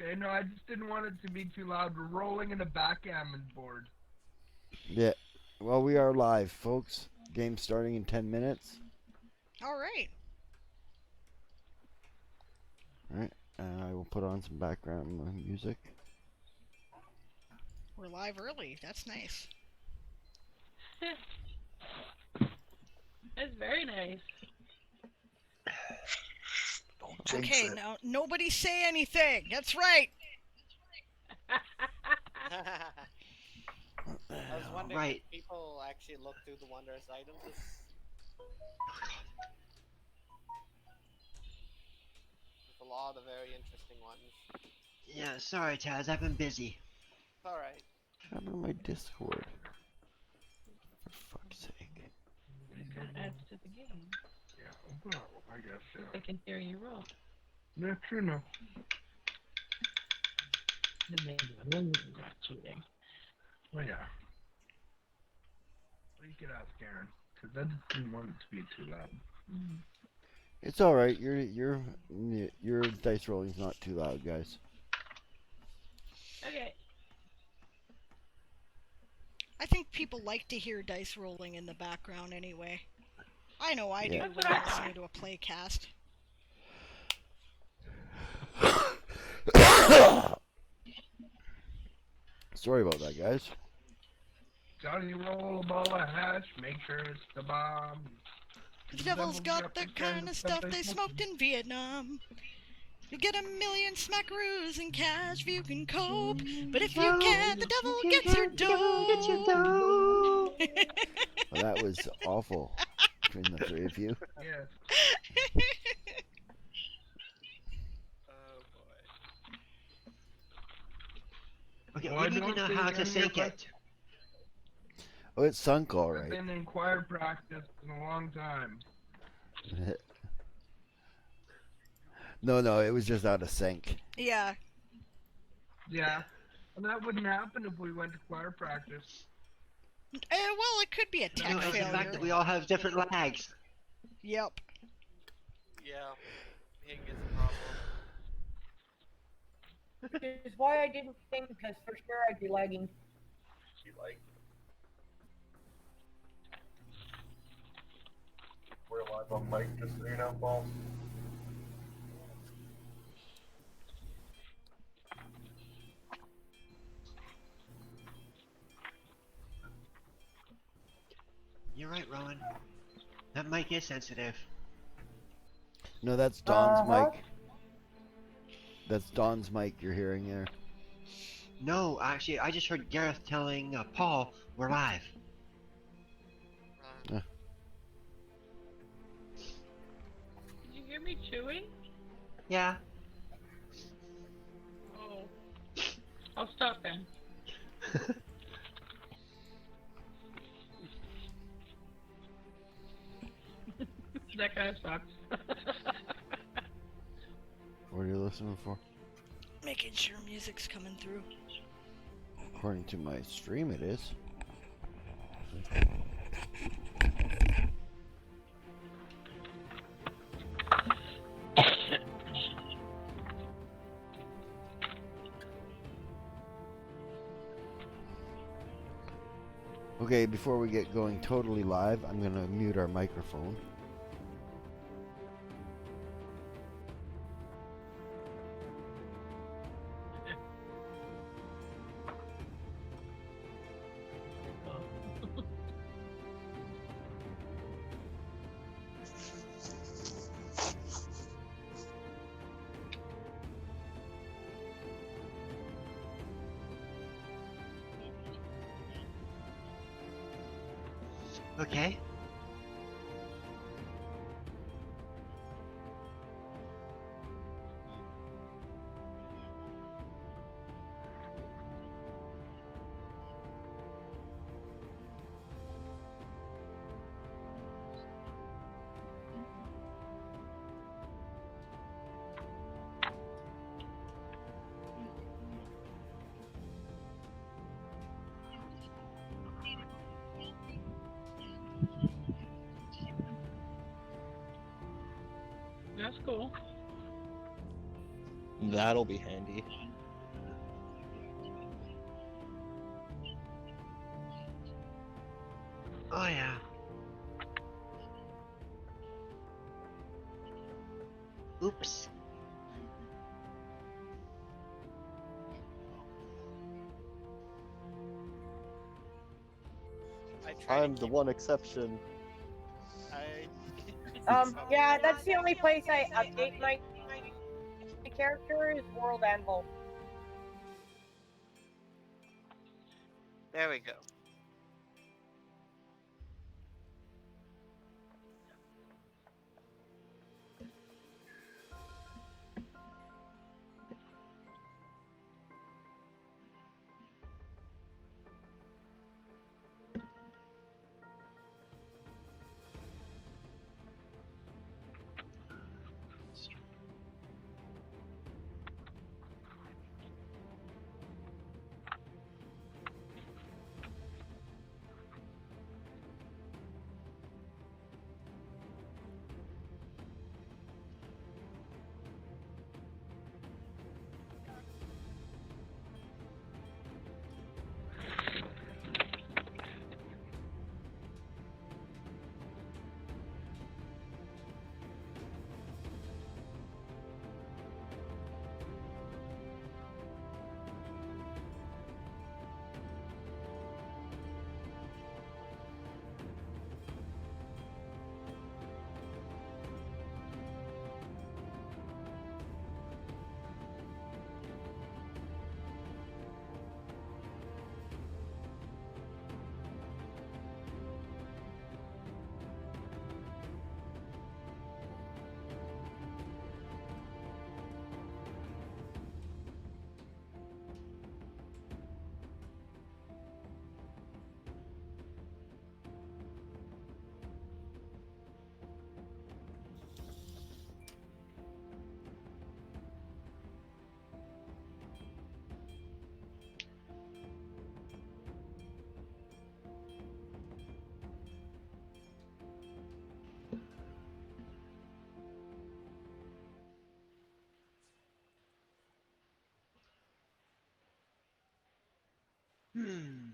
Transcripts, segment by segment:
Okay, no, I just didn't want it to be too loud. We're rolling in a backgammon board. Yeah. Well, we are live, folks. Game starting in 10 minutes. All right. Alright. I will put on some background music. We're live early. That's nice. That's very nice. Okay, now nobody say anything. That's right. I was wondering if people actually look through the wondrous items. There's a lot of very interesting ones. Yeah, sorry, Taz. I've been busy. It's alright. What happened to my Discord? For fuck's sake. That adds to the game. Yeah, well, I guess, yeah. They can hear you roll. Yeah, true, no. The main one is not cheating. Well, yeah. Well, you could ask Aaron, because I didn't want it to be too loud. Mm. It's alright. Your dice rolling's not too loud, guys. Okay. I think people like to hear dice rolling in the background anyway. I know I do Yeah. when I'm listening to a playcast. Sorry about that, guys. Johnny, roll a ball of hash, make sure it's the bomb. The devil's got the kind of stuff they smoked in Vietnam. You get 1,000,000 smackaroos in cash if you can cope. But if you can't, the devil gets your dough. Well, that was awful between the three of you. Yes. Oh boy. Okay, Well, we I need to don't know think how to any sink of us- it. Oh, it's sunk I've alright. been in choir practice in a long time. No, it was just out of sync. Yeah. Yeah. And that wouldn't happen if we went to choir practice. Well, it could be a tech No, it's the fact failure. that we all have different lags. Yep. Yeah. Ping is a problem. Which is why I didn't think, because for sure I'd be lagging. We're live on mic, just so you know, Paul. You're right, Rowan. That mic is sensitive. No, that's Don's Uh-huh. mic. That's Don's mic you're hearing there. No, actually, I just heard Gareth telling Paul we're live. Did you hear me chewing? Yeah. Oh. I'll stop then. That kind of sucks. What are you listening for? Making sure music's coming through. According to my stream, it is. Okay, before we get going totally live, I'm gonna mute our microphone. Okay. That's cool. That'll be handy. Oh yeah. Oops. I try to I'm the keep. one exception. I. Yeah, that's the only place I update my character is World Anvil. There we go. Hmm.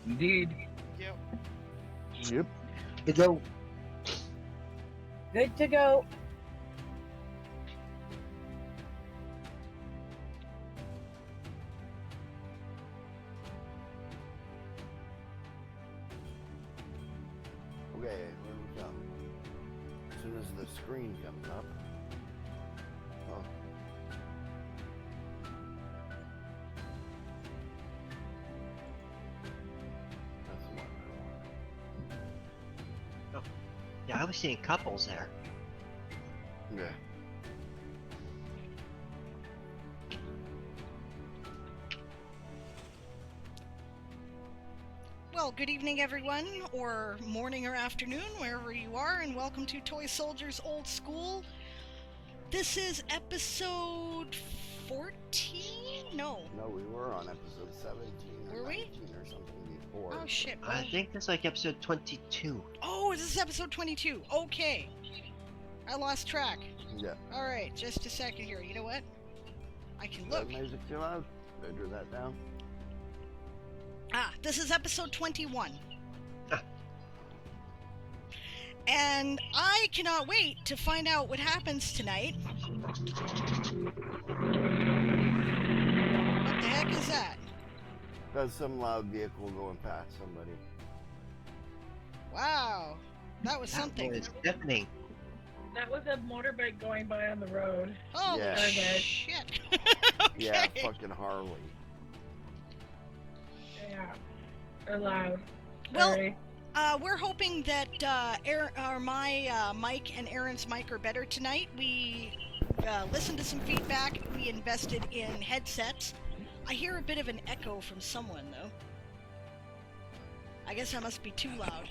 Indeed. Yep. Yep. to go. Good to go. Okay, where do we come? As soon as the screen comes up. Oh. That's the one I want. Yeah, I was seeing couples there. Yeah. Well, good evening, everyone, or morning or afternoon, wherever you are, and welcome to Toy Soldiers Old School. This is episode 14? No. No, we were on episode 17 or Were we? 19 or something before. Oh, shit. I think that's like episode 22. Oh, this is episode 22. Okay. I lost track. Yeah. Alright, just a second here. You know what? I can Is look. that music too loud? Did I drew that down? Ah, this is episode 21. Ah. And I cannot wait to find out what happens tonight. What the heck is that? That's some loud vehicle going past somebody. Wow. That was something. That was deafening. That was a motorbike going by on the road. Holy Yeah. shit. Okay. Yeah, fucking Harley. Yeah. They're loud. Well, Sorry. We're hoping that my mic and Aaron's mic are better tonight. We listened to some feedback. We invested in headsets. I hear a bit of an echo from someone, though. I guess I must be too loud.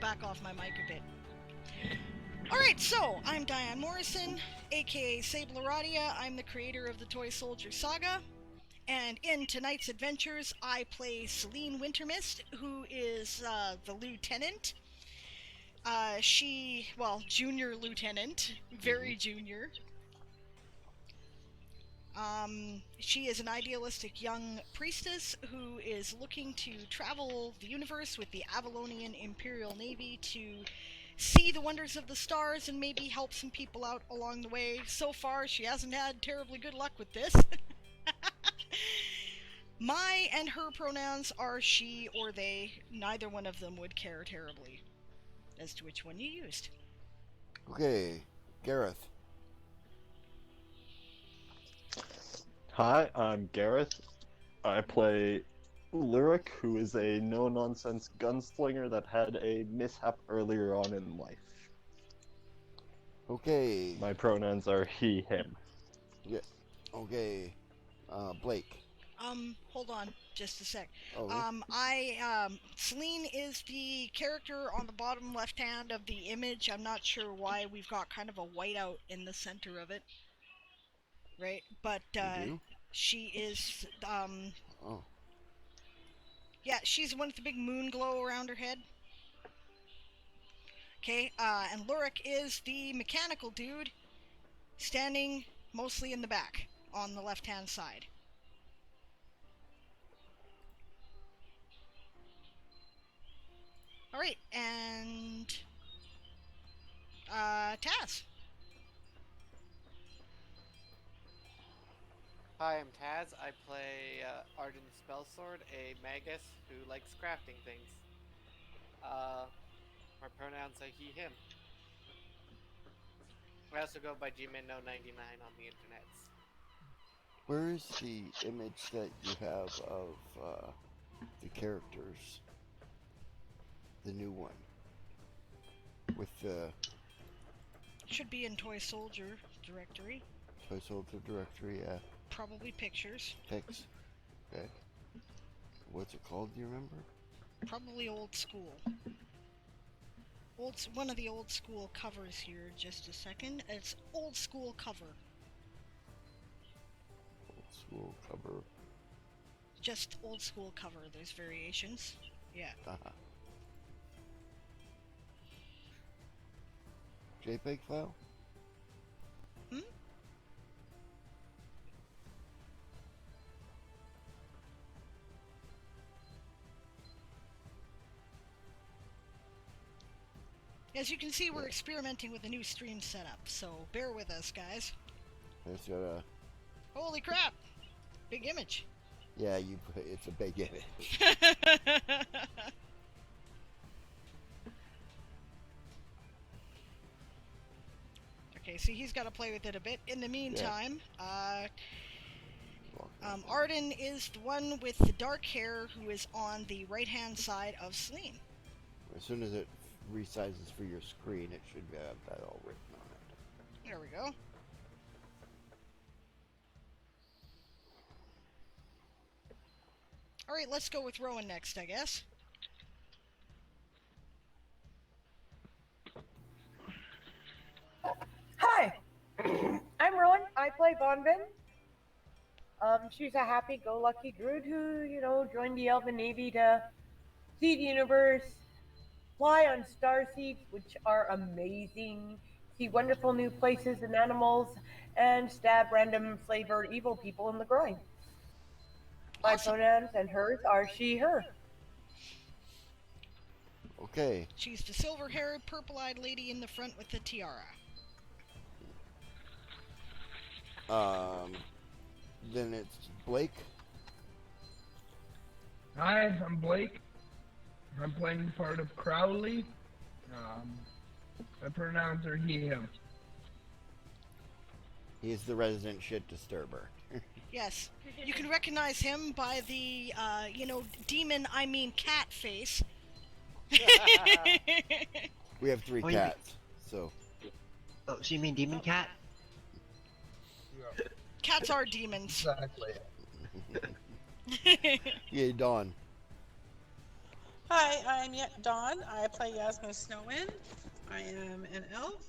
Back off my mic a bit. Alright, so, I'm Diane Morrison, aka Sableradia. I'm the creator of the Toy Soldier Saga. And in tonight's adventures, I play Celine Wintermist, who is the lieutenant. Junior lieutenant, very junior. She is an idealistic young priestess who is looking to travel the universe with the Avalonian Imperial Navy to see the wonders of the stars and maybe help some people out along the way. So far, she hasn't had terribly good luck with this. My and her pronouns are she or they. Neither one of them would care terribly as to which one you used. Okay, Gareth. Hi, I'm Gareth. I play Lyric, who is a no-nonsense gunslinger that had a mishap earlier on in life. Okay. My pronouns are he, him. Yeah. Okay. Blake. Hold on just a sec. Oh, Celine is the character on the bottom left hand of the image. I'm not sure why we've got kind of a whiteout in the center of it. Right? But, you do? she is, Oh. yeah, she's the one with the big moon glow around her head. Okay, and Lurik is the mechanical dude, standing mostly in the back, on the left-hand side. Alright, and... Taz. Hi, I'm Taz. I play Arden Spellsword, a magus who likes crafting things. My pronouns are he, him. I also go by gminno99 on the internets. Where is the image that you have of the characters? The new one. With the Should be in Toy Soldier directory. Toy Soldier directory, yeah. Probably pictures. Pics. Okay. What's it called, do you remember? Probably old school. One of the old school covers here, just a second. It's old school cover. Old school cover. Just old school cover, there's variations. Yeah. JPEG file? Hmm? As you can see, we're experimenting with a new stream setup, so bear with us, guys. It's got a... Holy crap! Big image. Yeah, it's a big image. Okay, so he's got to play with it a bit. In the meantime, Arden is the one with the dark hair who is on the right-hand side of Celine. As soon as it resizes for your screen, it should have that all written on it. There we go. Alright, let's go with Rowan next, I guess. Hi, I'm Rowan. I play Bonvin. She's a happy-go-lucky druid who, joined the Elven Navy to see the universe, fly on star seeds, which are amazing, see wonderful new places and animals, and stab random flavored evil people in the groin. My pronouns and hers are she, her. Okay. She's the silver-haired, purple-eyed lady in the front with the tiara. Then it's Blake. Hi, I'm Blake. I'm playing the part of Crowley. My pronouns are he, him. He's the resident shit disturber. Yes. You can recognize him by the, demon, cat face. We have 3 cats, so... Oh, so you mean demon cat? Cats are demons. Exactly. Yeah, Dawn. Hi, I'm Dawn. I play Yasmin Snowwind. I am an elf.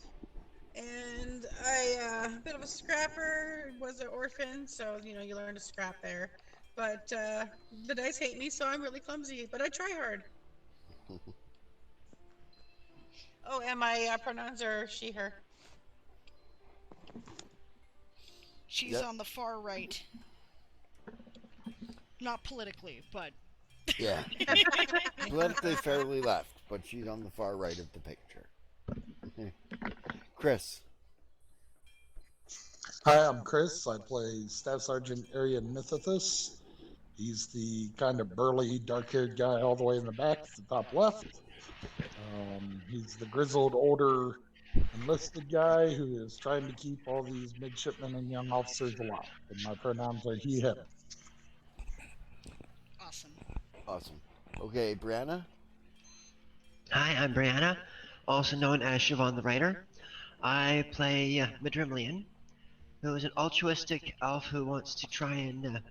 And I, a bit of a scrapper, was an orphan, so, you learn to scrap there. But, the dice hate me, so I'm really clumsy, but I try hard. Oh, and my pronouns are she, her. She's on the far right. Not politically, but... Yeah. Politically fairly left, but she's on the far right of the picture. Chris. Hi, I'm Chris. I play Staff Sergeant Arian Mythithus. He's the kind of burly, dark-haired guy all the way in the back at the top left. He's the grizzled, older, enlisted guy who is trying to keep all these midshipmen and young officers alive. And my pronouns are he, him. Awesome. Okay, Brianna? Hi, I'm Brianna, also known as Siobhan the Writer. I play Madrimlian, who is an altruistic elf who wants to try and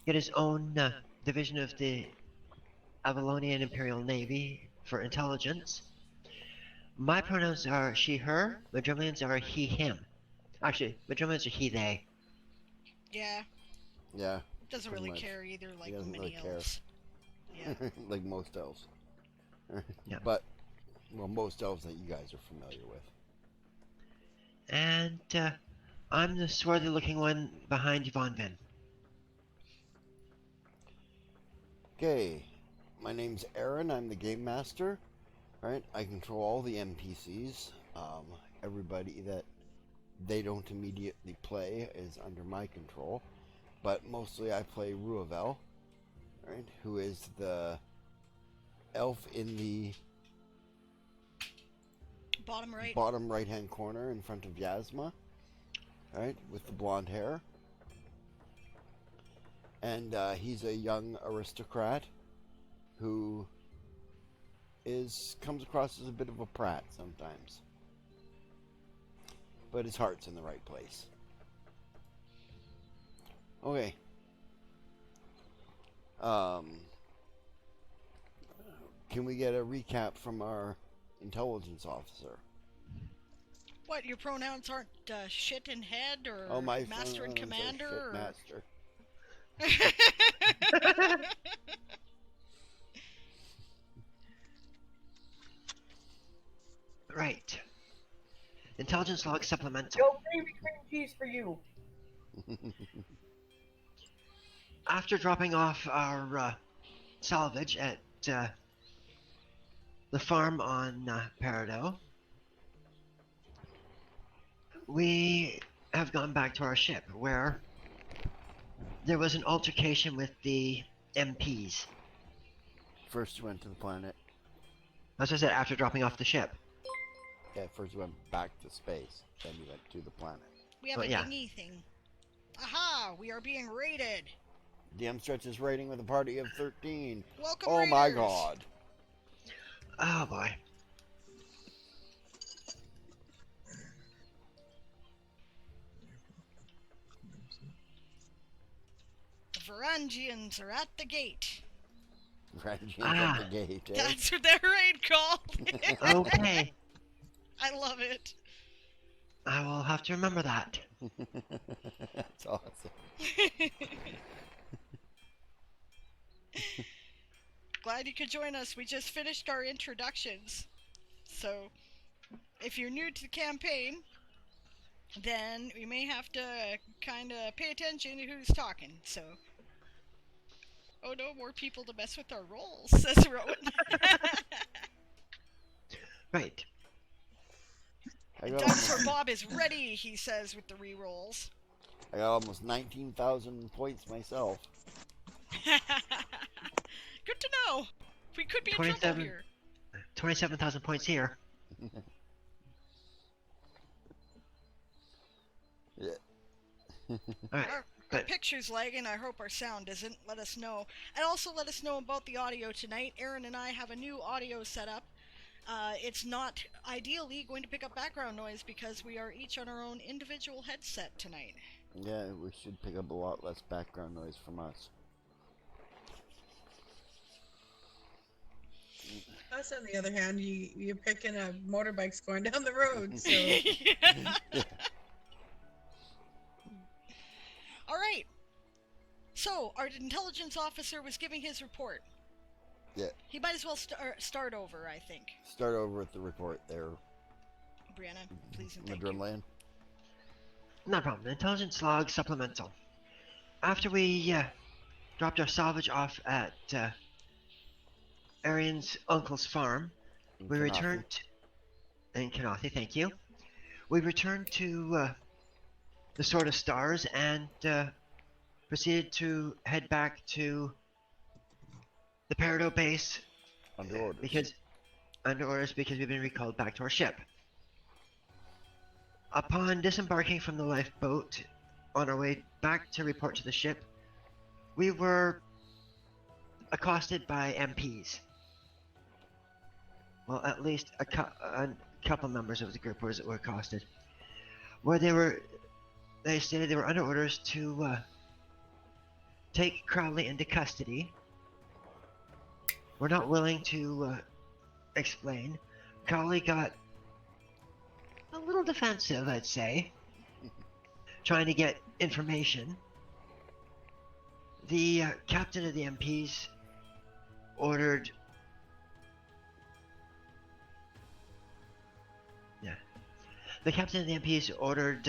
get his own division of the Avalonian Imperial Navy for intelligence. My pronouns are she, her. Madrimlians are he, him. Actually, Madrimlians are he, they. Yeah. Yeah. Doesn't really care either, like many really elves. Yeah. Like most elves. Yeah. But, well, most elves that you guys are familiar with. And I'm the swarthy looking one behind Yvonne Vin. Okay, my name's Aaron. I'm the game master. Right, I control all the NPCs. Everybody that they don't immediately play is under my control. But mostly I play Ruavel, right, who is the elf in the bottom right hand corner in front of Yasma, right, with the blonde hair. And he's a young aristocrat who comes across as a bit of a prat sometimes, but his heart's in the right place. Okay. Can we get a recap from our intelligence officer? What, your pronouns aren't shit and head, or my master and commander? Master. Right. Intelligence log supplemental. No gravy cream cheese for you. After dropping off our salvage at the farm on Peridot, we have gone back to our ship, where there was an altercation with the MPs. First you went to the planet. As I said, after dropping off the ship. Yeah, first you went back to space, then you went to the planet. We have Well, a yeah. dingy thing. Aha! We are being raided. DM stretches rating with a party of 13. Welcome, Oh my raiders. god. Oh boy. The Varangians are at the gate. Rangian's at the gate, eh? That's what their raid called. Okay. I love it. I will have to remember that. That's awesome. Glad you could join us. We just finished our introductions. So, if you're new to the campaign, then we may have to kind of pay attention to who's talking. So, oh no, more people to mess with our rolls, says Rowan. Right. Doug for Bob is ready, he says, with the re-rolls. I got almost 19,000 points myself. Good to know. We could be in trouble here. 27,000 points here. Yeah. Alright. Our picture's lagging. I hope our sound isn't. Let us know. And also let us know about the audio tonight. Aaron and I have a new audio setup. It's not ideally going to pick up background noise because we are each on our own individual headset tonight. Yeah, we should pick up a lot less background noise from us. Us, on the other hand, you're picking up motorbikes going down the road, so... All right. So, our intelligence officer was giving his report. Yeah. He might as well start over, I think. Start over with the report there. Brianna, please and thank you. Madrimland. No problem. Intelligence log supplemental. After we dropped our salvage off at Arian's uncle's farm, we returned in Kanathi, thank you. We returned to the Sword of Stars and proceeded to head back to the Peridot base under orders. Because we've been recalled back to our ship. Upon disembarking from the lifeboat on our way back to report to the ship, we were accosted by MPs. Well, at least a couple members of the group were accosted. Where they stated they were under orders to take Crowley into custody. We're not willing to explain. Crowley got a little defensive, I'd say, trying to get information. The captain of the MPs ordered... Yeah. The captain of the MPs ordered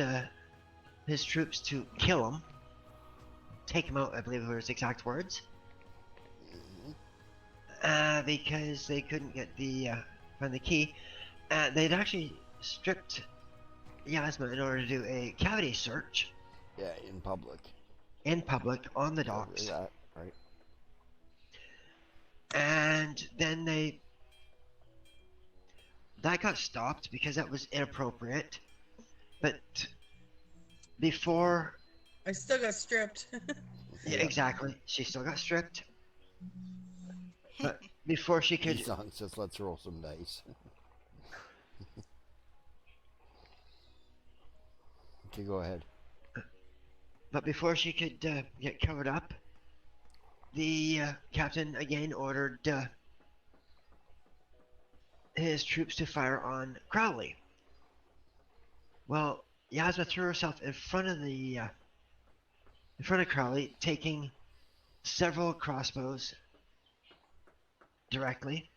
his troops to kill him. Take him out, I believe were his exact words. Because they couldn't get find the key. They'd actually stripped Yasma in order to do a cavity search. Yeah, in public. In public, on the docks. That, right. And then that got stopped because that was inappropriate. But before... I still got stripped. Yeah, exactly. She still got stripped. But before she could... Song says, let's roll some dice. Okay, go ahead. But before she could get covered up, the captain again ordered his troops to fire on Crowley. Well, Yasma threw herself in front of Crowley, taking several crossbows directly.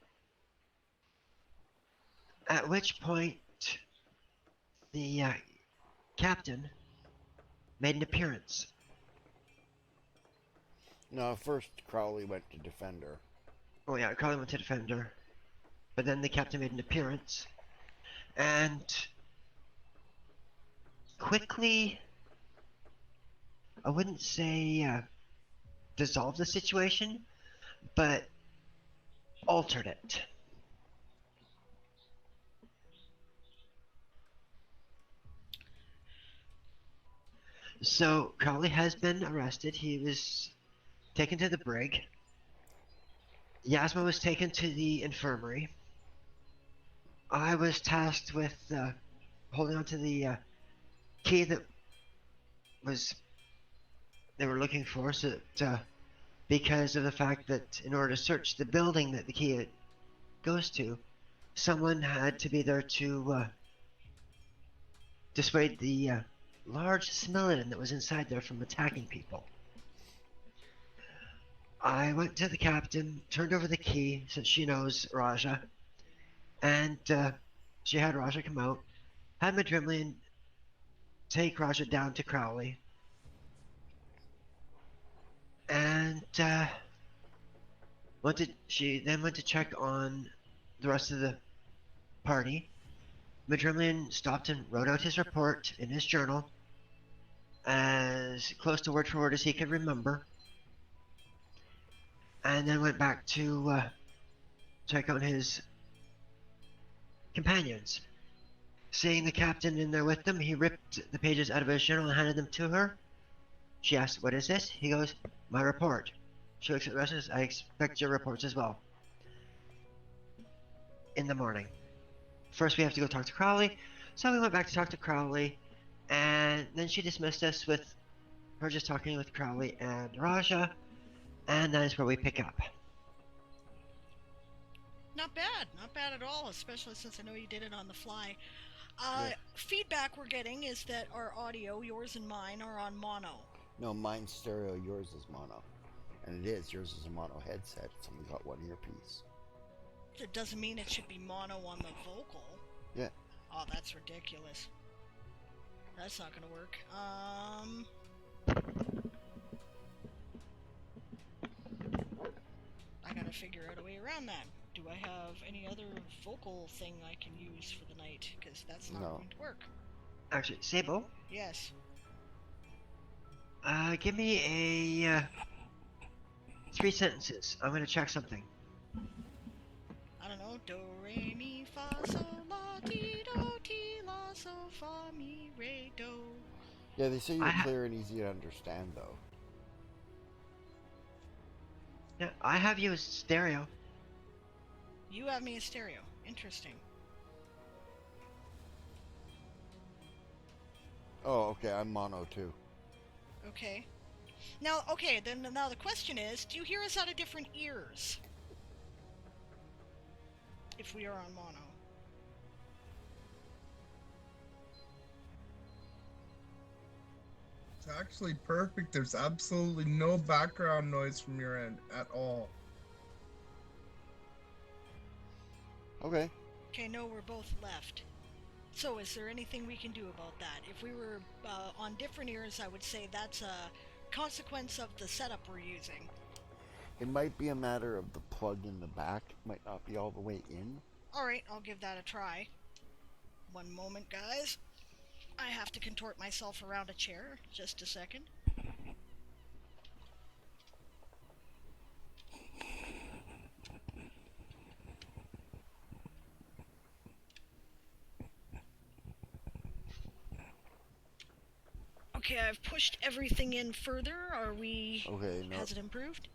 At which point, the captain made an appearance. No, first Crowley went to defend her. Oh yeah, Crowley went to defend her. But then the captain made an appearance. And quickly, I wouldn't say dissolved the situation, but altered it. So Crowley has been arrested. He was taken to the brig. Yasma was taken to the infirmary. I was tasked with holding on to the key that was they were looking for, so that, because of the fact that in order to search the building that the key goes to, someone had to be there to dissuade the large skeleton that was inside there from attacking people. I went to the captain, turned over the key since she knows Raja, and she had Raja come out, had Madrimlian take Raja down to Crowley, and she then went to check on the rest of the party. Madrimlian stopped and wrote out his report in his journal, as close to word for word as he could remember, and then went back to check on his companions. Seeing the captain in there with them, he ripped the pages out of his journal and handed them to her. She asked, "What is this?" He goes, "My report." She looks at the rest and says, "I expect your reports as well. In the morning. First we have to go talk to Crowley." So we went back to talk to Crowley, and then she dismissed us with her just talking with Crowley and Raja, and that is where we pick up. Not bad at all, especially since I know you did it on the fly. Yeah. Feedback we're getting is that our audio, yours and mine, are on mono. No, mine's stereo, yours is mono. And it is, yours is a mono headset. It's only got one earpiece. It doesn't mean it should be mono on the vocal. Yeah. Oh, that's ridiculous. That's not gonna work. I gotta figure out a way around that. Do I have any other vocal thing I can use for the night? Because that's not going to work. Actually, Sable? Yes. Give me a 3 sentences. I'm gonna check something. I don't know. Do, re, mi, fa, sol, la, ti, do, ti, la, so, fa, mi, re, do. Yeah, they say you're clear and easy to understand, though. Yeah, I have you as stereo. You have me as stereo. Interesting. Oh, okay, I'm mono too. Okay. Now the question is, do you hear us out of different ears? If we are on mono. It's actually perfect. There's absolutely no background noise from your end at all. Okay. Okay, no, we're both left. So is there anything we can do about that? If we were on different ears, I would say that's a consequence of the setup we're using. It might be a matter of the plug in the back. It might not be all the way in. Alright, I'll give that a try. One moment, guys. I have to contort myself around a chair. Just a second. Okay, I've pushed everything in further. Are we... Okay, no. Has it improved?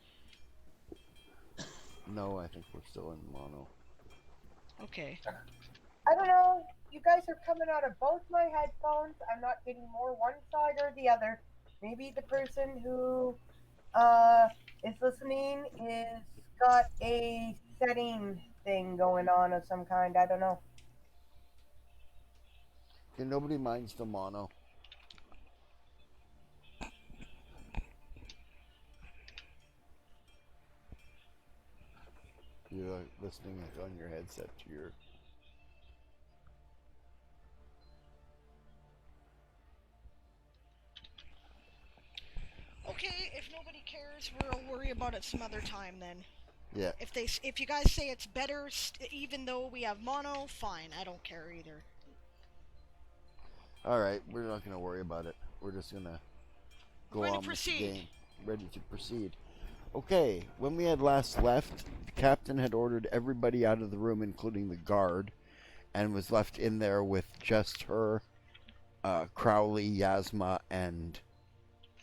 No, I think we're still in mono. Okay. I don't know. You guys are coming out of both my headphones. I'm not getting more one side or the other. Maybe the person who is listening is got a setting thing going on of some kind. I don't know. Okay, nobody minds the mono. You're listening on your headset to your... Okay, if nobody cares, we'll worry about it some other time then. Yeah. If you guys say it's better, even though we have mono, fine. I don't care either. Alright, we're not going to worry about it. We're just going to go Going to on with the proceed. game. Ready to proceed. Okay, when we had last left, the captain had ordered everybody out of the room, including the guard, and was left in there with just her, Crowley, Yasma, and...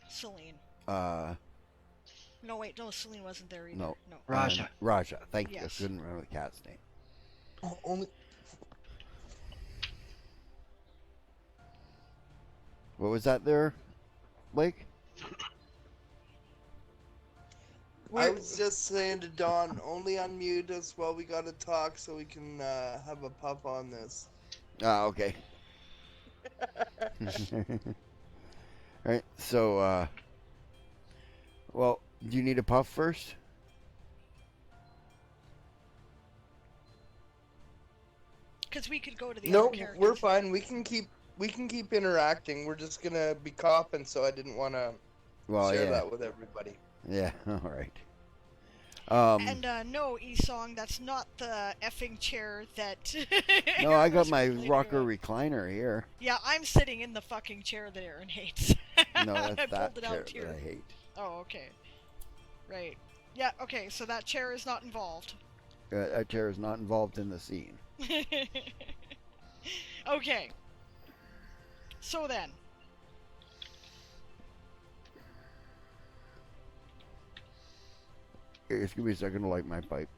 Celine. No, wait, no, Celine wasn't there either. No. Raja. Raja, thank you. I Yes. couldn't remember the cat's name. Only What was that there, Blake? I was just saying to Dawn, only unmute us while we gotta talk so we can have a pup on this. Ah, okay. Alright, so, well, do you need a puff first? Because we could go to the No, other characters. we're fine. We can keep interacting. We're just gonna be coughing, so I didn't want to share that with everybody. Yeah, alright. And no, E-Song, that's not the effing chair that... No, I got was my complaining rocker about. recliner here. Yeah, I'm sitting in the fucking chair that Aaron hates. No, I that's that pulled it chair out here. that I hate. Oh, okay. Right. Yeah, okay, so that chair is not involved. That chair is not involved in the scene. Okay. So then. Here, just give me a second to light my pipe.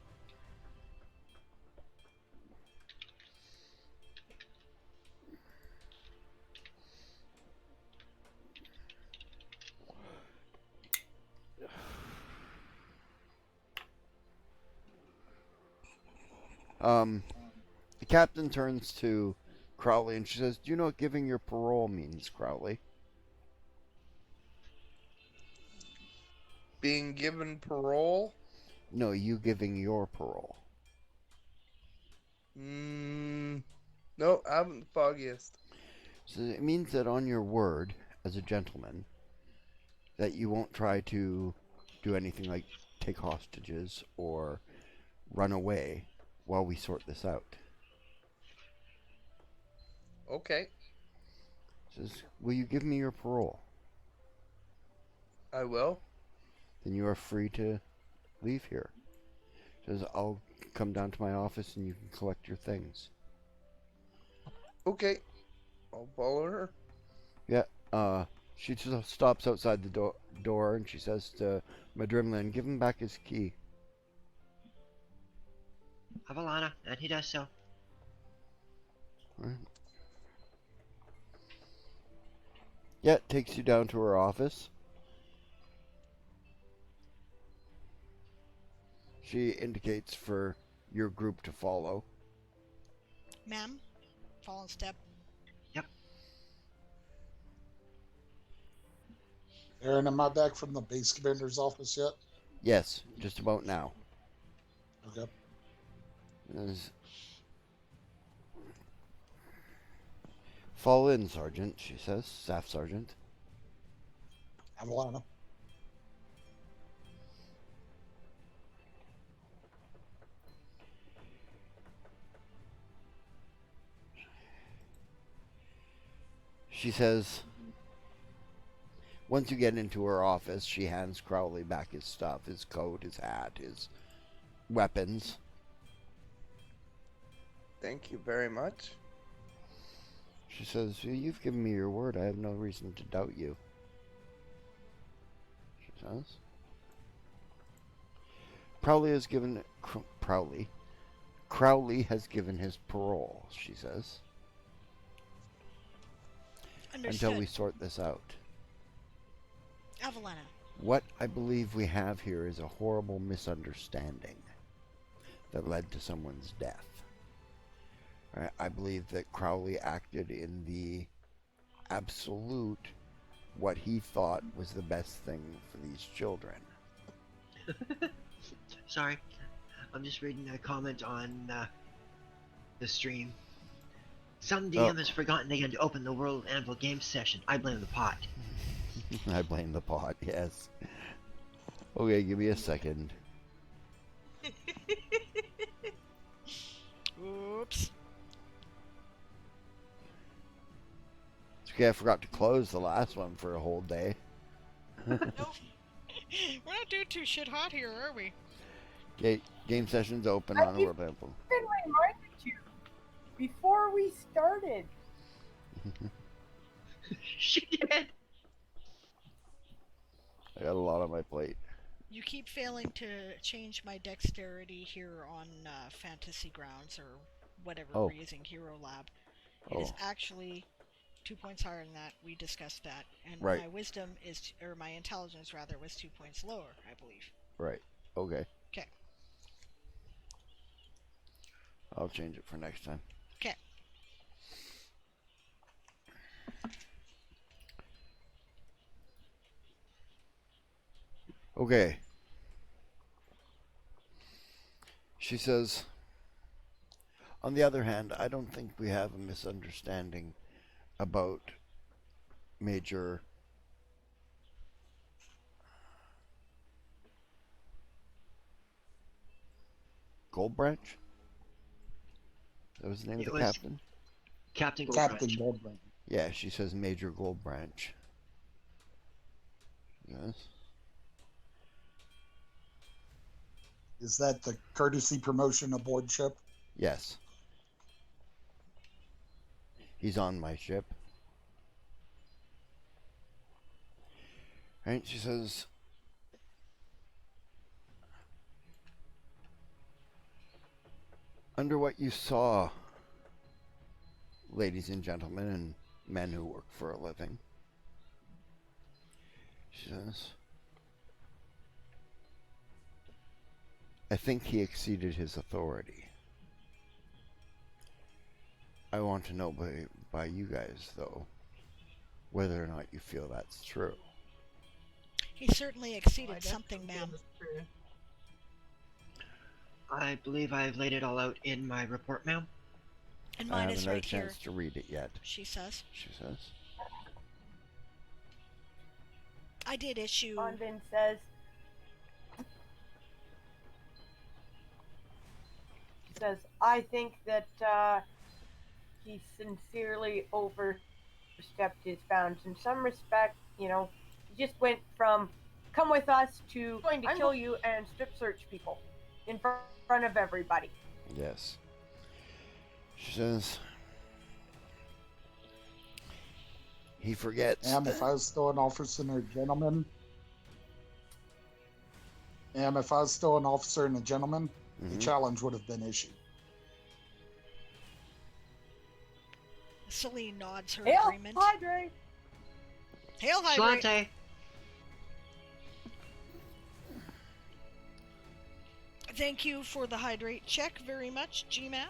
The captain turns to Crowley and she says, "Do you know what giving your parole means, Crowley?" Being given parole? No, you giving your parole. No, I haven't the foggiest. So it means that on your word, as a gentleman, that you won't try to do anything like take hostages or run away while we sort this out. Okay. Says, "Will you give me your parole?" I will. Then you are free to leave here. Says, "I'll come down to my office and you can collect your things." Okay. I'll follow her. Yeah, she just stops outside the door and she says to Madrimlin, "Give him back his key." Avalana, and he does so. Right. Yeah, it takes you down to her office. She indicates for your group to follow. Ma'am, fall in step. Yep. Aaron, am I back from the base commander's office yet? Yes, just about now. Okay. Fall in, Sergeant, she says. Staff Sergeant. Avalana. She says, once you get into her office, she hands Crowley back his stuff, his coat, his hat, his weapons. Thank you very much. She says, "You've given me your word. I have no reason to doubt you." She says. Crowley has given his parole, she says. Understood. Until we sort this out. Avalana. What I believe we have here is a horrible misunderstanding that led to someone's death. I believe that Crowley acted in the absolute what he thought was the best thing for these children. Sorry, I'm just reading a comment on the stream. Some DM has forgotten again to open the World Anvil game session. I blame the pot. I blame the pot, yes. Okay, give me a second. Oops. lucky I forgot to close the last one for a whole day. Nope. We're not doing too shit hot here, are we? Game sessions open I on keep World Temple. been reminded you before we started. She did. I got a lot on my plate. You keep failing to change my dexterity here on Fantasy Grounds or whatever we're using, Hero Lab. It is actually 2 points higher than that. We discussed that. And my wisdom is, or my intelligence rather, was 2 points lower, I believe. Right. Okay. Okay. I'll change it for next time. Okay. Okay. She says, on the other hand, I don't think we have a misunderstanding about Major Goldbranch? That was the name of the captain? Captain Goldbranch. Captain Goldbranch. Yeah, she says Major Goldbranch. Yes. Is that the courtesy promotion aboard ship? Yes. He's on my ship. Right, she says, under what you saw, ladies and gentlemen, and men who work for a living, she says, I think he exceeded his authority. I want to know by you guys, though, whether or not you feel that's true. He certainly exceeded something, ma'am. I believe I've laid it all out in my report, ma'am. And mine is right here. I haven't had a chance to read it yet. She says. She says. I did issue. Bonvin says. Says, I think that he sincerely overstepped his bounds. In some respect, you know, he just went from come with us to going to kill you and strip search people in front of everybody. Yes. She says, he forgets. If I was still an officer and a gentleman, the challenge would have been issued. Celine nods her Hail agreement. Hydrate! Hail Hydrate! Slante. Thank you for the hydrate check very much, G-Man.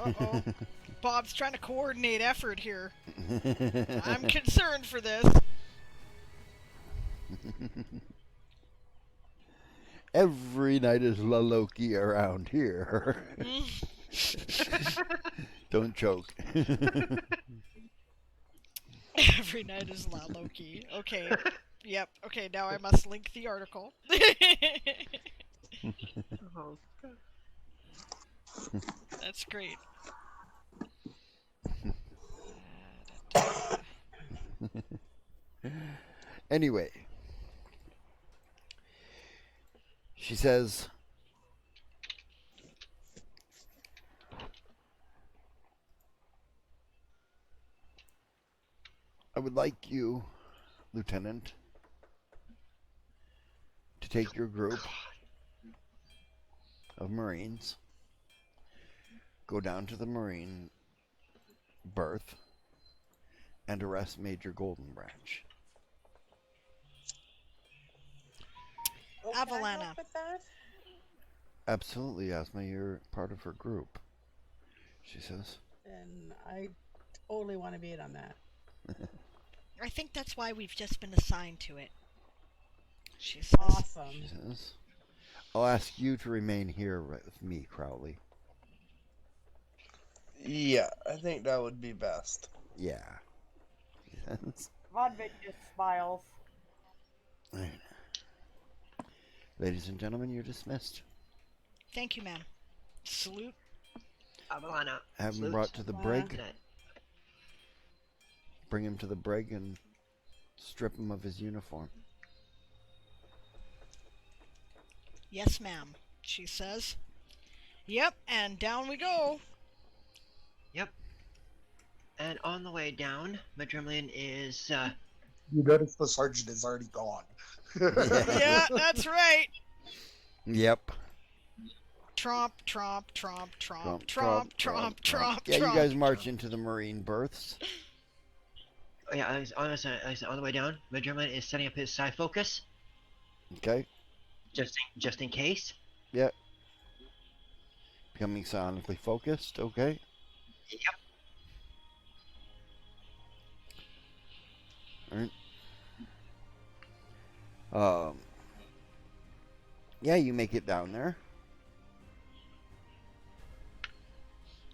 Uh-oh. Bob's trying to coordinate effort here. I'm concerned for this. Every night is La Loki around here. Don't choke. Every night is La Loki. Okay. Yep. Okay, now I must link the article. That's great. Anyway, she says, I would like you, Lieutenant, to take your group of Marines, go down to the Marine berth, and arrest Major Goldenbranch. Can I Avalana. help with that? Absolutely, Asma, you're part of her group, she says. And I totally want to be in on that. I think that's why we've just been assigned to it. She says. Awesome. She says, I'll ask you to remain here right with me, Crowley. Yeah, I think that would be best. Yeah. Yes. Bonvin just smiles. Right. Ladies and gentlemen, you're dismissed. Thank you, ma'am. Salute. Avalana. Have him Flute. brought to the Wow. brig. Bring him to the brig and strip him of his uniform. Yes, ma'am, she says. Yep, and down we go. Yep. And on the way down, Madrimlian is, You notice the sergeant is already gone. Yeah, that's right. Yep. Tromp, tromp, tromp, tromp, tromp, tromp, tromp. Yeah, you guys march into the Marine berths. oh yeah, on the way down, Madrimlian is setting up his psi focus, Okay. just in case. Yep. Becoming sonically focused. Okay. Yep. All right. Yeah, you make it down there.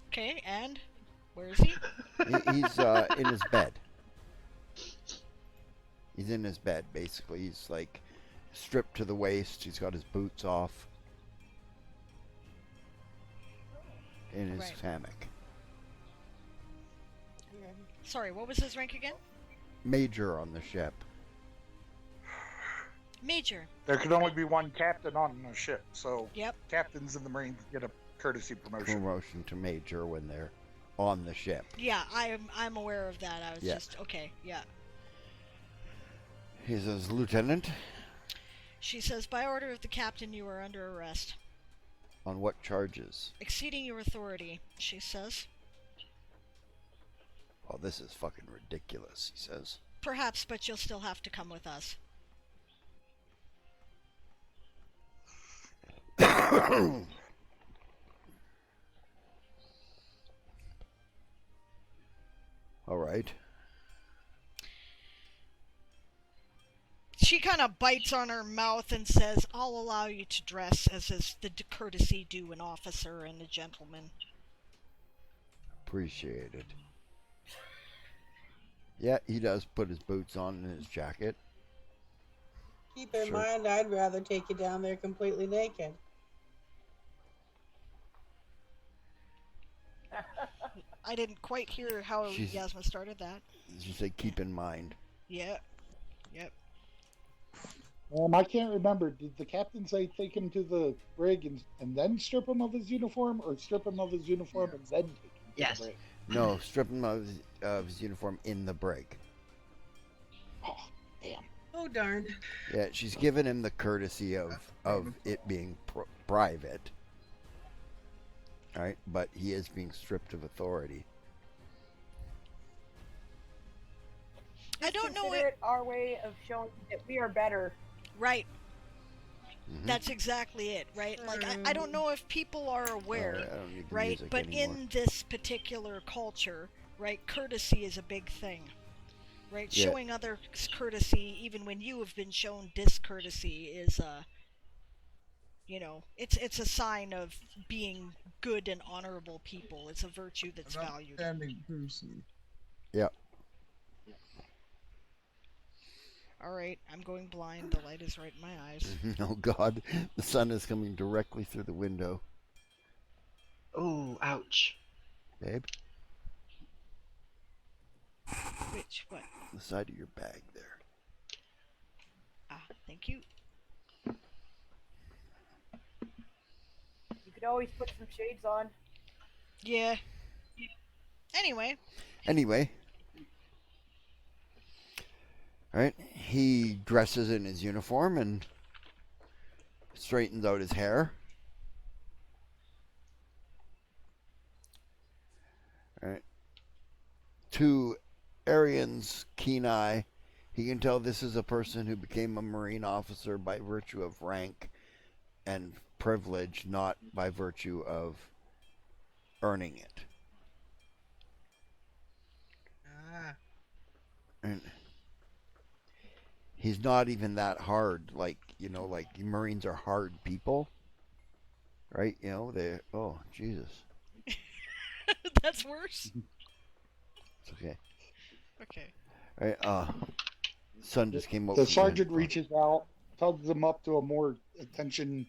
Okay, and where is he? He's in his bed. He's in his bed, basically. He's like stripped to the waist. He's got his boots off. In his Right. hammock. Sorry, what was his rank again? Major on the ship. Major. There can only be one captain on a ship, so Yep. captains in the Marines get a courtesy promotion. Promotion to major when they're on the ship. Yeah, I'm aware of that. I was Yeah. just okay. Yeah. He says, Lieutenant, She says, by order of the captain, you are under arrest. on what charges? Exceeding your authority, she says. Oh, this is fucking ridiculous, he says. Perhaps, but you'll still have to come with us. All right. She kind of bites on her mouth and says, I'll allow you to dress as is the courtesy due an officer and a gentleman. Appreciate it. Yeah, he does put his boots on and his jacket. Keep in Sure. mind, I'd rather take you down there completely naked. I didn't quite hear how She's- Yasmin started that. She said, keep in mind. Yeah. Yep. I can't remember. Did the captain say take him to the brig and then strip him of his uniform, or strip him of his uniform and then take him to Yes. the brig? No, strip him of his uniform in the brig. Oh, damn. Oh, darn. Yeah, she's given him the courtesy of it being private. Alright, but he is being stripped of authority. I don't know Consider it our way of showing that we are better. Right. Mhm. That's exactly it, right? Like, I don't know if people are aware, I don't need the right? music But anymore. in this particular culture, right, courtesy is a big thing, right? Yeah. Showing others courtesy, even when you have been shown discourtesy, is you know, it's a sign of being good and honorable people. It's a virtue that's An valued. upstanding person. Yeah. All right, I'm going blind. The light is right in my eyes. Oh God, the sun is coming directly through the window. Oh, ouch. Babe, Which what? the side of your bag there. Ah, thank you. You could always put some shades on. Yeah. Anyway, Anyway. Alright, he dresses in his uniform and straightens out his hair. Alright. To Arian's keen eye, he can tell this is a person who became a Marine officer by virtue of rank and privilege, not by virtue of earning it. Ah. And he's not even that hard. Like, you know, like Marines are hard people. Right? You know, oh, Jesus. that's worse. It's okay. Okay. Right, sun just came out. The from sergeant behind- reaches out, tugs him up to a more attention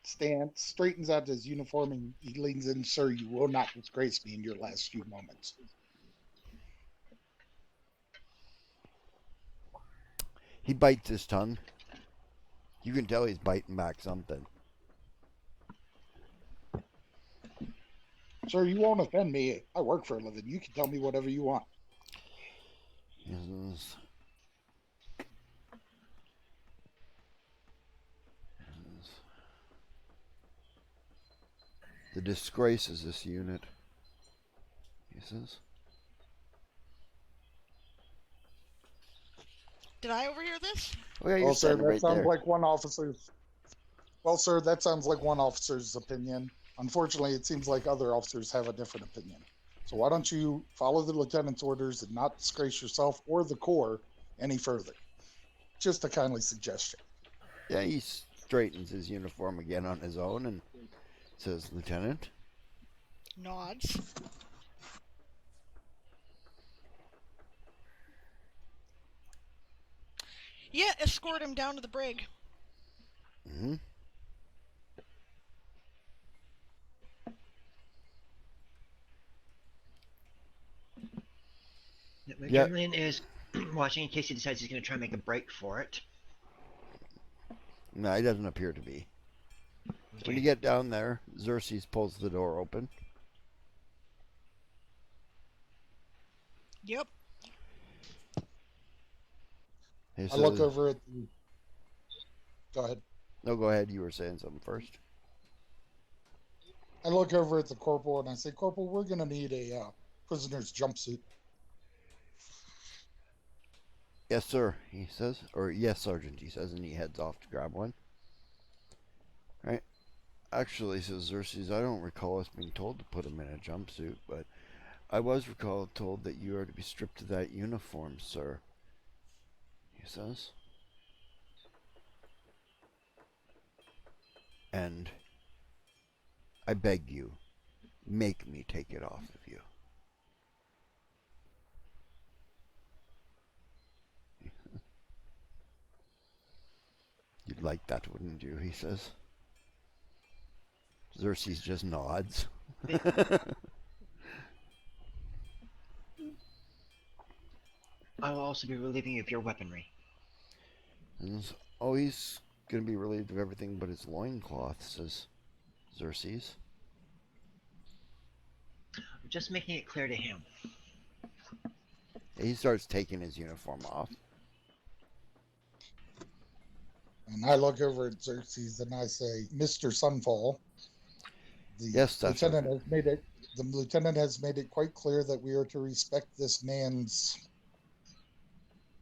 stance, straightens out his uniform, and he leans in. Sir, you will not disgrace me in your last few moments. He bites his tongue. You can tell he's biting back something. Sir, you won't offend me. I work for a living. You can tell me whatever you want. Yes. The disgrace is this unit. He says. Did I overhear this? Oh, yeah, you're Well, sir, standing that right sounds there. like one officer's. Well, sir, that sounds like one officer's opinion. Unfortunately, it seems like other officers have a different opinion. So why don't you follow the lieutenant's orders and not disgrace yourself or the Corps any further? Just a kindly suggestion. Yeah, he straightens his uniform again on his own and says, Lieutenant. Nods. Yeah, escort him down to the brig. Mm-hmm. Madrimlian is watching in case he decides he's going to try and make a break for it. No, he doesn't appear to be. Okay. When you get down there, Xerxes pulls the door open. Yep. I look over at the... Go ahead. No, go ahead. You were saying something first. I look over at the corporal and I say, Corporal, we're going to need a prisoner's jumpsuit. Yes, sir, he says. Or, yes, Sergeant, he says, and he heads off to grab one. Right? Actually, says Xerxes, I don't recall us being told to put him in a jumpsuit, but I was told that you are to be stripped of that uniform, sir. He says. And I beg you, make me take it off of you. You'd like that, wouldn't you? He says. Xerxes just nods. I will also be relieving you of your weaponry. Oh, he's going to be relieved of everything but his loincloth, says Xerxes. I'm just making it clear to him. He starts taking his uniform off. And I look over at Xerxes and I say, Mr. Sunfall, Yes, that's the lieutenant has made it quite clear that we are to respect this man's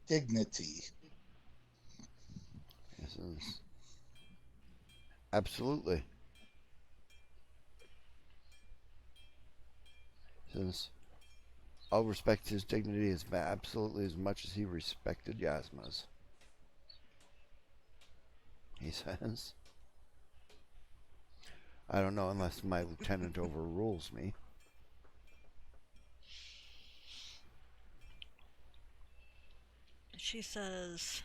dignity. Yes, absolutely. Since I'll respect his dignity as absolutely as much as he respected Yasma's. He says. I don't know unless my lieutenant overrules me. She says,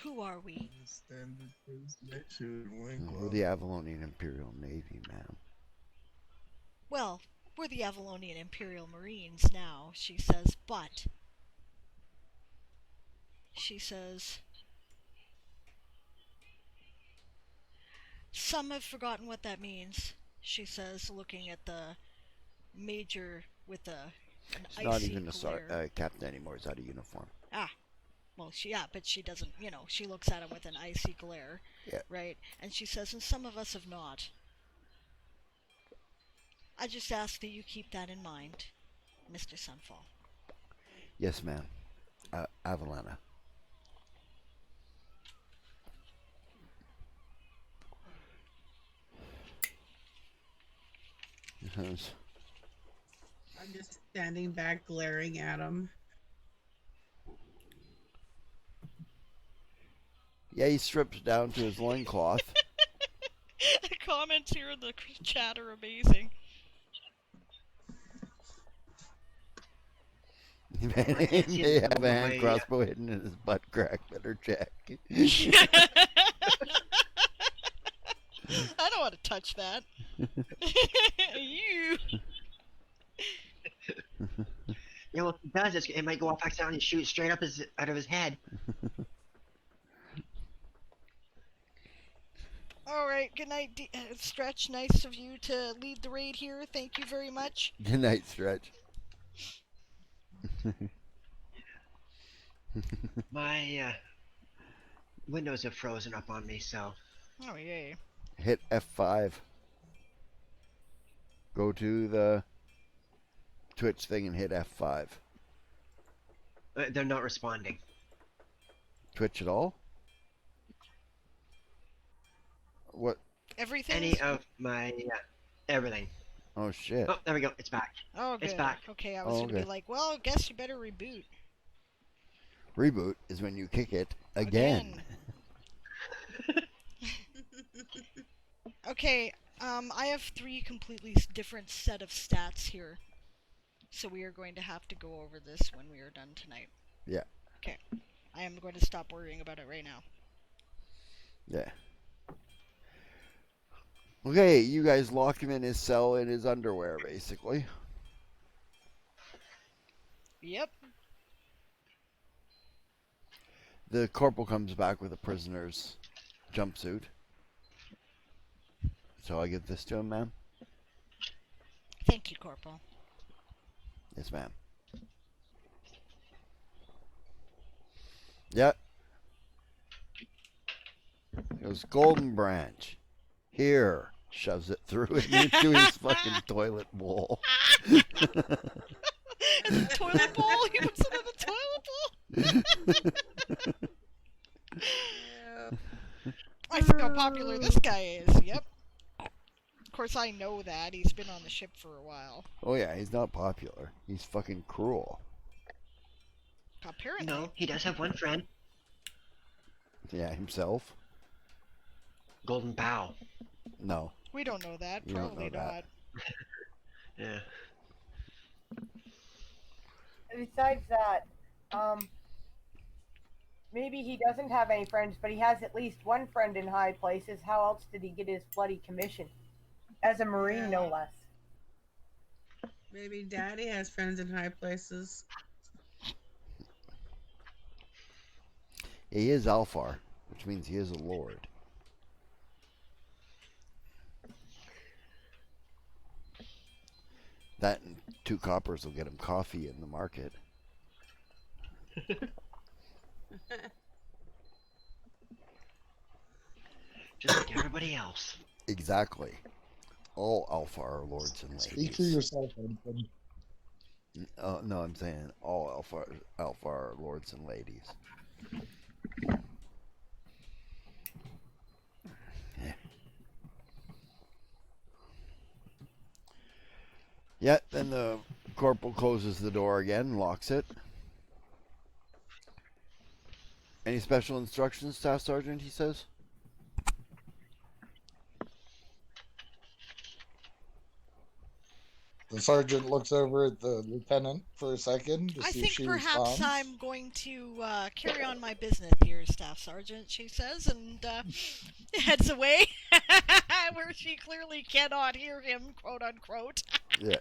who are we? We're the Avalonian Imperial Navy, ma'am. Well, we're the Avalonian Imperial Marines now, she says, but... She says... Some have forgotten what that means, she says, looking at the major with an He's icy not even glare. a captain anymore. He's out of uniform. Ah. Well, but she doesn't, she looks at him with an icy glare, yeah. Right? And she says, and some of us have not. I just ask that you keep that in mind, Mr. Sunfall. Yes, ma'am. Avalana. Yes. I'm just standing back, glaring at him. Yeah, he strips down to his loincloth. The comments here in the chat are amazing. I can't see May the have a hand my, crossbow hidden in his butt crack. Better check. I don't want to touch that. You. Yeah, well, if it does, it might go off accidentally and shoot straight up out of his head. All right. Good night, Stretch. Nice of you to lead the raid here. Thank you very much. Good night, Stretch. My windows have frozen up on me, so. Oh yay. Hit F5. Go to the Twitch thing and hit F5. They're not responding. Twitch at all? What? Everything. Any of my everything. Oh shit. Oh, there we go. It's back. Oh, good. It's back. Okay, I was gonna be like, well, I guess you better reboot. Reboot is when you kick it again. Okay, I have 3 completely different set of stats here. So we are going to have to go over this when we are done tonight. Yeah. Okay. I am going to stop worrying about it right now. Yeah. Okay, you guys locked him in his cell in his underwear, basically. Yep. The corporal comes back with a prisoner's jumpsuit. So I give this to him, ma'am? Thank you, Corporal. Yes, ma'am. Yep. It was Golden Branch. Here. Shoves it through it into his fucking toilet bowl. Is it toilet bowl? He puts it in the toilet bowl? I see how popular this guy is. Yep. Of course, I know that. He's been on the ship for a while. Oh, yeah, he's not popular. He's fucking cruel. Apparently. No, he does have one friend. Yeah, himself? Golden Bow. No. We don't know that. You don't Probably know that. not. Yeah. Besides that, maybe he doesn't have any friends, but he has at least one friend in high places. How else did he get his bloody commission? As a Marine, no less. Maybe Daddy has friends in high places. He is Alfar, which means he is a lord. That and 2 coppers will get him coffee in the market. Just like everybody else. Exactly. All Alfar are lords and ladies. Speak for yourself, Anthony. No, I'm saying all Alfar are lords and ladies. Yeah, then the corporal closes the door again and locks it. Any special instructions, Staff Sergeant, he says? The sergeant looks over at the lieutenant for a second to I see if think she perhaps responds. I'm going to carry on my business here, Staff Sergeant, she says, and heads away, where she clearly cannot hear him, quote unquote. Yeah.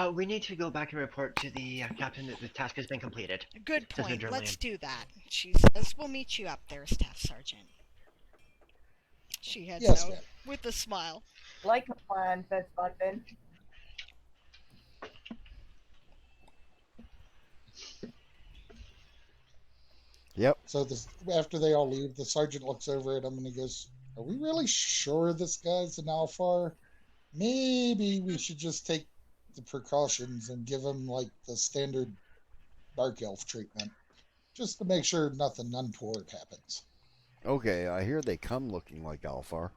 We need to go back and report to the captain that the task has been completed. Good Says point. Major Let's Lamb. do that. She says, we'll meet you up there, Staff Sergeant. She heads Yes, out ma'am. with a smile. Like a plan, says Bunton. Yep. So after they all leave, the sergeant looks over at him and he goes, "Are we really sure this guy's an Alfar? Maybe we should just take the precautions and give him like the standard dark elf treatment, just to make sure nothing untoward happens." Okay, I hear they come looking like Alfar.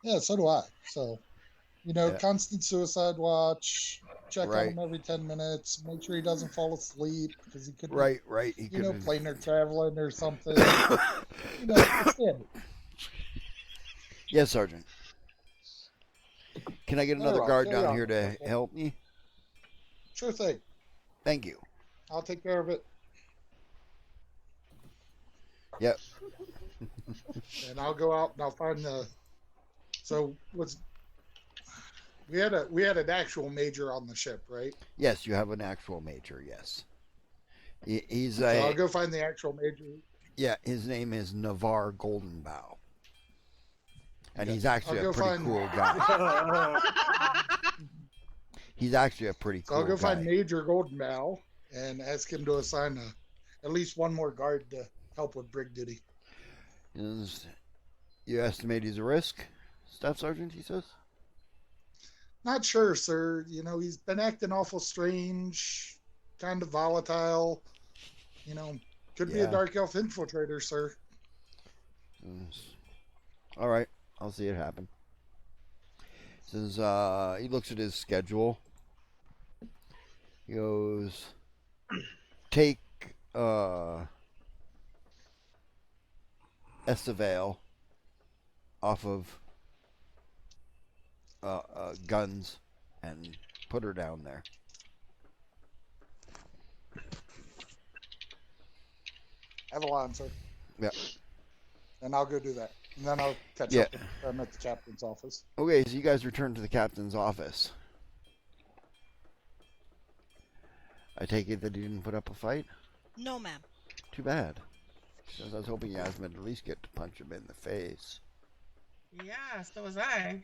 Yeah, so do I. So, Yeah. constant suicide watch. Check on Right. him every 10 minutes. Make sure he doesn't fall asleep because he could be, Right. He plane or traveling or something. The standard. Yes, Sergeant. Can I get another Alright, guard carry down on, here to Corporal. help me? Sure thing. Thank you. I'll take care of it. Yep. And I'll go out and I'll find the. So we had an actual major on the ship, right? Yes, you have an actual major. Yes. He's So I'll go find the actual major. Yeah, his name is Navar Goldenbow. And Okay. he's actually I'll a go pretty find- cool guy. He's actually a pretty So cool I'll go guy. find Major Goldenbow and ask him to assign at least one more guard to help with brig duty. You estimate he's a risk, Staff Sergeant, he says? Not sure, sir. You know, he's been acting awful strange, kind of volatile. You know, could be a Yeah. Dark Elf infiltrator, sir. All right, I'll see it happen. Says he looks at his schedule. He goes, take Estevale off of guns and put her down there. Avalon, sir. Yep. And I'll go do that. And then I'll catch up with them at the captain's office. Okay, so you guys return to the captain's office. I take it that he didn't put up a fight? No, ma'am. Too bad. Because I was hoping Yasmin at least get to punch him in the face. Yeah, so was I.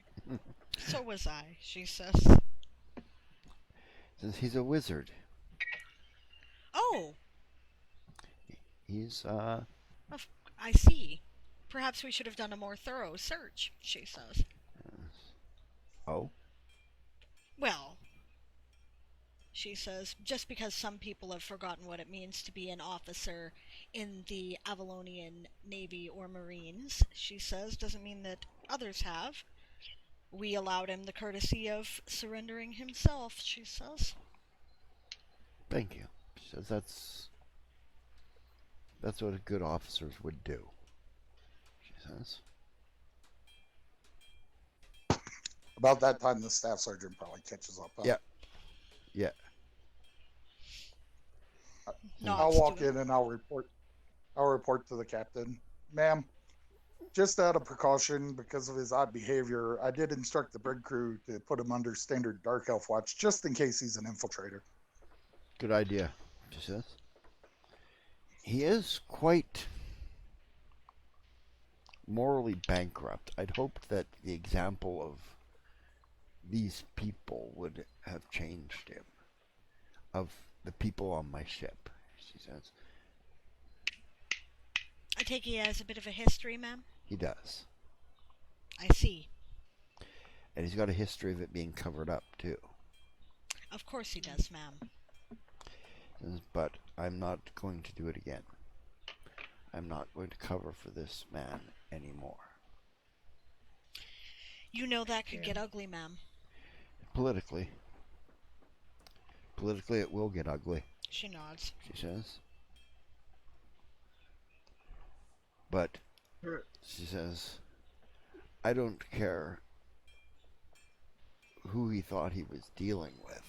So was I, she says. Since he's a wizard. Oh, He's, I see. Perhaps we should have done a more thorough search, she says. Oh? Well, she says, just because some people have forgotten what it means to be an officer in the Avalonian Navy or Marines, she says, doesn't mean that others have. We allowed him the courtesy of surrendering himself, she says. Thank you. She says that's what good officers would do. She says. About that time, the staff sergeant probably catches up. Yeah. Yeah. I'll walk in and I'll report to the captain. Ma'am, just out of precaution because of his odd behavior, I did instruct the brig crew to put him under standard Dark Elf watch just in case he's an infiltrator. Good idea, she says. He is quite morally bankrupt. I'd hoped that the example of these people would have changed him. Of the people on my ship, she says. I take he has a bit of a history, ma'am? He does. I see. And he's got a history of it being covered up, too. Of course he does, ma'am. But I'm not going to do it again. I'm not going to cover for this man anymore. You know that could get ugly, ma'am. Politically. Politically, it will get ugly. She nods. She says. But, she says, I don't care who he thought he was dealing with.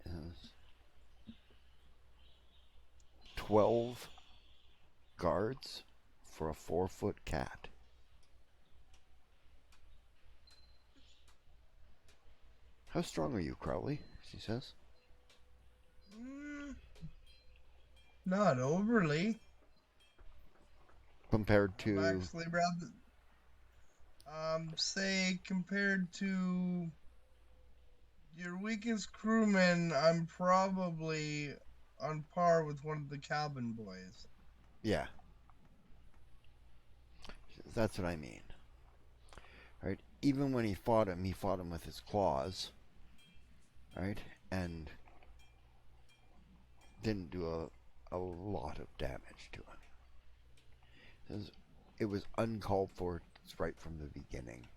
Yes. 12 guards for a 4-foot cat. How strong are you, Crowley? She says. Not overly. Compared to... I'm actually rather... say compared to your weakest crewman, I'm probably on par with one of the cabin boys. Yeah. That's what I mean. Right? Even when he fought him with his claws. Right? And didn't do a lot of damage to him. It was uncalled for right from the beginning,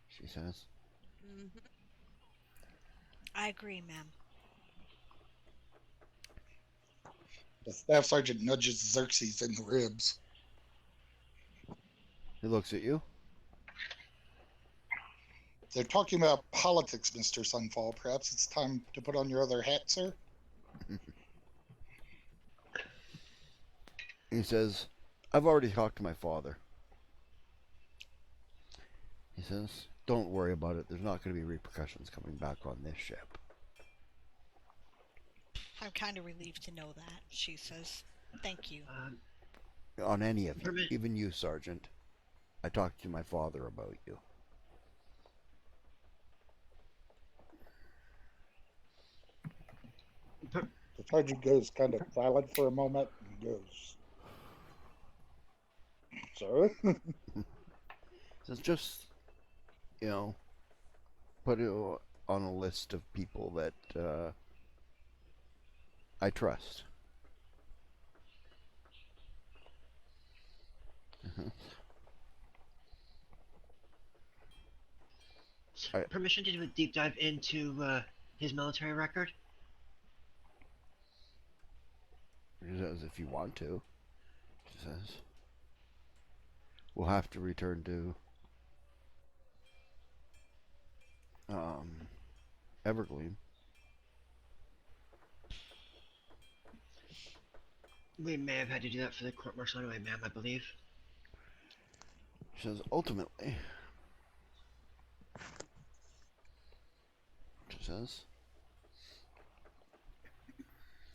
she says. Mm-hmm. I agree, ma'am. The staff sergeant nudges Xerxes in the ribs. He looks at you. They're talking about politics, Mr. Sunfall. Perhaps it's time to put on your other hat, sir? He says, I've already talked to my father. He says, don't worry about it. There's not going to be repercussions coming back on this ship. I'm kind of relieved to know that, she says. Thank you. On any of you, even you, Sergeant. I talked to my father about you. The sergeant goes kind of silent for a moment and goes, sir? So it's just, put it on a list of people that I trust. Permission to do a deep dive into his military record? He says, if you want to. He says, we'll have to return to Evergleam. We may have had to do that for the court martial anyway, ma'am, I believe. She says, ultimately, she says,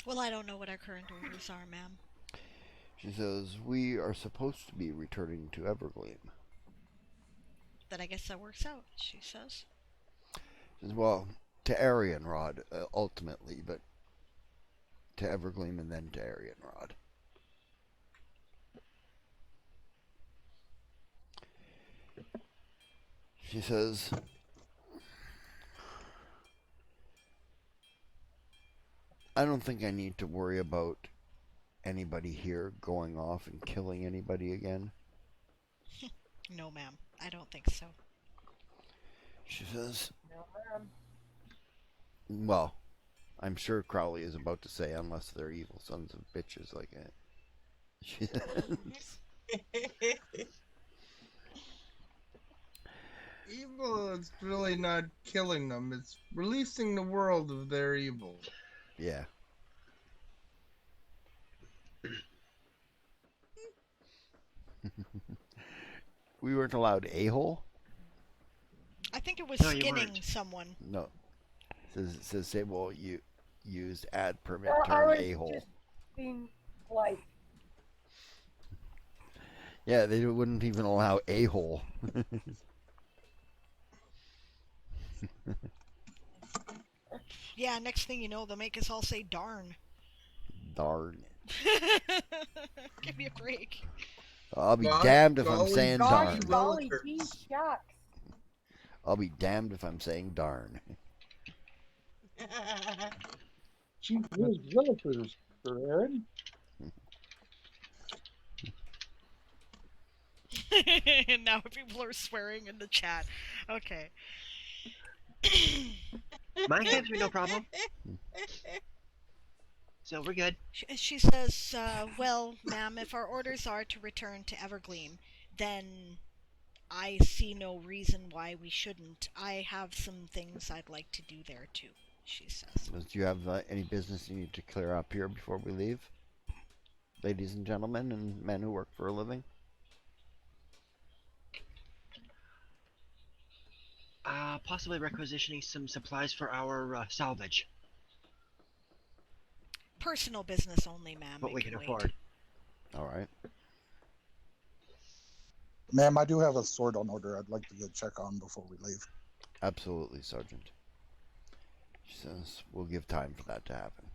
Well, I don't know what our current orders are, ma'am. she says, we are supposed to be returning to Evergleam. Then I guess that works out, she says. She says, well, to Arianrod, ultimately, but to Evergleam and then to Arianrod. She says, I don't think I need to worry about anybody here going off and killing anybody again. No, ma'am. I don't think so. She says, No, ma'am. well, I'm sure Crowley is about to say, unless they're evil sons of bitches like it. She says, Evil is really not killing them. It's releasing the world of their evil. Yeah. We weren't allowed a-hole? I think it was No, you skinning weren't. someone. No. It says say, well, you used ad permit Well, I term was a-hole. just being polite. Yeah, they wouldn't even allow a-hole. Yeah, next thing you know, they'll make us all say darn. Darn. Give me a break. I'll be God, damned if I'm golly, saying Gosh, darn. golly, geez, shucks. I'll be damned if I'm saying darn. She was realtors, Sir Aaron. Now people are swearing in the chat. Okay. Mine gives me no problem. So we're good. She says, well, ma'am, if our orders are to return to Evergleam, then I see no reason why we shouldn't. I have some things I'd like to do there, too, she says. Do you have any business you need to clear up here before we leave? Ladies and gentlemen and men who work for a living? Possibly requisitioning some supplies for our salvage. Personal business only, ma'am. What we can afford. All right. Ma'am, I do have a sword on order I'd like to go check on before we leave. Absolutely, Sergeant. She says, we'll give time for that to happen.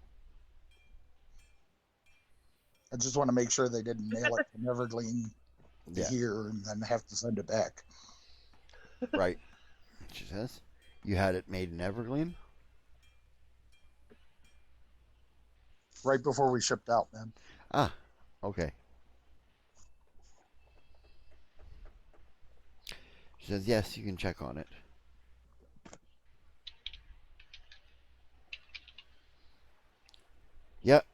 I just want to make sure they didn't mail it from Evergleam to here and then have to send it back. Right. She says, you had it made in Evergleam? Right before we shipped out, man. Ah, okay. She says, yes, you can check on it. Yep.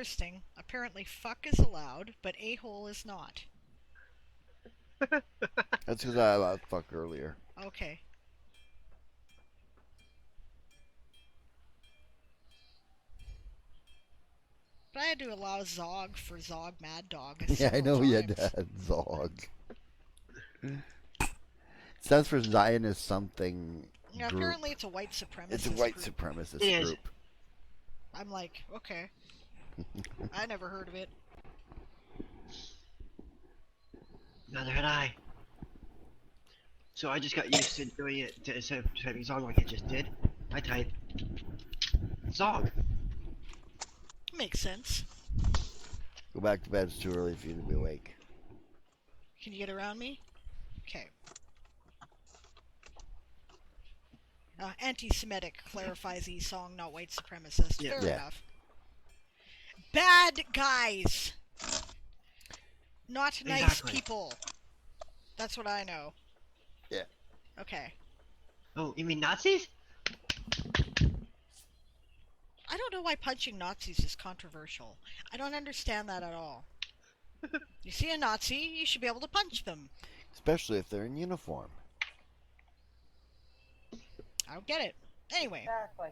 Interesting. Apparently fuck is allowed, but a-hole is not. That's because I allowed fuck earlier. Okay. But I had to allow Zog for Zog Mad Dog. Yeah, I know times. you had to add Zog. Stands for Zionist something. Yeah, group. apparently it's a white supremacist. It's a white group. supremacist group. I'm like, okay. I never heard of it. Neither had I. So I just got used to doing it instead of typing Zog like I just did. I type Zog. Makes sense. Go back to bed. It's too early for you to be awake. Can you get around me? Okay. Anti-Semitic clarifies e-song, not white supremacist. Yeah. Fair enough. Bad guys. Not nice people. That's what I know. Yeah. Okay. Oh, you mean Nazis? I don't know why punching Nazis is controversial. I don't understand that at all. You see a Nazi, you should be able to punch them. Especially if they're in uniform. I don't get it. Anyway. Exactly.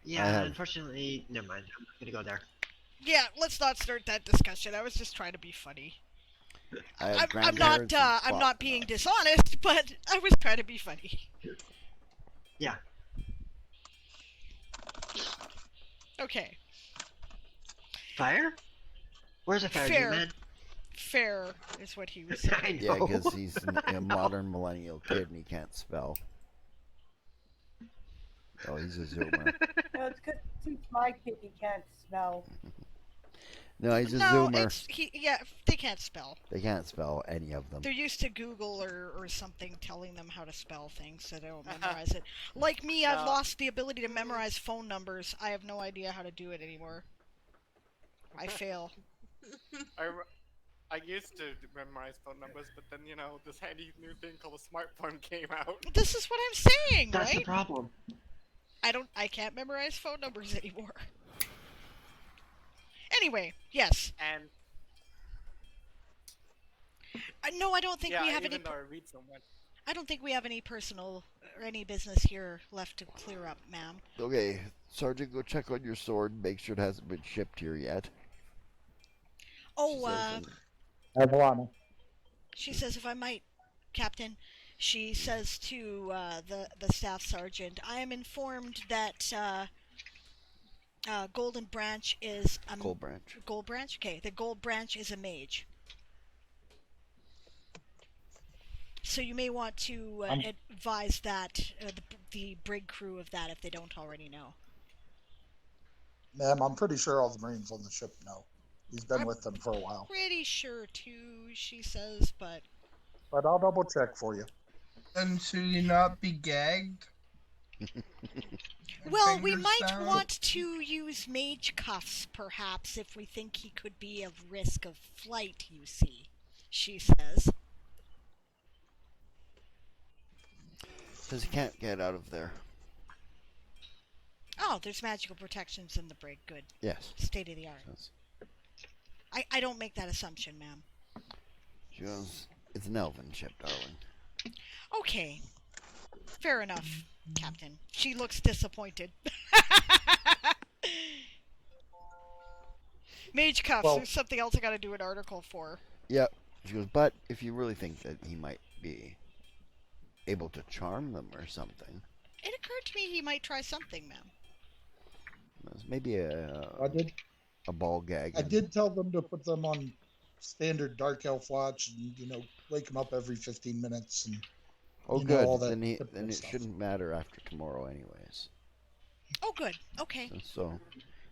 Yeah, unfortunately, never mind. I'm not gonna go there. Yeah, let's not start that discussion. I was just trying to be funny. I'm not being dishonest, but I was trying to be funny. Yeah. Okay. Fire? Where's a fire, Fair. man? Fair is what he was saying. I know. Yeah, because he's a modern millennial kid and he can't spell. Oh, he's a zoomer. No, it's because he's my kid. He can't spell. No, he's a No, zoomer. yeah, they can't spell. They can't spell any of them. They're used to Google or something telling them how to spell things, so they don't memorize it. Like me, I've lost the ability to memorize phone numbers. I have no idea how to do it anymore. I fail. I used to memorize phone numbers, but then, you know, this handy new thing called a smartphone came out. This is what I'm saying, That's right? the problem. I can't memorize phone numbers anymore. Anyway, yes. And no, I don't think we have any. Though I read so much. I don't think we have any personal or any business here left to clear up, ma'am. Okay, Sergeant, go check on your sword. Make sure it hasn't been shipped here yet. Oh, Avalana. she says, if I might, Captain, she says to the staff sergeant, I am informed that Golden Branch is a Gold Branch. Gold Branch? Okay, the Gold Branch is a mage. So you may want to advise that the brig crew of that if they don't already know. Ma'am, I'm pretty sure all the Marines on the ship know. He's been with them for a while. Pretty sure too, she says, but I'll double check for you. And should he not be gagged? well, we Fingers might down? want to use mage cuffs, perhaps, if we think he could be of risk of flight, you see, she says. Says he can't get out of there. Oh, there's magical protections in the brig. Good. Yes. State of the art. I don't make that assumption, ma'am. She goes, it's an elven ship, darling. Okay. Fair enough, Captain. She looks disappointed. Mage cuffs. Well- There's something else I gotta do an article for. Yep. She goes, but if you really think that he might be able to charm them or something. It occurred to me he might try something, ma'am. Maybe a ball gag. I did tell them to put them on standard Dark Elf watch and, wake them up every 15 minutes. And, Oh, all good. that Then it stuff. shouldn't matter after tomorrow anyways. Oh, good. Okay. So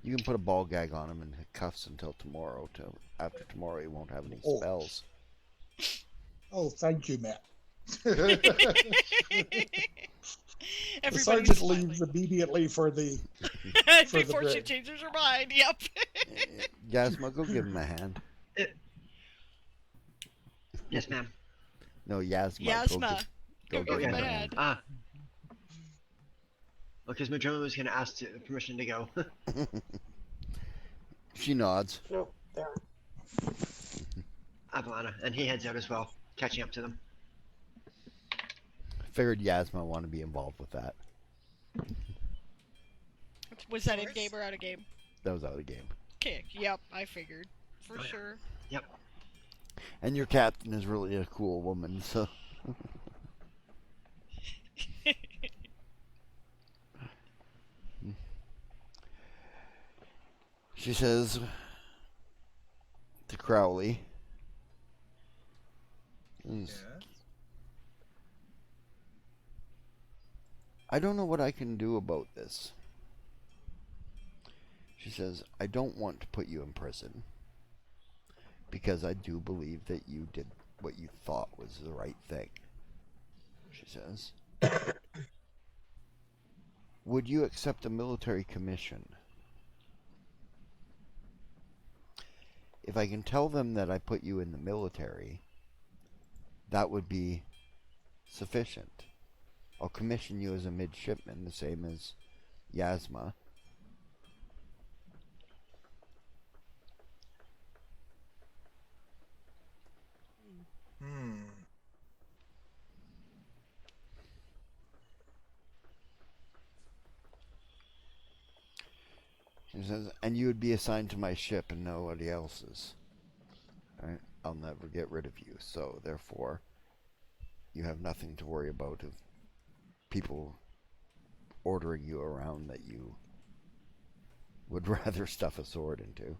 you can put a ball gag on him and cuffs until tomorrow. After tomorrow he won't have any Oh. spells. Oh, thank you, Matt. The Everybody's sergeant smiling. leaves immediately for the Before she brig. changes her mind. Yep. Yasma, go give him a hand. Yes, ma'am. No, Yasma. Yasma. Go Go give give him him a a hand. Ah. Because Madrona was going to ask permission to go. She nods. No, there. Avalana, and he heads out as well, catching up to them. Figured Yasma want to be involved with that. Was that in game or out of game? That was out of game. Okay, yep, I figured. For sure. Yep. And your captain is really a cool woman, so... She says to Crowley, Yes. I don't know what I can do about this. She says, I don't want to put you in prison because I do believe that you did what you thought was the right thing. She says, would you accept a military commission? If I can tell them that I put you in the military, that would be sufficient. I'll commission you as a midshipman, the same as Yasma. She says, and you would be assigned to my ship and nobody else's. Right? I'll never get rid of you, so therefore you have nothing to worry about of people ordering you around that you would rather stuff a sword into.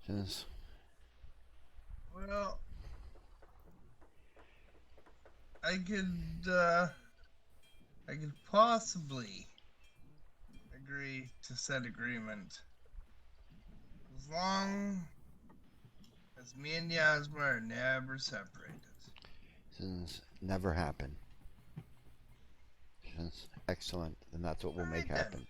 She says, well, I could possibly agree to said agreement as long as me and Yasma are never separated. Since never happen. Since excellent, then that's what we'll make happen.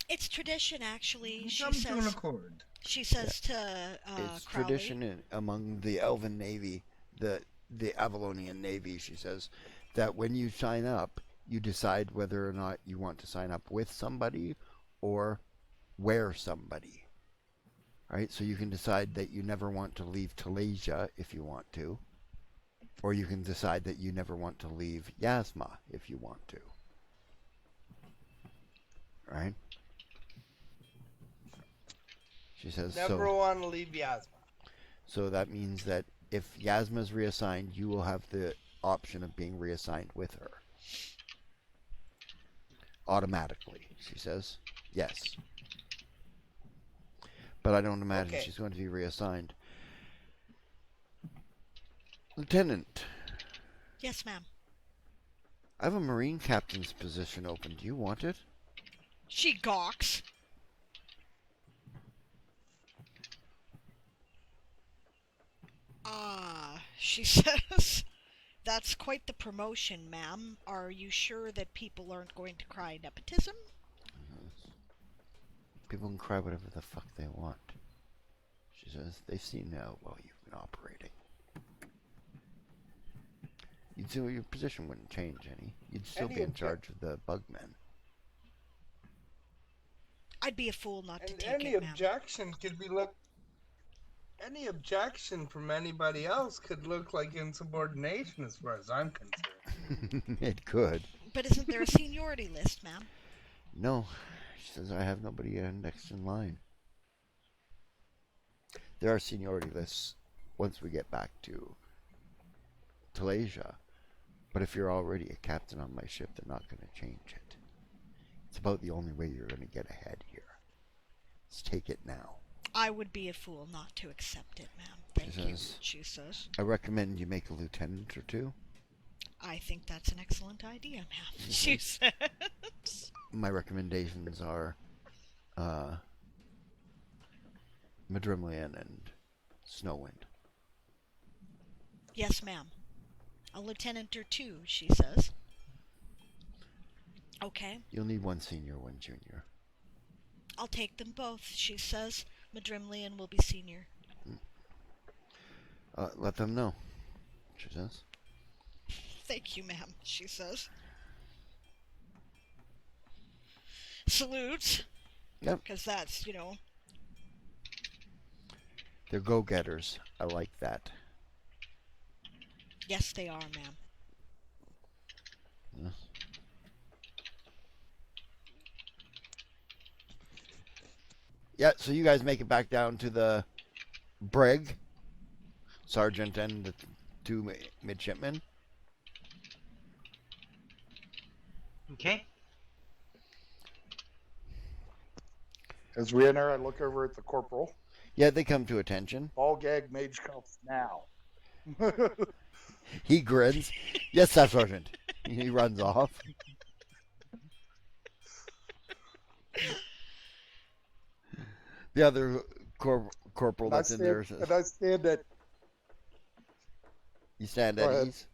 It's tradition, actually. Come to an accord. She says to it's Crowley. tradition among the Elven Navy, the Avalonian Navy. She says that when you sign up, you decide whether or not you want to sign up with somebody or where somebody. Right? So you can decide that you never want to leave Talasia if you want to. Or you can decide that you never want to leave Yasma if you want to. Right? She says never want to leave Yasma. So that means that if Yasma is reassigned, you will have the option of being reassigned with her. Automatically, she says. Yes. But I don't imagine she's going to be reassigned. Lieutenant. Yes, ma'am. I have a Marine captain's position open. Do you want it? She gawks. She says, that's quite the promotion, ma'am. Are you sure that people aren't going to cry nepotism? People can cry whatever the fuck they want. She says, they've seen how well you've been operating. You'd see your position wouldn't change any. You'd still be in charge of the bugmen. I'd be a fool not to take any it, ma'am. objection could be any objection from anybody else could look like insubordination as far as I'm concerned. It could. But isn't there a seniority list, ma'am? No. She says, I have nobody next in line. There are seniority lists once we get back to Talasia. But if you're already a captain on my ship, they're not going to change it. It's about the only way you're going to get ahead here. Let's take it now. I would be a fool not to accept it, ma'am. Thank you, she says. I recommend you make a lieutenant or two. I think that's an excellent idea, ma'am. She says. My recommendations are Madrimlian and Snowwind. Yes, ma'am. A lieutenant or two, she says. Okay. You'll need one senior, one junior. I'll take them both, she says. Madrimlian will be senior. Let them know, she says. Thank you, ma'am, she says. salute. Yep. Because that's, They're go-getters. I like that. yes, they are, ma'am. Yeah. Yeah, so you guys make it back down to the brig, sergeant and the two midshipmen. Okay. As we enter, I look over at the corporal. Yeah, they come to attention. Ball gag mage cuffs now. He grins. Yes, Staff Sergeant. He runs off. The other corporal that's in there says, and I stand at. You stand Go at ahead. ease.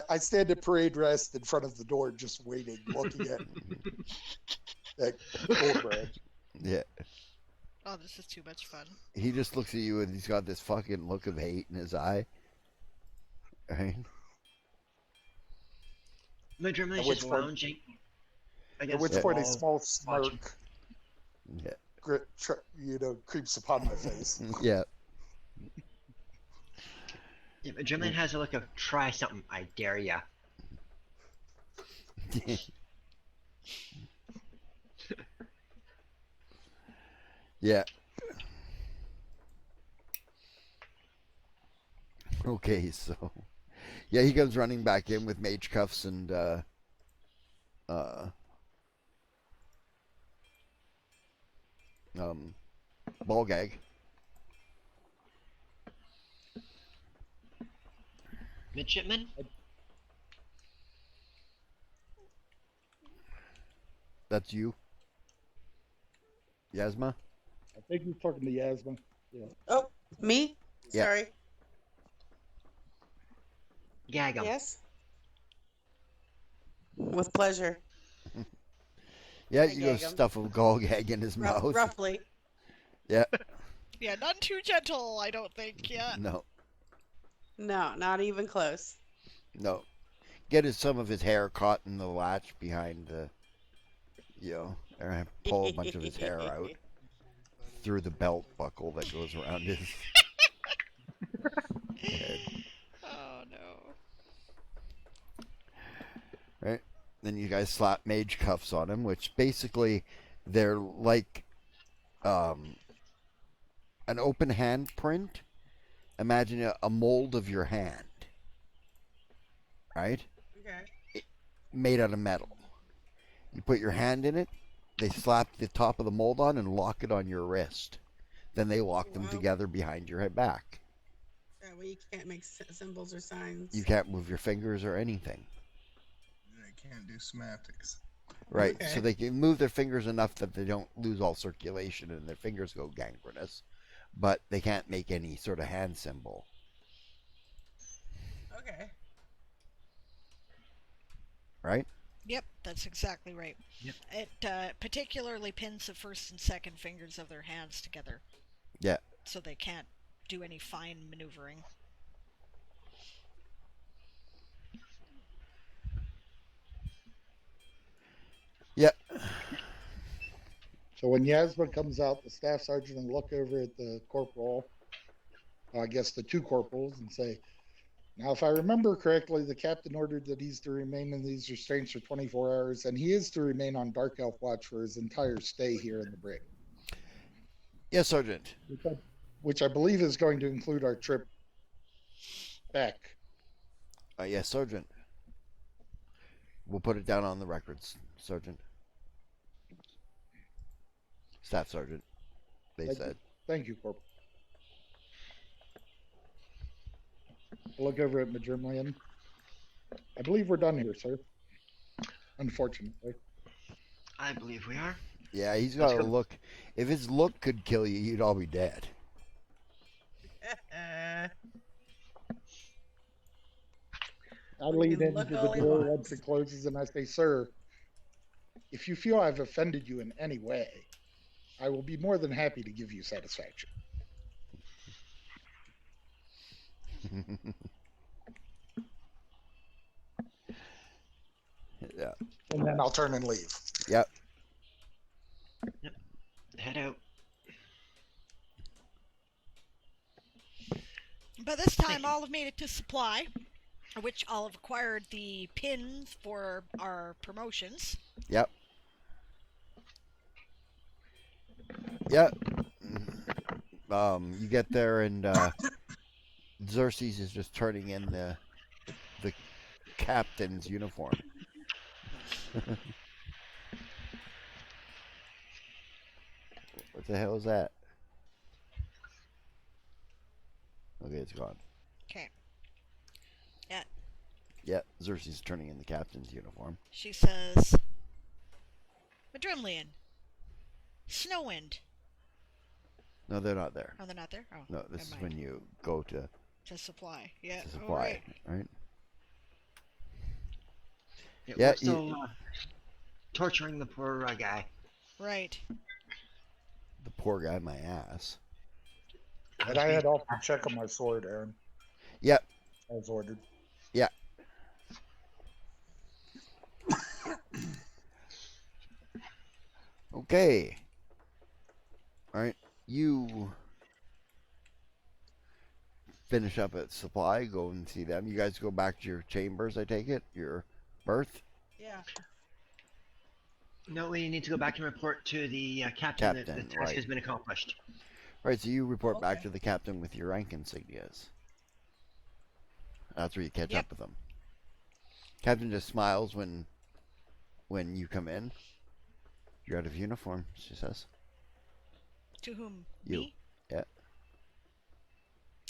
I stand at parade rest in front of the door, just waiting, looking at that Goldbrand. Yeah. Oh, this is too much fun. He just looks at you and he's got this fucking look of hate in his eye. Right? Madrimley's just lounging. At which point a small smirk, watching. Creeps upon my face. Yeah. Yeah, Madrimley has a look of try something, I dare ya. Yeah. Okay, so yeah, he comes running back in with mage cuffs and ball gag. Midshipman? That's you, Yasma. I think he's talking to Yasma. Yeah. Oh, me? Yeah. Sorry. Gag him. Yes. With pleasure. Yeah, I you go gag him. stuff a gall gag in his mouth. Roughly. Yeah. Yeah, none too gentle, I don't think. Yeah. No. No, not even close. No. Get some of his hair caught in the latch behind the, or pull a bunch of his hair out through the belt buckle that goes around his head. Oh no. Right? Then you guys slap mage cuffs on him, which basically they're like an open hand print. Imagine a mold of your hand. Right? Okay. Made out of metal. You put your hand in it, they slap the top of the mold on and lock it on your wrist. Then they lock them together behind your head back. That way you can't make symbols or signs. You can't move your fingers or anything. They can't do semantics. Right, Okay. so they can move their fingers enough that they don't lose all circulation and their fingers go gangrenous. But they can't make any sort of hand symbol. Okay. Right? Yep, that's exactly right. Yep. It particularly pins the first and second fingers of their hands together. Yeah. So they can't do any fine maneuvering. Yep. So when Yasma comes out, the staff sergeant will look over at the corporal, I guess the two corporals, and say, now, if I remember correctly, the captain ordered that he's to remain in these restraints for 24 hours, and he is to remain on Dark Elf Watch for his entire stay here in the brig. Yes, Sergeant. Which I believe is going to include our trip back. Yes, Sergeant. We'll put it down on the records, Sergeant. Staff Sergeant, they said. Thank you, Corporal. I'll look over at Madrimlian. I believe we're done here, sir. Unfortunately. I believe we are. Yeah, he's got a look. If his look could kill you, you'd all be dead. I lead into the door once it closes and I say, sir, if you feel I've offended you in any way, I will be more than happy to give you satisfaction. Yeah. And then I'll turn and leave. Yep. Head out. By this time, all have made it to supply, which all have acquired the pins for our promotions. Yep. Yep. You get there and Xerxes is just turning in the captain's uniform. What the hell is that? Okay, it's gone. Okay. Yeah. Yeah, Xerxes is turning in the captain's uniform. She says, Madrimlian, Snowwind. No, they're not there. Oh, they're not there? Oh, no, this is when you go to supply. Yeah. to supply, right? Yeah, Yeah, we're still torturing the poor guy. Right. The poor guy, my ass. And I had off to check on my sword, Aaron. Yep. As ordered. Yeah. Okay. All right. You finish up at supply, go and see them. You guys go back to your chambers, I take it? Your berth? Yeah. No, we need to go back and report to the captain that the task right. has been accomplished. Right, so you report back to the captain with your rank insignias. That's where you catch up with them. Captain just smiles when you come in. You're out of uniform, she says. To whom? You. Me? Yeah.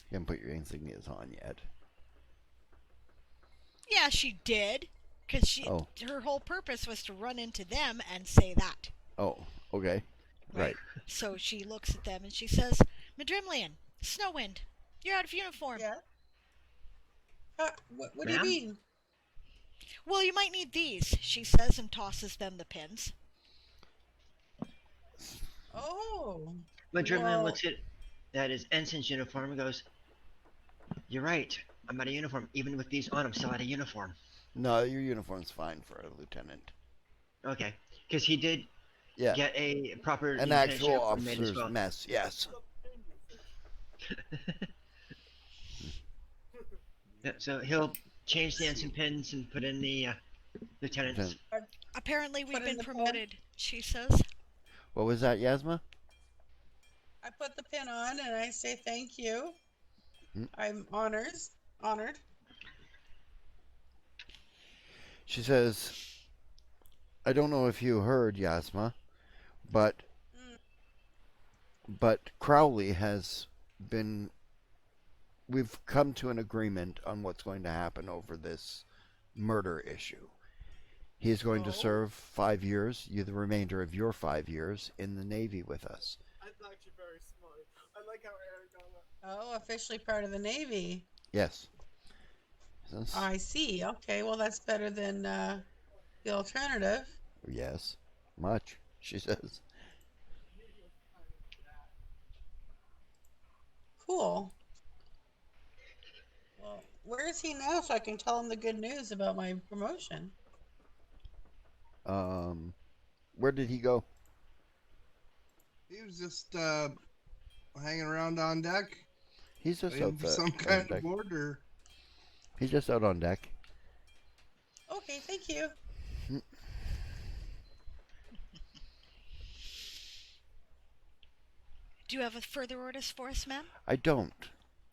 You haven't put your insignias on yet. Yeah, she did. Because her whole purpose was to run into them and say that. Oh, okay. Right. So she looks at them and she says, Madrimlian, Snowwind, you're out of uniform. Yeah. What do you mean? Well, you might need these, she says, and tosses them the pins. Oh. Madrimlian looks at his ensign's uniform and goes, "You're right. I'm out of uniform. Even with these on, I'm still out of uniform." No, your uniform's fine for a lieutenant. Okay, because he did get a proper an actual officer's mess. Yes. Yeah, so he'll change the ensign pins and put in the lieutenants. Apparently, we've been promoted, she says. What was that, Yasma? I put the pin on and I say thank you. I'm honored. She says, I don't know if you heard, Yasma, but Crowley has been... We've come to an agreement on what's going to happen over this murder issue. He is going to serve 5 years, the remainder of your 5 years, in the Navy with us. That's actually very smart. I like how Aaron got that. Oh, officially part of the Navy. Yes. I see. Okay, well that's better than the alternative. Yes, much, she says. Cool. Well, where is he now so I can tell him the good news about my promotion? Where did he go? He was just hanging around on deck. He's just waiting out for some kind of order. He's just out on deck. Okay, thank you. Do you have further orders for us, ma'am? I don't.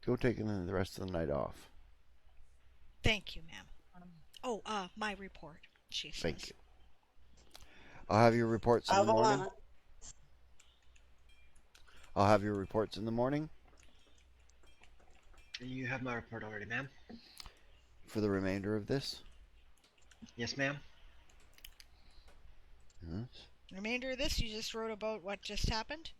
Go take the rest of the night off. Thank you, ma'am. My report, she says. Thank you. I'll have your reports in the morning. I'll have your reports in the morning. You have my report already, ma'am. For the remainder of this? Yes, ma'am. Yes. Remainder of this, you just wrote about what just happened?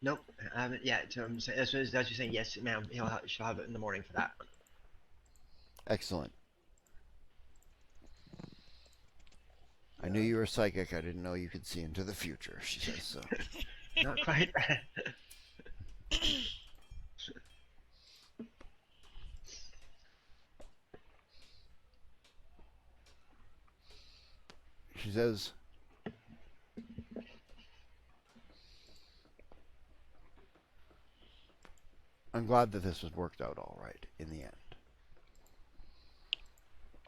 Nope, I haven't yet. So that's what you're saying. Yes, ma'am. She'll have it in the morning for that. Excellent. I knew you were psychic. I didn't know you could see into the future, she says so. Not quite. She says, I'm glad that this was worked out all right in the end.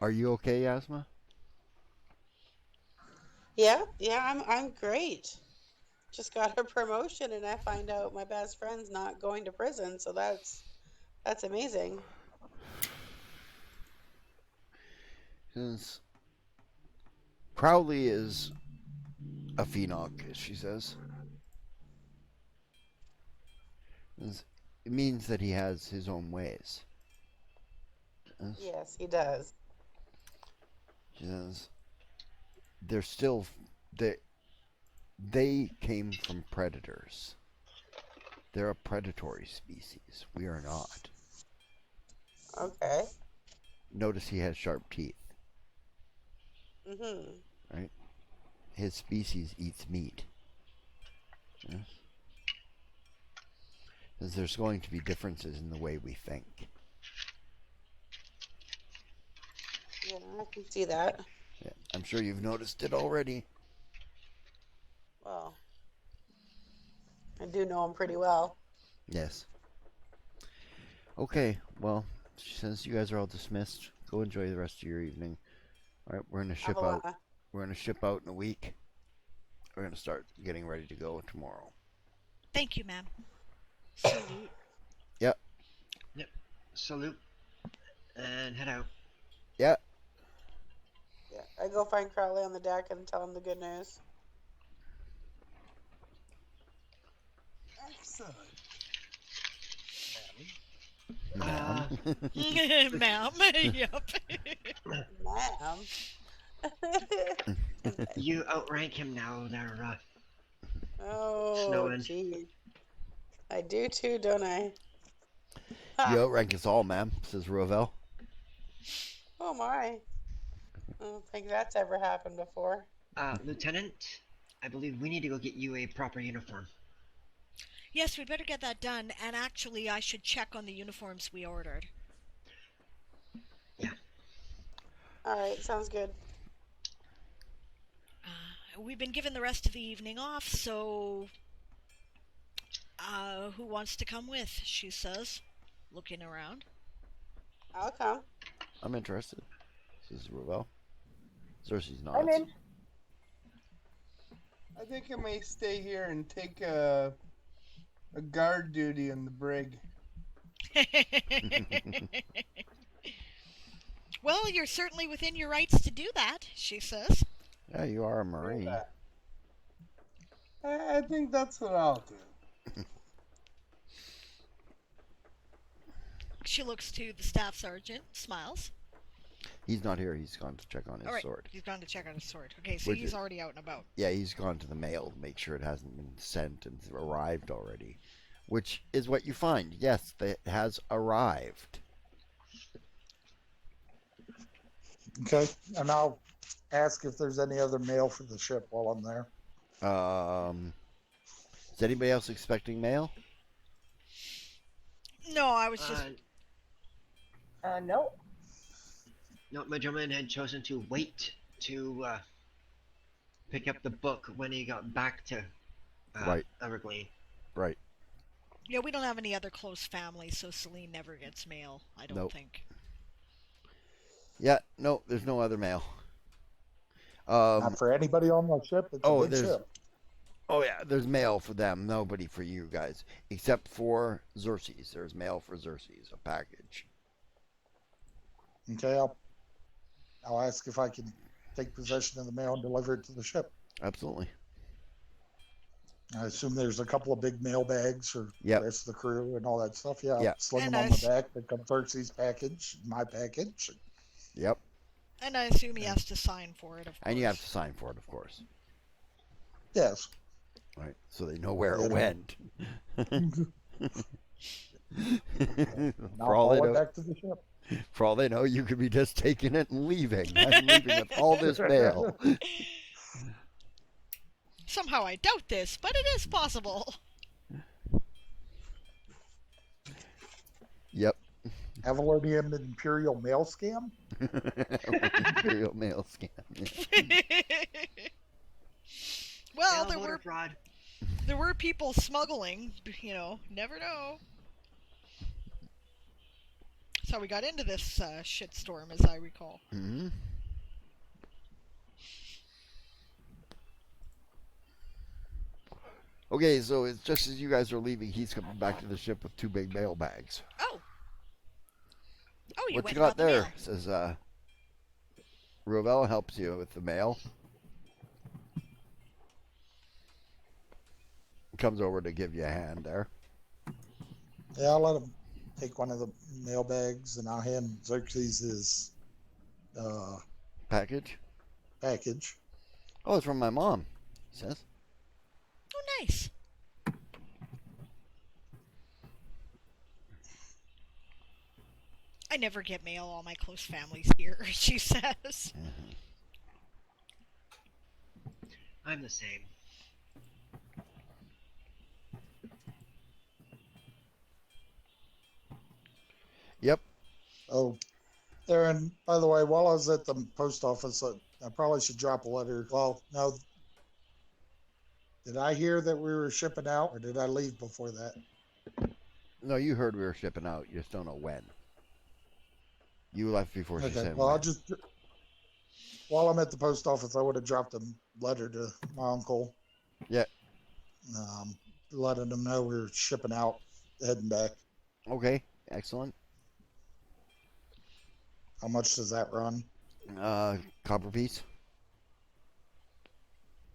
Are you okay, Yasma? Yeah, I'm great. Just got a promotion, and I find out my best friend's not going to prison, so that's amazing. Since Crowley is a phenog, she says. It means that he has his own ways. Yes, he does. She says, they're still... They came from predators. They're a predatory species. We are not. Okay. Notice he has sharp teeth. Mm-hmm. Right? His species eats meat. Yes? Because there's going to be differences in the way we think. Yeah, I can see that. Yeah, I'm sure you've noticed it already. Well, I do know him pretty well. Yes. Okay, well, she says you guys are all dismissed. Go enjoy the rest of your evening. All right, we're gonna ship out. We're gonna ship out in a week. We're gonna start getting ready to go tomorrow. Thank you, ma'am. Salute. Yep. Yep. Salute. And head out. Yep. Yeah, I go find Crowley on the deck and tell him the good news. Excellent. Ma'am. Ma'am. Yep. Ma'am. You outrank him now there, Oh, Snowing. gee. I do too, don't I? You outrank us all, ma'am, says Rovel. Oh my. I don't think that's ever happened before. Lieutenant, I believe we need to go get you a proper uniform. Yes, we'd better get that done. And actually, I should check on the uniforms we ordered. Yeah. Alright, sounds good. We've been given the rest of the evening off, so... who wants to come with, she says, looking around. I'll come. I'm interested, says Rovel. Cersei's not. I'm in. I think I may stay here and take a guard duty in the brig. Well, you're certainly within your rights to do that, she says. Yeah, you are a Marine. I think that's what I'll do. She looks to the staff sergeant, smiles. He's not here. He's gone to check on his sword. He's gone to check on his sword. Okay, so he's already out and about. Yeah, he's gone to the mail to make sure it hasn't been sent and arrived already. Which is what you find. Yes, it has arrived. Okay, and I'll ask if there's any other mail for the ship while I'm there. Is anybody else expecting mail? No, I was just... No. No, Madruman had chosen to wait to pick up the book when he got back to Right. Everglade. Right. Yeah, we don't have any other close family, so Celine never gets mail, I don't think. Yeah, no, there's no other mail. Not for anybody on the ship. It's a big ship. Oh yeah, there's mail for them. Nobody for you guys, except for Xerxes. There's mail for Xerxes, a package. Okay, I'll ask if I can take possession of the mail and deliver it to the ship. Absolutely. I assume there's a couple of big mail bags for the rest of the crew and all that stuff. Yeah, Yep. Sling them on the back. Pick up Xerxes' package, my package. Yep. And I assume he has to sign for it, of course. And you have to sign for it, of course. Yes. Right, so they know where it went. Back to the ship. For all they know, you could be just taking it and leaving. I'm leaving with all this mail. Somehow I doubt this, but it is possible. Yep. Avalonian Imperial mail scam? Imperial mail scam. Yeah. Well, there voter were fraud. there were people smuggling. Never know. That's how we got into this shitstorm, as I recall. Mm-hmm. Okay, so it's just as you guys are leaving, he's coming back to the ship with 2 big mail bags. Oh, you What went you and got the there? mail. Says Rovell helps you with the mail. Comes over to give you a hand there. Yeah, I'll let him take one of the mail bags, and I'll hand Xerxes his Package? package. Oh, it's from my mom, he says. Oh, nice. I never get mail. All my close family's here, she says. Mm-hmm. I'm the same. Yep. Oh, Aaron, by the way, while I was at the post office, I probably should drop a letter. Well, no. Did I hear that we were shipping out, or did I leave before that? No, you heard we were shipping out. You just don't know when. You left before she said Well, when. I'll just, while I'm at the post office, I would have dropped a letter to my uncle. Yeah. Letting him know we were shipping out, heading back. Okay, excellent. How much does that run? Copper piece.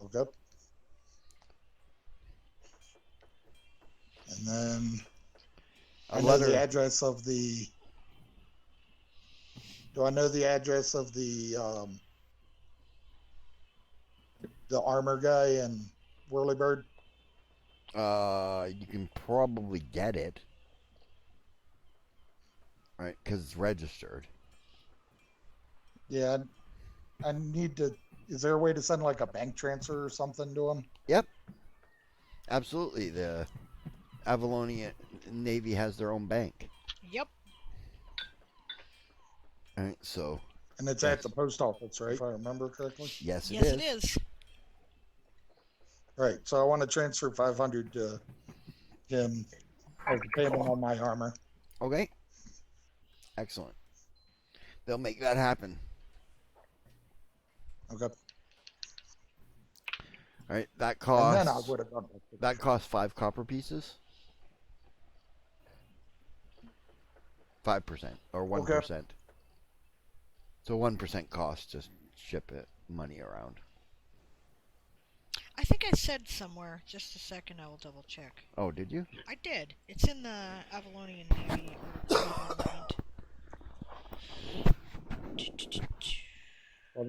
Okay. And then I know the address of the. Do I know the address of the armor guy in Whirlybird? You can probably get it. Right, because it's registered. Yeah, I need to. Is there a way to send like a bank transfer or something to him? Yep. Absolutely. The Avalonian Navy has their own bank. Yep. All right, so. And it's at the post office, right? If I remember correctly. Yes, yes, it is. Right. So I want to transfer 500 to him as a payment on my armor. Okay. Excellent. They'll make that happen. Okay. All right, that costs. And then I would have done that. That costs 5 copper pieces. 5% or 1%. Okay. So 1% cost to ship it money around. I think I said somewhere. Just a second, I will double check. Oh, did you? I did. It's in the Avalonian Navy government. Well,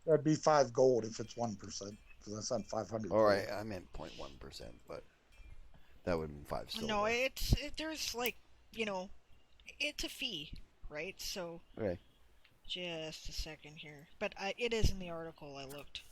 that'd be 5 gold if it's 1%, because I sent 500. All right, I meant 0.1%, but that would be 5 silver. No, there's like, it's a fee, right? So. Okay. Just a second here, but it is in the article. I looked.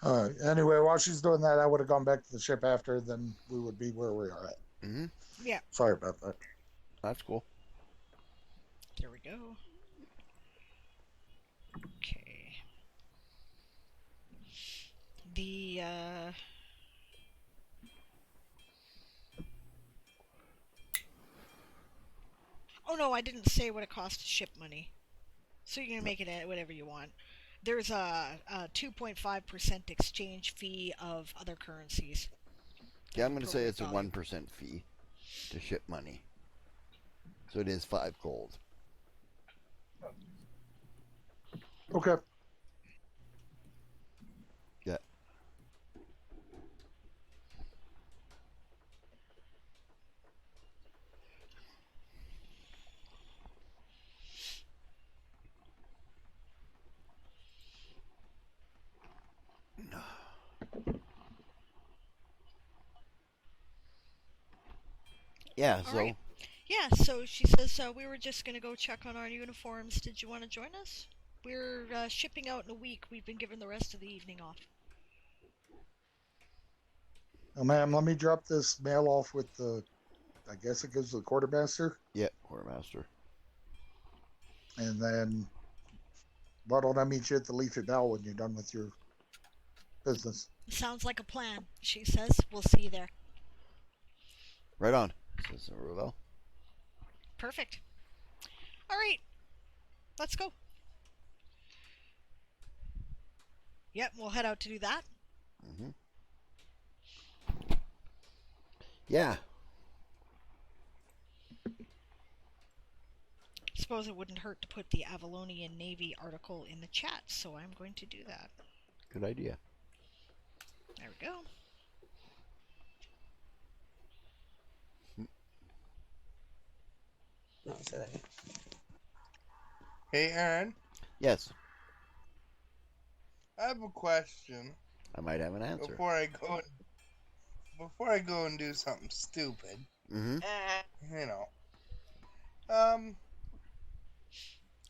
All right. Anyway, while she's doing that, I would have gone back to the ship after. Then we would be where we are at. Mm-hmm. Yeah. Sorry about that. That's cool. There we go. Okay. The Oh no, I didn't say what it costs to ship money. So you're gonna make it at whatever you want. There's a 2.5% exchange fee of other currencies. Yeah, I'm going to say it's a 1% fee to ship money. So it is 5 gold. Okay. Yeah. Yeah, so. Right. Yeah, so she says we were just going to go check on our uniforms. Did you want to join us? We're shipping out in a week. We've been given the rest of the evening off. Oh, ma'am, let me drop this mail off with the I guess it goes to the quartermaster. Yeah, quartermaster. And then, why don't I meet you at the Leafy Bell when you're done with your business? Sounds like a plan, she says. We'll see you there. Right on, says Ruvel. Perfect. All right, let's go. Yep, we'll head out to do that. Mm-hmm. Yeah. Suppose it wouldn't hurt to put the Avalonian Navy article in the chat, so I'm going to do that. Good idea. There we go. No, say that. Hey, Aaron. Yes. I have a question. I might have an answer. Before I go and do something stupid. Mm-hmm. You know.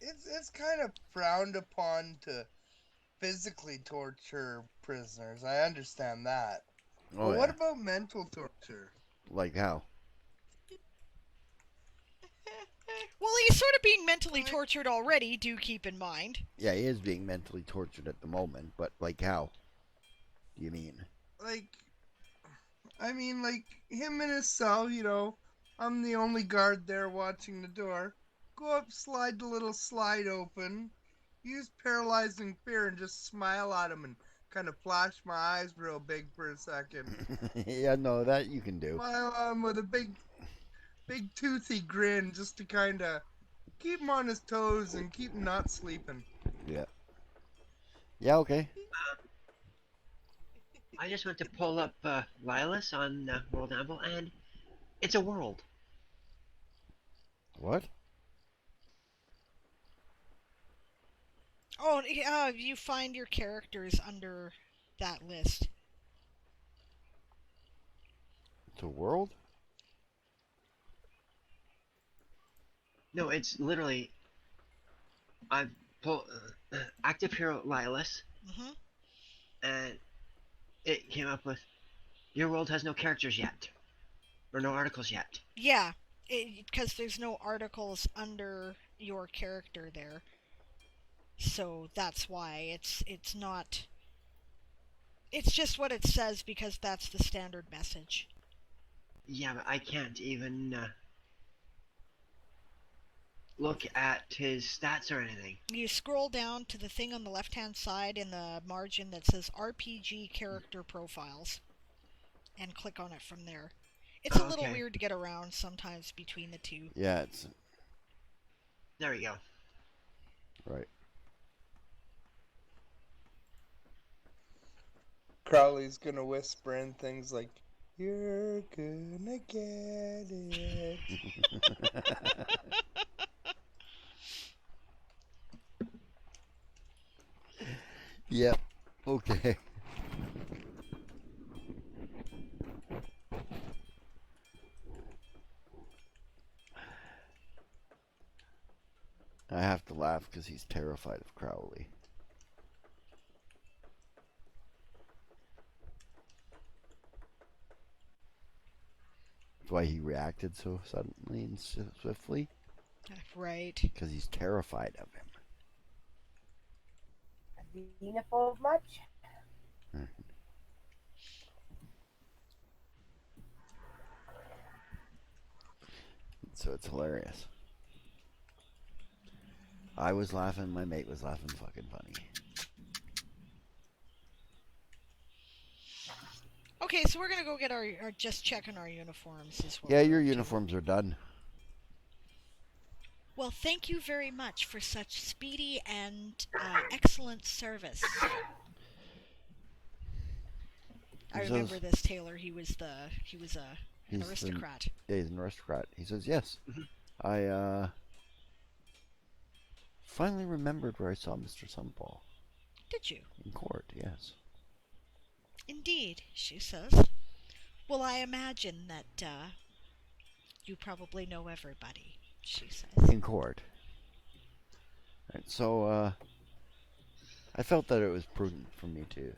It's kind of frowned upon to physically torture prisoners. I understand that. Oh, but what about mental torture? Like how? Well, he's sort of being mentally tortured already, do keep in mind. Yeah, he is being mentally tortured at the moment, but like how? Do you mean? Like him in his cell, you know. I'm the only guard there watching the door. Go up, slide the little slide open. Use paralyzing fear and just smile at him and kind of flash my eyes real big for a second. Yeah, no, that you can do. Smile at him with a big toothy grin just to kind of keep him on his toes and keep him not sleeping. Yeah. Yeah, okay. I just went to pull up Lilus on World Anvil, and it's a world. What? Oh, you find your characters under that list. It's a world? No, it's literally... I've pulled active hero Lilus, and it came up with, your world has no characters yet, or no articles yet. Yeah, because there's no articles under your character there. So that's why it's not... It's just what it says because that's the standard message. Yeah, but I can't even look at his stats or anything. You scroll down to the thing on the left-hand side in the margin that says RPG Character Profiles, and click on it from there. It's a little weird to get around sometimes between the two. Yeah, it's... There we go. Right. Crowley's gonna whisper in things like, "You're gonna get it." Yep. Okay. I have to laugh because he's terrified of Crowley. That's why he reacted so suddenly and swiftly. Right. Because he's terrified of him. Xenophobe much? So it's hilarious. I was laughing, my mate was laughing fucking funny. Okay, so we're gonna go get our just checking our uniforms as well. Yeah, your uniforms are done. Well, thank you very much for such speedy and excellent service. I remember this Taylor. He was an aristocrat. Yeah, he's an aristocrat. He says, yes. I finally remembered where I saw Mr. Sunball. Did you? In court, yes. Indeed, she says. Well, I imagine that you probably know everybody, she says. In court. Right, so, I felt that it was prudent for me to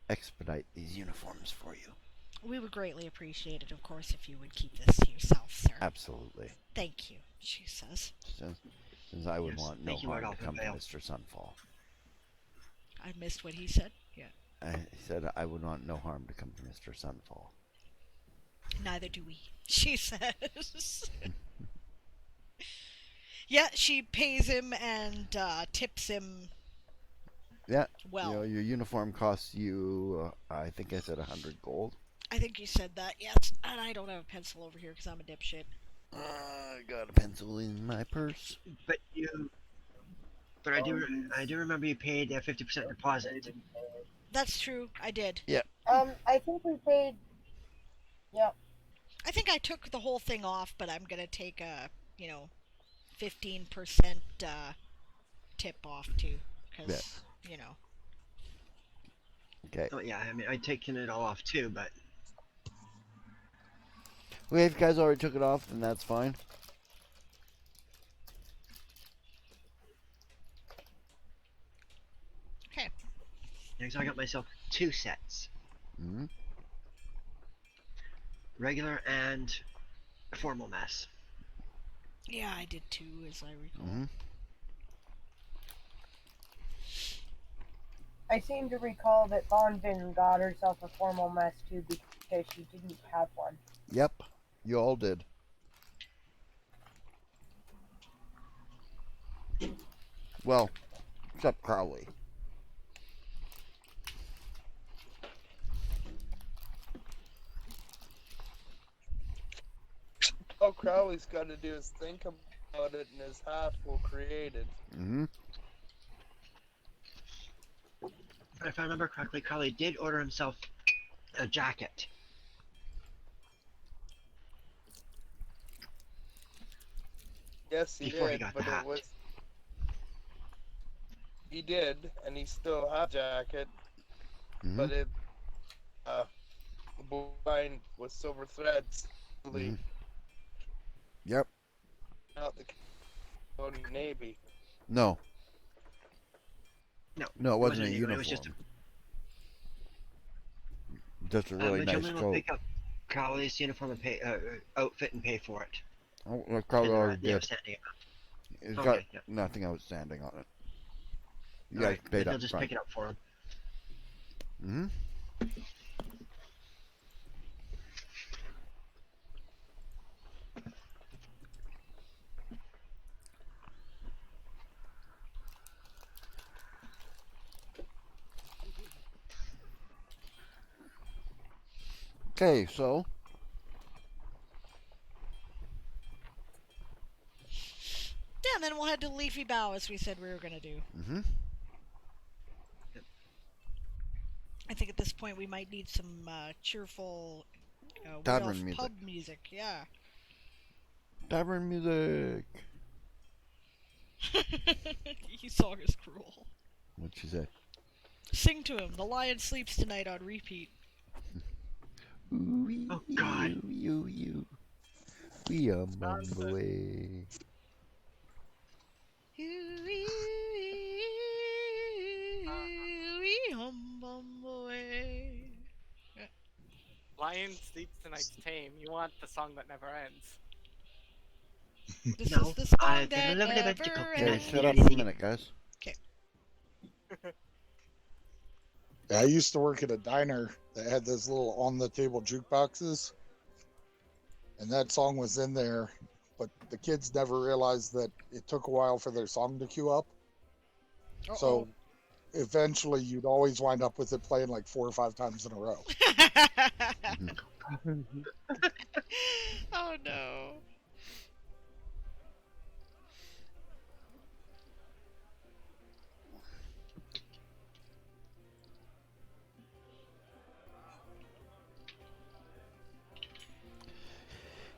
expedite these uniforms for you. We would greatly appreciate it, of course, if you would keep this to yourself, sir. Absolutely. Thank you, she says. Since I would want no harm to come to Mr. Sunfall. I missed what he said. Yeah. I said I would want no harm to come to Mr. Sunfall. Neither do we, she says. Yeah, she pays him and tips him. Yeah. Well, you know, your uniform costs you, I think I said 100 gold. I think you said that, yes. And I don't have a pencil over here because I'm a dipshit. I got a pencil in my purse. But I do remember you paid a 50% deposit. That's true. I did. Yeah. I think we paid. Yeah. I think I took the whole thing off, but I'm gonna take a 15% tip off too, because Okay. Oh yeah, I mean I'd taken it all off too, but. Well, if you guys already took it off, then that's fine. Okay. Next, I got myself 2 sets. Mm-hmm. Regular and formal mess. Yeah, I did too, as I recall. Mm-hmm. I seem to recall that Bonvin got herself a formal mess too because she didn't have one. Yep, you all did. Well, except Crowley. All Crowley's got to do is think about it, and his hat will create it. Mm-hmm. But if I remember correctly, Crowley did order himself a jacket. Yes, he Before did, he got but the hat. it was. He did, and he still had a jacket, but it blind with silver threads. Mm-hmm. Yep. Not the Navy. No. No, it wasn't a uniform. uniform. It was just a really nice coat. Will pick up Crowley's uniform and pay outfit and pay for it. Oh, well, Crowley already did. It's got nothing outstanding on it. You guys paid up They'll just front. pick it up for him. Mm-hmm. Okay, so Yeah, and then we'll head to Leafy Bow as we said we were gonna do. Mm-hmm. I think at this point we might need some cheerful Tavern music. pub music. Yeah. Tavern music. You song is cruel. What'd she say? Sing to him. The lion sleeps tonight on repeat. Ooh, oh God. You. We away. Lion sleeps tonight's tame. You want the song that never ends. This No, is the song I've that been a little bit never Okay, ends. shut up for a minute, guys. Okay. I used to work at a diner that had those little on-the-table jukeboxes, and that song was in there, but the kids never realized that it took a while for their song to queue up. Uh-oh. So eventually you'd always wind up with it playing like 4 or 5 times in a row. Oh no.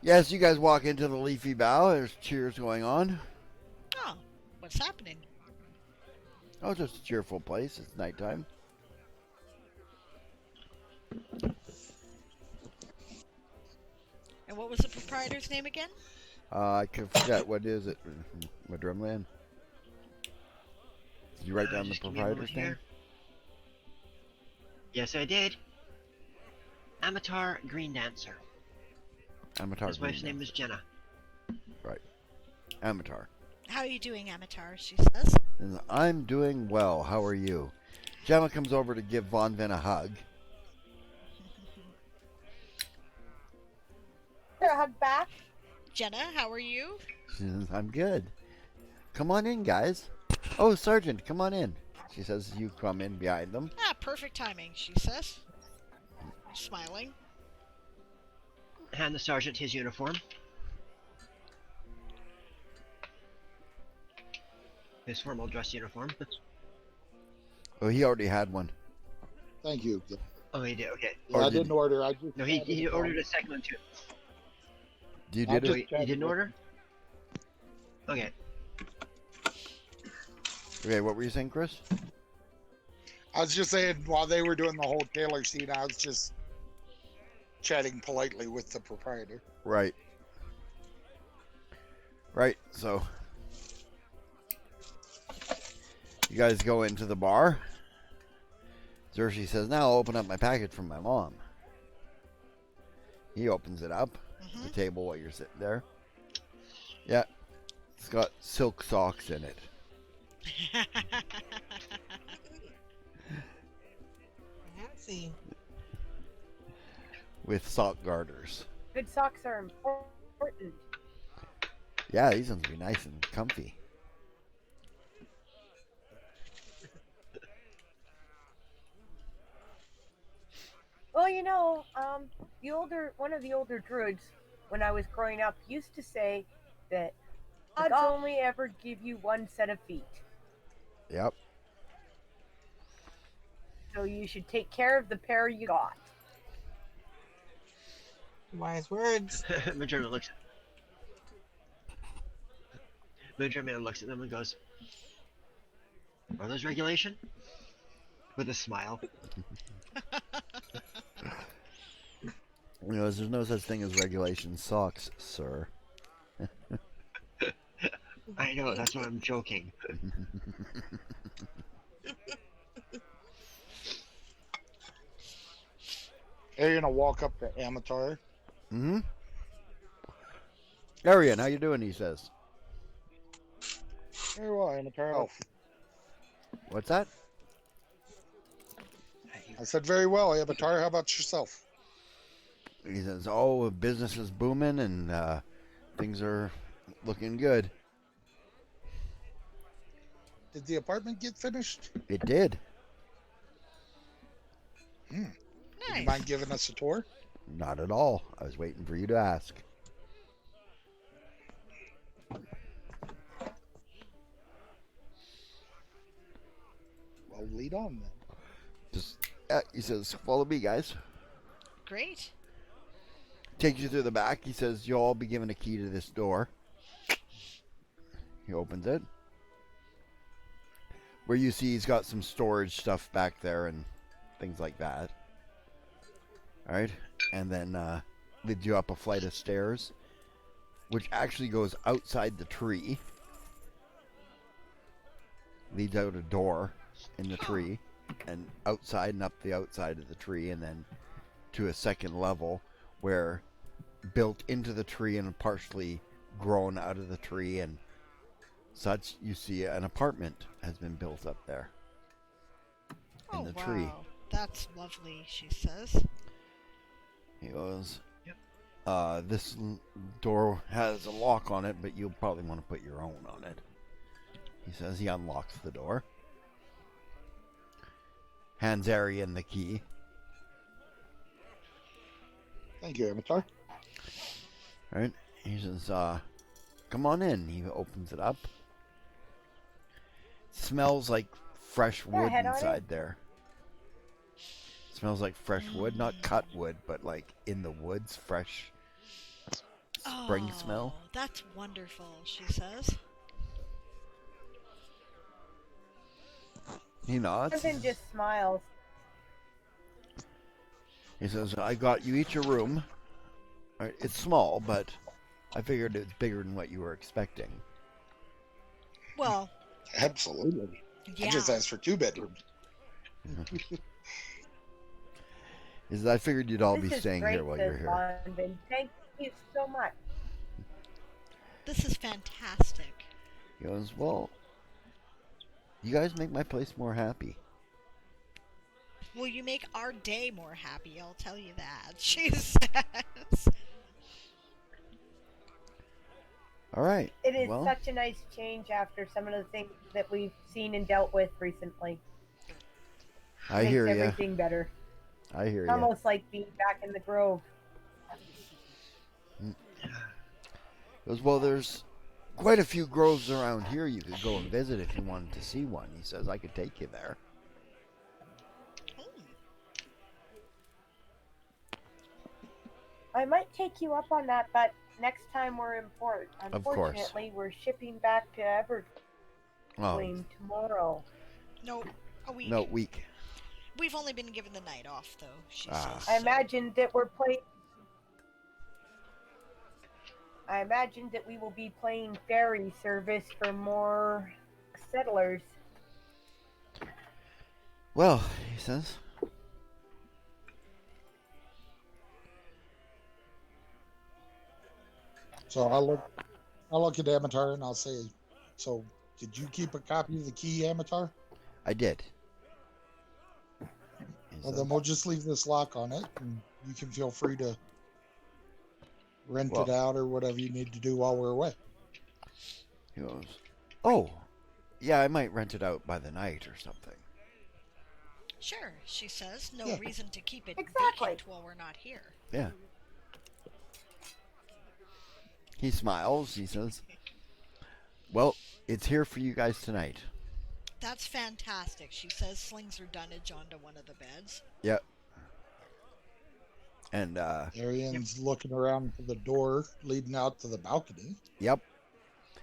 Yes, you guys walk into the Leafy Bow. There's cheers going on. Oh, what's happening? Oh, it's just a cheerful place. It's nighttime. And what was the proprietor's name again? I can forget. What is it? Madrumland? Did you write down the Just give me a moment proprietor's name? here. Yes, I did. Amatar Green Dancer. Amatar. His wife's name is Jenna. Right. Amatar. How are you doing, Amatar? She says. And I'm doing well. How are you? Gemma comes over to give Von Ven a hug. There, a hug back. Jenna, how are you? She says, I'm good. Come on in, guys. Oh, Sergeant, come on in. She says you come in behind them. Ah, perfect timing, she says. Smiling. Hand the sergeant his uniform. His formal dress uniform. Oh, he already had one. Thank you. Oh, he did. Okay. Yeah, I didn't order. I just No, he ordered a second one too. You I did just it? You didn't order? Okay. Okay, what were you saying, Chris? I was just saying while they were doing the whole Taylor scene, I was just chatting politely with the proprietor. Right. Right, so you guys go into the bar. Zershi says, now I'll open up my package from my mom. He opens it up, the table while you're sitting there. Yeah, it's got silk socks in it. Fancy. With sock garters. Good socks are important. Yeah, these ones will be nice and comfy. Well, one of the older druids, when I was growing up, used to say that gods only ever give you one set of feet. Yep. So you should take care of the pair you got. Wise words. Madrona looks at them and goes, are those regulation? With a smile. You know, there's no such thing as regulation socks, sir. I know, that's why I'm joking. Are you gonna walk up to Amatar? Mm-hmm. Arian, how you doing? He says. Very well, Amatar. Oh. What's that? I said very well, Amatar. How about yourself? He says, oh, business is booming and things are looking good. Did the apartment get finished? It did. Nice. Do you mind giving us a tour? Not at all. I was waiting for you to ask. Well, lead on then. Just, he says, follow me, guys. Great. Takes you through the back. He says, you'll all be given a key to this door. He opens it. Where you see he's got some storage stuff back there and things like that. Alright. And then leads you up a flight of stairs, which actually goes outside the tree. Leads out a door in the tree. And outside and up the outside of the tree. And then to a second level where built into the tree and partially grown out of the tree and such, you see an apartment has been built up there in the tree. That's lovely, she says. He goes, this door has a lock on it, but you'll probably want to put your own on it. He says he unlocks the door. Hands Arian the key. Thank you, Amatar. Alright, he says, come on in. He opens it up. Smells like fresh wood inside there. Smells like fresh wood, not cut wood, but like in the woods, fresh spring smell. That's wonderful, she says. He nods. Jonathan just smiles. He says, I got you each a room. It's small, but I figured it's bigger than what you were expecting. Well, absolutely. Yeah. I just asked for 2 bedrooms. He says, I figured you'd all This be is staying great, here while says you're here. Bonvin. Thank you so much. This is fantastic. He goes, well, you guys make my place more happy. Well, you make our day more happy, I'll tell you that, she says. All right. It is well, such a nice change after some of the things that we've seen and dealt with recently. I Makes hear you. everything better. I hear you. Almost like being back in the Grove. He goes, well, there's quite a few groves around here you could go and visit if you wanted to see one. He says, I could take you there. I might take you up on that, but next time we're in port. Of course. Unfortunately, we're shipping back to Evergreen tomorrow. No, a week. No, week. We've only been given the night off, though, she Ah. says. I imagine that we will be playing ferry service for more settlers. Well, he says. So I'll look at Amatar and I'll say, so did you keep a copy of the key, Amatar? I did. Well, then we'll just leave this lock on it, and you can feel free to rent it out or whatever you need to do while we're away. He goes, oh, yeah, I might rent it out by the night or something. Sure, she says. No Yeah. reason to keep it Exactly. vacant while we're not here. Yeah. He smiles. He says, well, it's here for you guys tonight. That's fantastic, she says, slings her dunnage onto one of the beds. Yep. And, Arian's looking around for the door leading out to the balcony. Yep.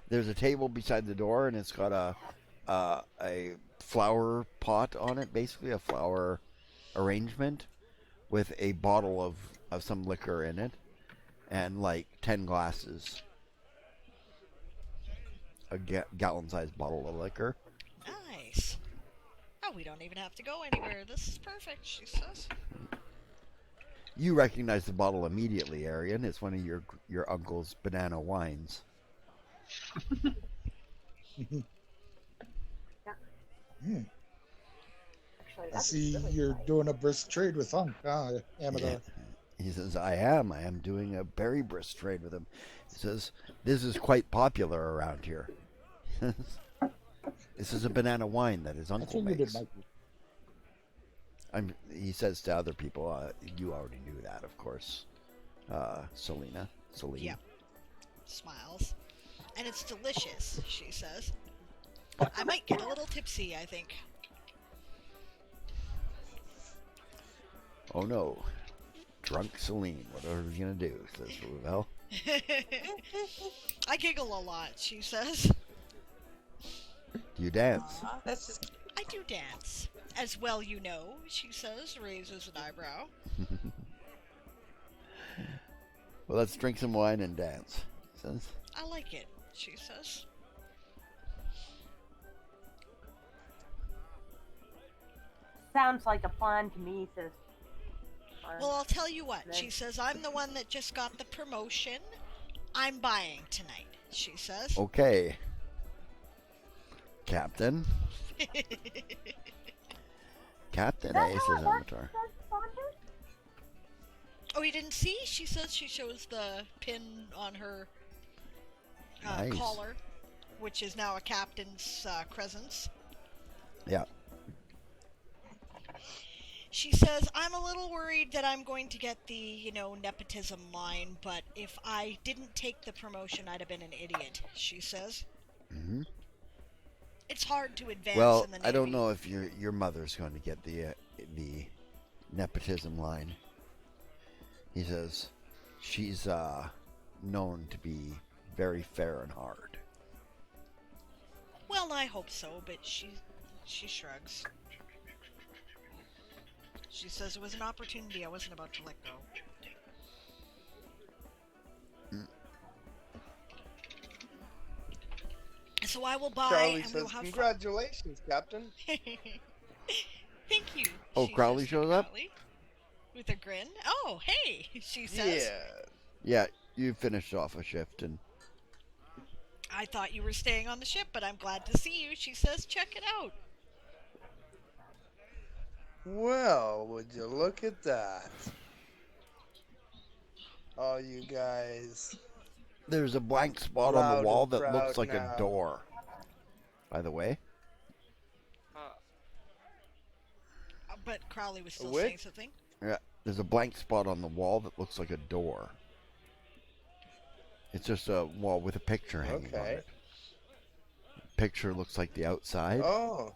There's a table beside the door, and it's got a flower pot on it, basically a flower arrangement with a bottle of some liquor in it, and like 10 glasses. A gallon-sized bottle of liquor. Nice. Oh, we don't even have to go anywhere. This is perfect, she says. You recognize the bottle immediately, Arian. It's one of your uncle's banana wines. Actually, I see you're doing a brisk trade with Hunk, Amador. Yeah. He says, I am doing a very brisk trade with him. He says, this is quite popular around here. This is a banana wine that his uncle makes. He says to other people, you already knew that, of course. Celine. Yeah. Smiles. And it's delicious, she says. I might get a little tipsy, I think. Oh no. Drunk Celine. What are we going to do? Says Lavelle. I giggle a lot, she says. Do you dance? I do dance. As well you know, she says, raises an eyebrow. Well, let's drink some wine and dance, he says. I like it, she says. Sounds like a plan to me, says. Well, I'll tell you what, she says, I'm the one that just got the promotion. I'm buying tonight, she says. Okay. Captain. Captain A, says Amatar. Oh, you didn't see? She says she shows the pin on her Nice. collar, which is now a captain's crescents. Yeah. She says, I'm a little worried that I'm going to get the, nepotism line, but if I didn't take the promotion, I'd have been an idiot, she says. Mm-hmm. It's hard to advance Well, in the Navy. I don't know if your mother's going to get the nepotism line. He says she's known to be very fair and hard. Well, I hope so, but she shrugs. She says it was an opportunity I wasn't about to let go. So I will buy, Charlie and we'll says, have congratulations, Captain. fun. Thank you. Oh, she Crowley says to shows up? Crowley. With a grin. Oh, hey, she says. Yeah, you finished off a shift and... I thought you were staying on the ship, but I'm glad to see you. She says, check it out. Well, would you look at that? Oh, you guys. There's a blank spot on the Loud wall and that looks proud like now. a door. By the way. But Crowley was still Which? saying something. Yeah, there's a blank spot on the wall that looks like a door. It's just a wall with a picture hanging on it. Picture looks like the outside. Oh.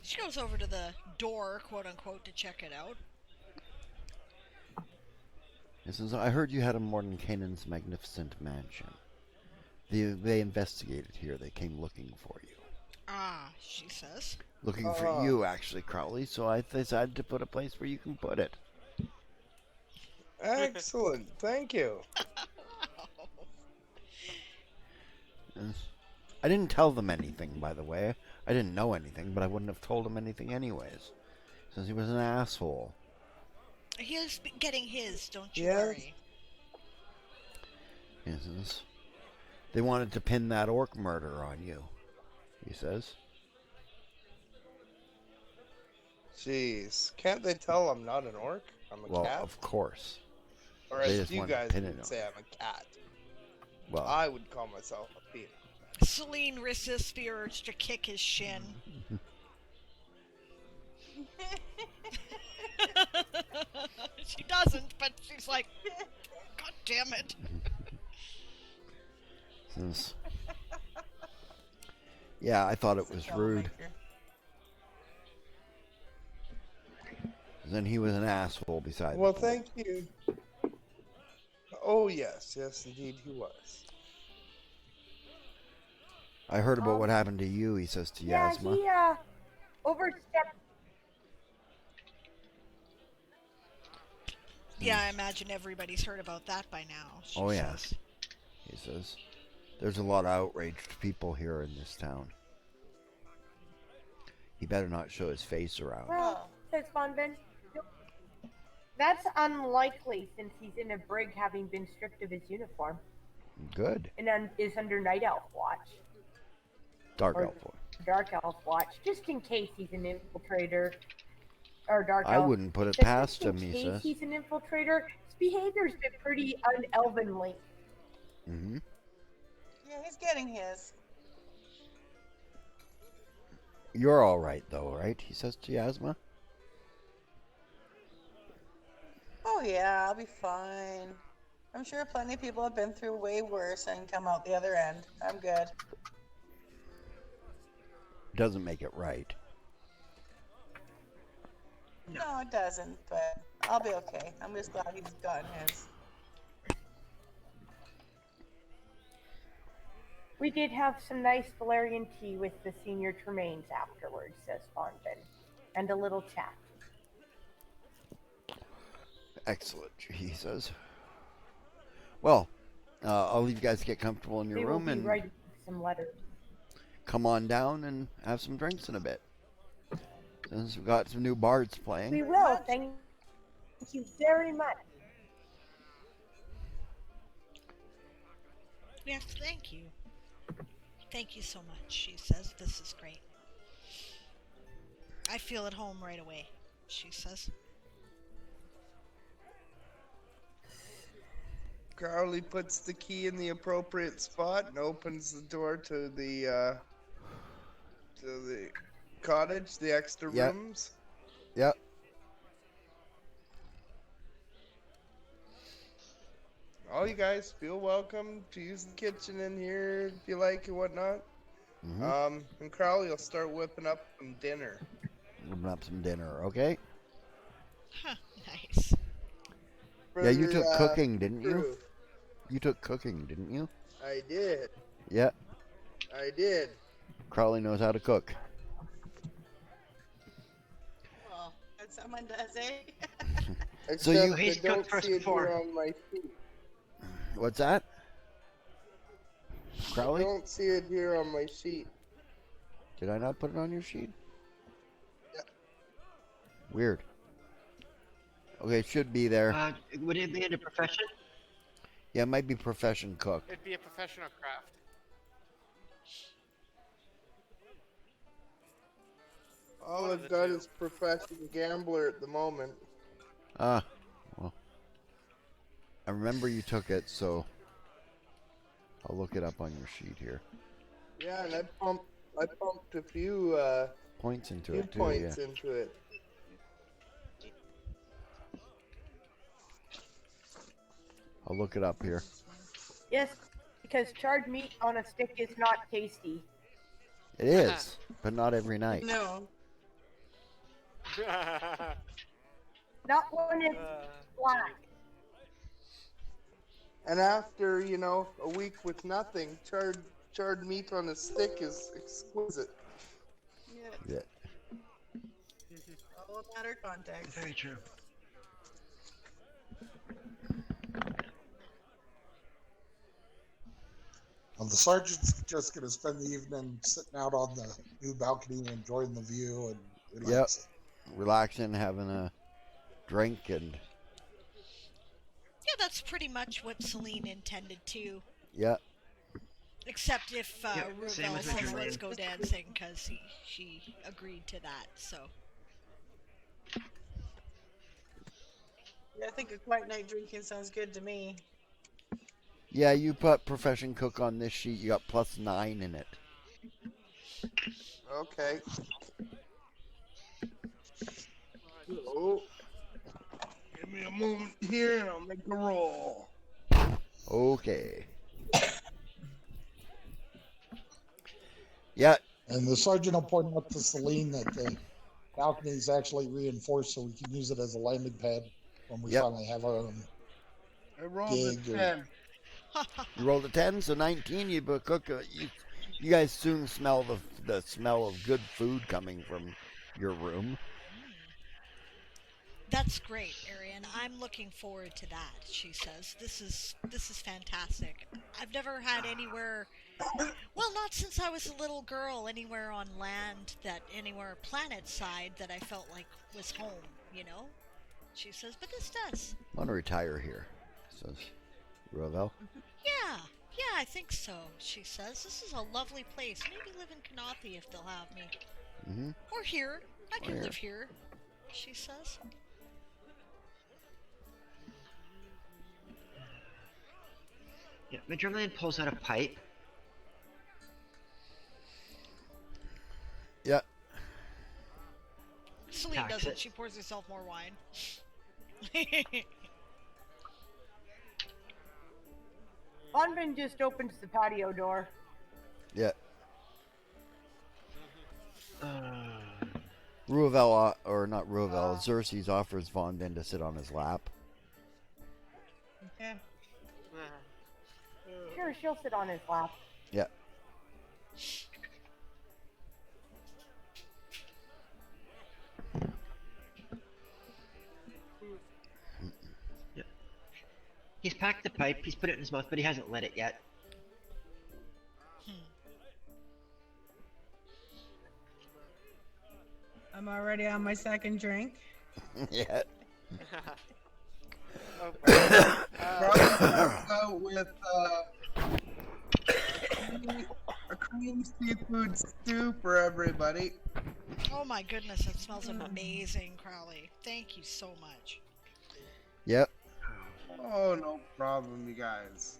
She goes over to the door, quote unquote, to check it out. It says, I heard you had a Mordenkainen's magnificent mansion. They investigated here. They came looking for you. Ah, she says. Looking for you, actually, Crowley, so I decided to put a place where you can put it. Excellent. Thank you. I didn't tell them anything, by the way. I didn't know anything, but I wouldn't have told them anything anyways. Since he was an asshole. He's getting his, don't you worry. Yes. They wanted to pin that orc murder on you, he says. Jeez. Can't they tell I'm not an orc? I'm a cat? Well, of course. Or They as just you wanted to guys pin it would on. say, I'm a cat. Well, I would call myself a penis. Celine resists the urge to kick his shin. She doesn't, but she's like, God damn it. Yeah, I thought it was rude. Then he was an asshole besides. Well, thank you. Oh, yes. Yes, indeed he was. I heard about what happened to you, he says to Yasma. Yeah, he overstepped. Yeah, I imagine everybody's heard about that by now. Oh, yes. He says. There's a lot of outraged people here in this town. He better not show his face around. Well, says Bonvin. That's unlikely since he's in a brig having been stripped of his uniform. Good. And is under Night Elf watch. Dark Elf. Dark Elf watch, just in case he's an infiltrator. Or Dark Elf. I wouldn't put it past him, he says. In says. case he's an infiltrator, his behavior's been pretty un-elvenly. Mm-hmm. Yeah, he's getting his. You're all right, though, right? He says to Yasma. Oh yeah, I'll be fine. I'm sure plenty of people have been through way worse and come out the other end. I'm good. Doesn't make it right. No, it doesn't, but I'll be okay. I'm just glad he's gotten his. We did have some nice Valerian tea with the senior Tremaines afterwards, says Bonvin. And a little chat. Excellent, he says. Well, I'll leave you guys to get comfortable in your They room will be and writing some letters. come on down and have some drinks in a bit. Since we've got some new bards playing. We will. Thank you very much. Yes, thank you. Thank you so much, she says. This is great. I feel at home right away, she says. Crowley puts the key in the appropriate spot and opens the door to the cottage, the extra rooms. Yep. All you guys feel welcome to use the kitchen in here if you like and whatnot. Mm-hmm. And Crowley will start whipping up some dinner. Whipping up some dinner, okay? Huh, nice. Yeah, you took cooking, didn't you? You took cooking, didn't you? I did. Yeah. I did. Crowley knows how to cook. Well, and someone does, eh? So you I don't see it here on my sheet. What's that? Crowley? I don't see it here on my sheet. Did I not put it on your sheet? Yeah. Weird. Okay, it should be there. Would it be in a profession? Yeah, it might be profession cook. It'd be a professional craft. All I've got is professional gambler at the moment. Well. I remember you took it, so I'll look it up on your sheet here. Yeah, and I pumped a few Points into few it too, points yeah. into it. I'll look it up here. Yes, because charred meat on a stick is not tasty. It is, but not every night. No. Not when it's black. And after, a week with nothing, charred meat on a stick is exquisite. Yeah. All a matter of context. Very true. Well, the sergeant's just going to spend the evening sitting out on the new balcony and enjoying the view and relaxing. Relaxing, having a drink, and Yeah, that's pretty much what Celine intended to. yeah. Except if same Ruvel with says Madrid. let's go dancing, because she agreed to that, so. Yeah, I think a quiet night drinking sounds good to me. Yeah, you put profession cook on this sheet, you got +9 in it. Okay. So, give me a moment here and I'll make a roll. Okay. Yeah. And the sergeant will point out to Celine that the balcony is actually reinforced so we can use it as a landing pad when we finally have our own I rolled a gig. 10. You rolled a 10, so 19. You cook. You guys soon smell the smell of good food coming from your room. That's great, Arian. I'm looking forward to that, she says. This is fantastic. I've never had anywhere, well, not since I was a little girl, anywhere on land anywhere planet side that I felt like was home, She says, but this does. I want to retire here, says Ravel. Yeah, I think so, she says. This is a lovely place. Maybe live in Kanathi if they'll have me. Mm-hmm. Or here. I can live here, she says. Yeah, Madrimlian pulls out a pipe. Yeah. Celine Tax doesn't. it. She pours herself more wine. Bonvin just opens the patio door. Yeah. Ruvel, or not Ruvel, Xerxes offers Von Vin to sit on his lap. Yeah. Sure, she'll sit on his lap. Yeah. He's packed the pipe, he's put it in his mouth, but he hasn't lit it yet. I'm already on my second drink. Yeah. Out with a cream seafood stew for everybody. Oh my goodness, that smells amazing, Crowley. Thank you so much. Yep. Oh, no problem, you guys.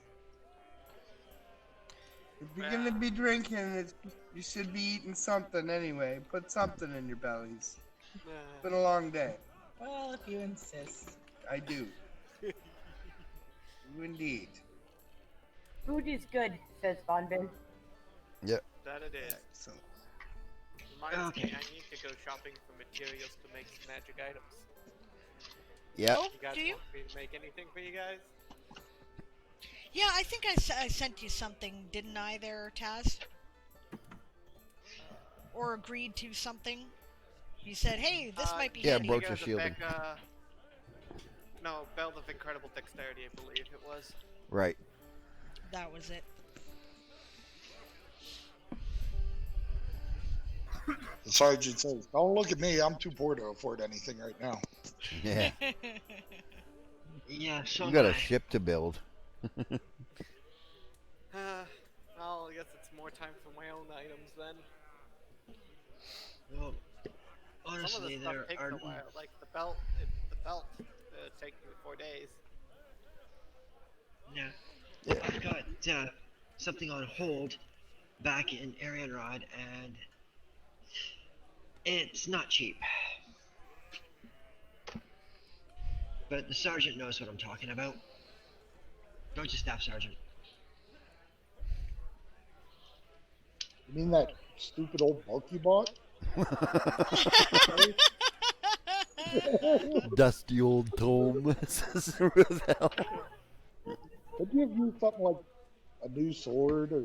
If you're gonna be drinking, you should be eating something anyway. Put something in your bellies. It's been a long day. Well, if you insist. I do. You indeed. Food is good, says Bonvin. Yep. That it is. Excellent. Reminds me, I need to go shopping for materials to make some magic items. Yep. Oh, You guys do you? want me to make anything for you guys? Yeah, I think I sent you something, didn't I there, Taz? Or agreed to something? You said, hey, this might be handy. broach You of guys shielding. back, no, Belt of Incredible Dexterity, I believe it was. Right. That was it. The sergeant says, "Don't look at me. I'm too poor to afford anything right now." Yeah. Yeah, so You got am a I. ship to build. Well, I guess it's more time for my own items then. Well, Some of honestly, the stuff there takes are. a while, like the belt. The belt take me 4 days. Yeah. Yeah. I've got something on hold back in Arianrod, and it's not cheap. But the sergeant knows what I'm talking about. Don't you, Staff Sergeant? You mean that stupid old bulky bot? Dusty old tome, says Roselle. Could you have used something like a new sword or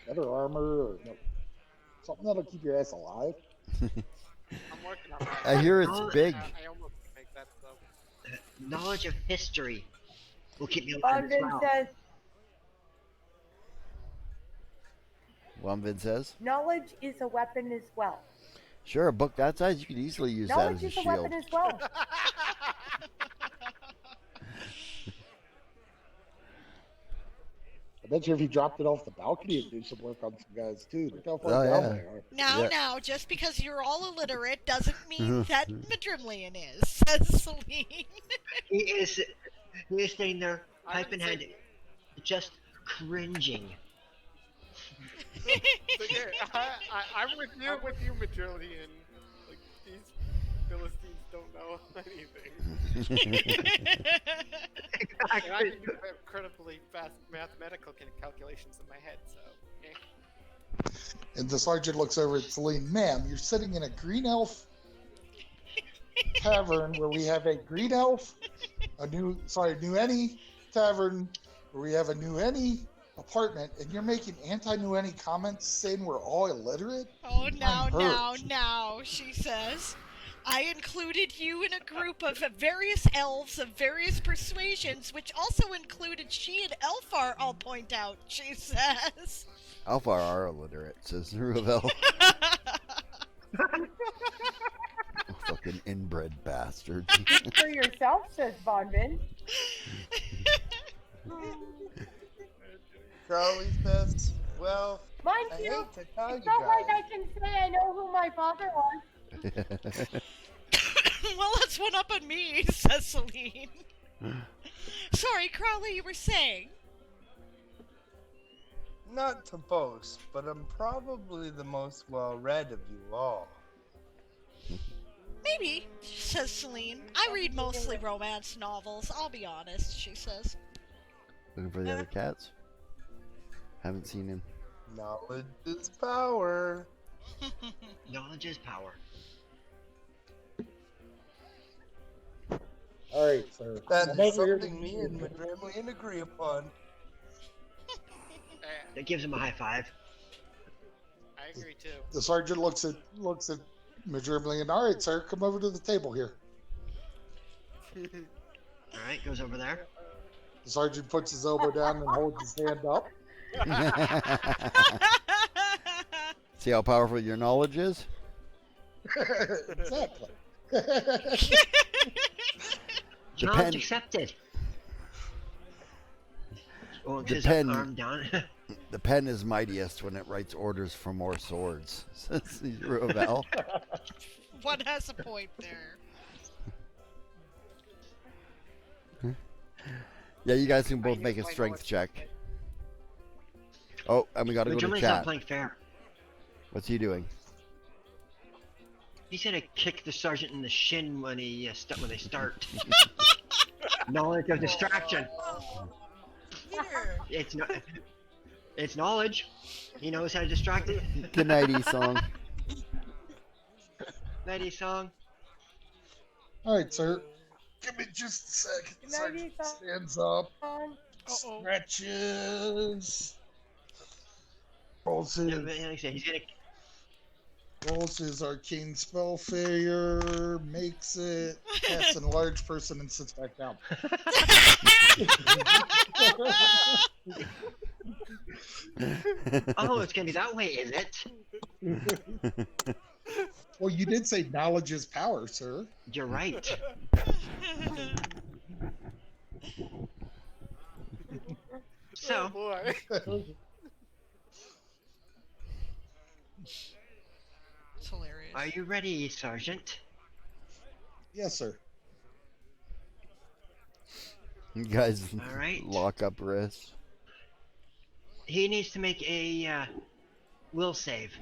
better armor or something that'll keep your ass alive? I'm working on that. I hear it's No, big. I almost make that though. Knowledge of history will keep me alive as Bonvin well. says, Wumvin says. knowledge is a weapon as well. Sure, a book that size, you could easily use that Knowledge as a is a shield. weapon as well. I bet you if you dropped it off the balcony, it'd do some work on some guys too. Look how far Oh, down yeah. they are. Now, Yeah. now, just because you're all illiterate doesn't mean that Madrimlian is, says Celine. He is sitting there, I pipe in wouldn't hand, just cringing. So, yeah, I'm with you, Majorlian. Like these Philistines don't know anything. And I can do incredibly fast mathematical calculations in my head, so. And the sergeant looks over at Celine. Ma'am, you're sitting in a green elf tavern where we have a green elf, new Any tavern where we have a new Any apartment, and you're making anti-new Any comments saying we're all illiterate? Oh, now, I'm now, hurt. now, she says. I included you in a group of various elves of various persuasions, which also included she and Elfar, I'll point out, she says. Alpha are illiterate, says Ravel. Fucking inbred bastard. Speak for yourself, says Bonvin. Crowley says, well, Mind I you, hate to tell it's you not like I guys. can say I know who my father was. Well, that's one up on me, says Celine. Sorry, Crowley, you were saying? Not to boast, but I'm probably the most well-read of you all. Maybe, says Celine. I read mostly romance novels, I'll be honest, she says. Looking for the other cats? Haven't seen him. Knowledge is power. Knowledge is power. All right, sir. That's I'm over here something me and Madrimlian agree upon. That gives him a high five. I agree too. The sergeant looks at Madrimlian. All right, sir, come over to the table here. Alright, goes over there. The sergeant puts his elbow down and holds his hand up. See how powerful your knowledge is? Exactly. Challenge accepted. Oh, The his pen- arm down. The pen is mightiest when it writes orders for more swords, says Ravel. One has a point there. Yeah, you guys can both make a strength check. Oh, and we gotta go to Germany's not chat. playing fair. What's he doing? He's gonna kick the sergeant in the shin when when they start. Knowledge of distraction. Peter. It's knowledge. He knows how to distract it. Good nighty song. Nighty song. All right, sir. Give me just a second. Good night, Sergeant Ethan. stands up, Uh-oh. stretches, rolls Yeah, his, but like I said, he's gonna. rolls his arcane spell failure, makes it, casts an enlarged person, and sits back down. Oh, it's gonna be that way, is it? Well, you did say knowledge is power, sir. You're right. Oh So, boy. It's hilarious. are you ready, Sergeant? Yes, sir. You guys All right. lock up wrists. He needs to make a will save.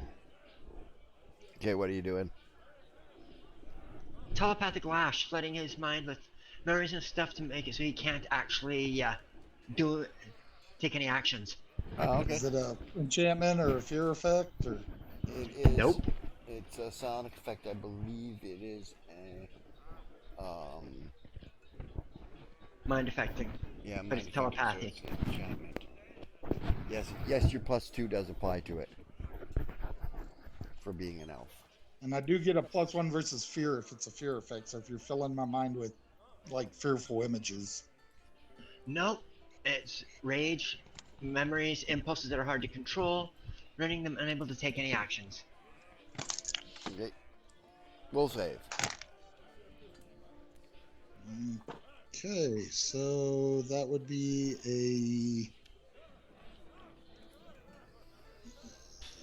Okay, what are you doing? Telepathic lash, flooding his mind with memories and stuff to make it so he can't actually take any actions. Okay. Is it a enchantment or a fear effect or? It is. Nope. It's a sonic effect. I believe it is a. Mind affecting. Yeah, But it's telepathic. So it's an enchantment. Yes, your +2 does apply to it. For being an elf. And I do get a +1 versus fear if it's a fear effect. So if you're filling my mind with like fearful images. Nope. It's rage, memories, impulses that are hard to control, rendering them unable to take any actions. Okay. We'll save. Okay, so that would be a.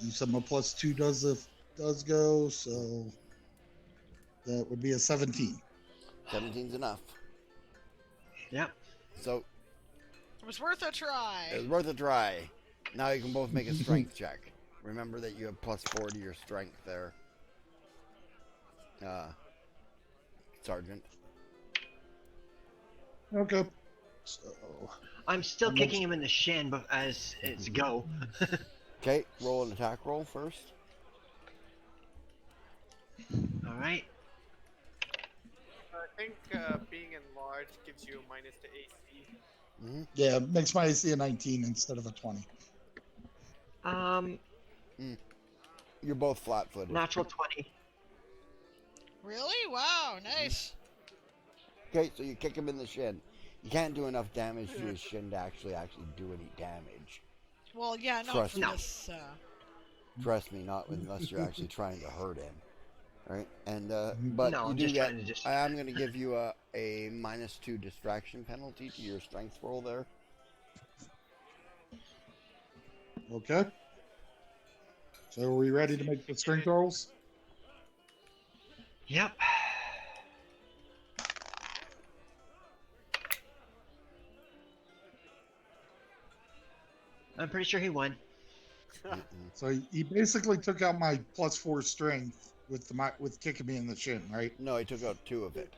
You said my +2 does go, so that would be a 17. 17's enough. Yep. So It was worth a try. it was worth a try. Now you can both make a strength check. Remember that you have +4 to your strength there. Sergeant. Okay. So I'm still kicking him in the shin, but as it's go. Okay, roll an attack roll first. All right. I think being enlarged gives you a minus to AC. Mm-hmm. yeah, it makes my AC a 19 instead of a 20. You're both flat-footed. Natural 20. Really? Wow, nice. Okay, so you kick him in the shin. You can't do enough damage to his shin to actually do any damage. Well, yeah, not Trust for me. this. Trust me, not unless you're actually trying to hurt him. Right? And but No, you I'm do just get. trying to just. I'm going to give you a -2 distraction penalty to your strength roll there. Okay. So are we ready to make the strength rolls? Yep. I'm pretty sure he won. So he basically took out my +4 strength with kicking me in the shin, right? No, he took out 2 of it.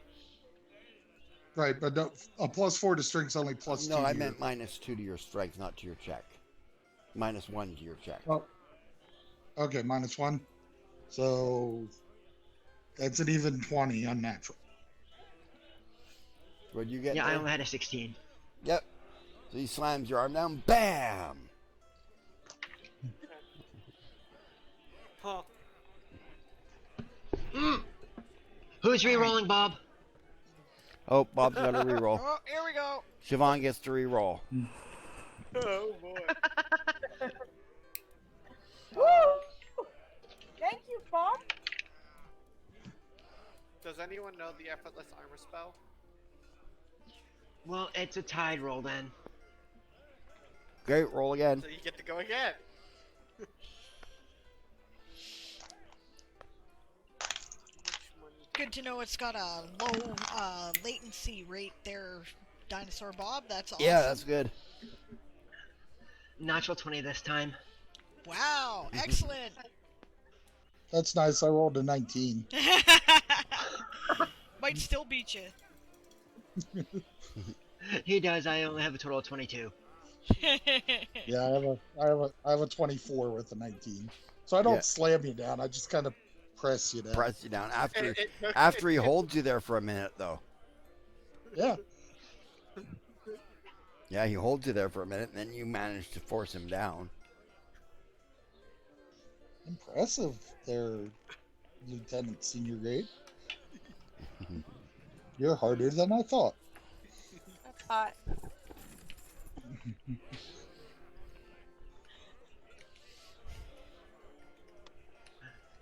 Right, but no, a +4 to strength's only +2. No, I to meant your... -2 to your strength, not to your check. -1 to your check. Oh, okay, -1. So that's an even 20 unnatural. What'd you get? Yeah, I there? only had a 16. Yep. So he slams your arm down. Bam! Huh. Who's re-rolling, Bob? Oh, Bob's got a reroll. Oh, here we go. Siobhan gets to reroll. Oh boy. Woo! Thank you, Bob. Does anyone know the effortless armor spell? Well, it's a tied roll then. Okay, roll again. So you get to go again. Good to know it's got a low latency rate there, Dinosaur Bob. That's awesome. Yeah, that's good. Natural 20 this time. Wow, excellent. That's nice. I rolled a 19. Might still beat you. He does. I only have a total of 22. Yeah, I have a 24 with a 19. So I don't slam you down. I just kind of press you down. Press you down after he holds you there for a minute, though. Yeah. Yeah, he holds you there for a minute, and then you manage to force him down. Impressive there, Lieutenant Senior Grade. You're harder than I thought. That's hot.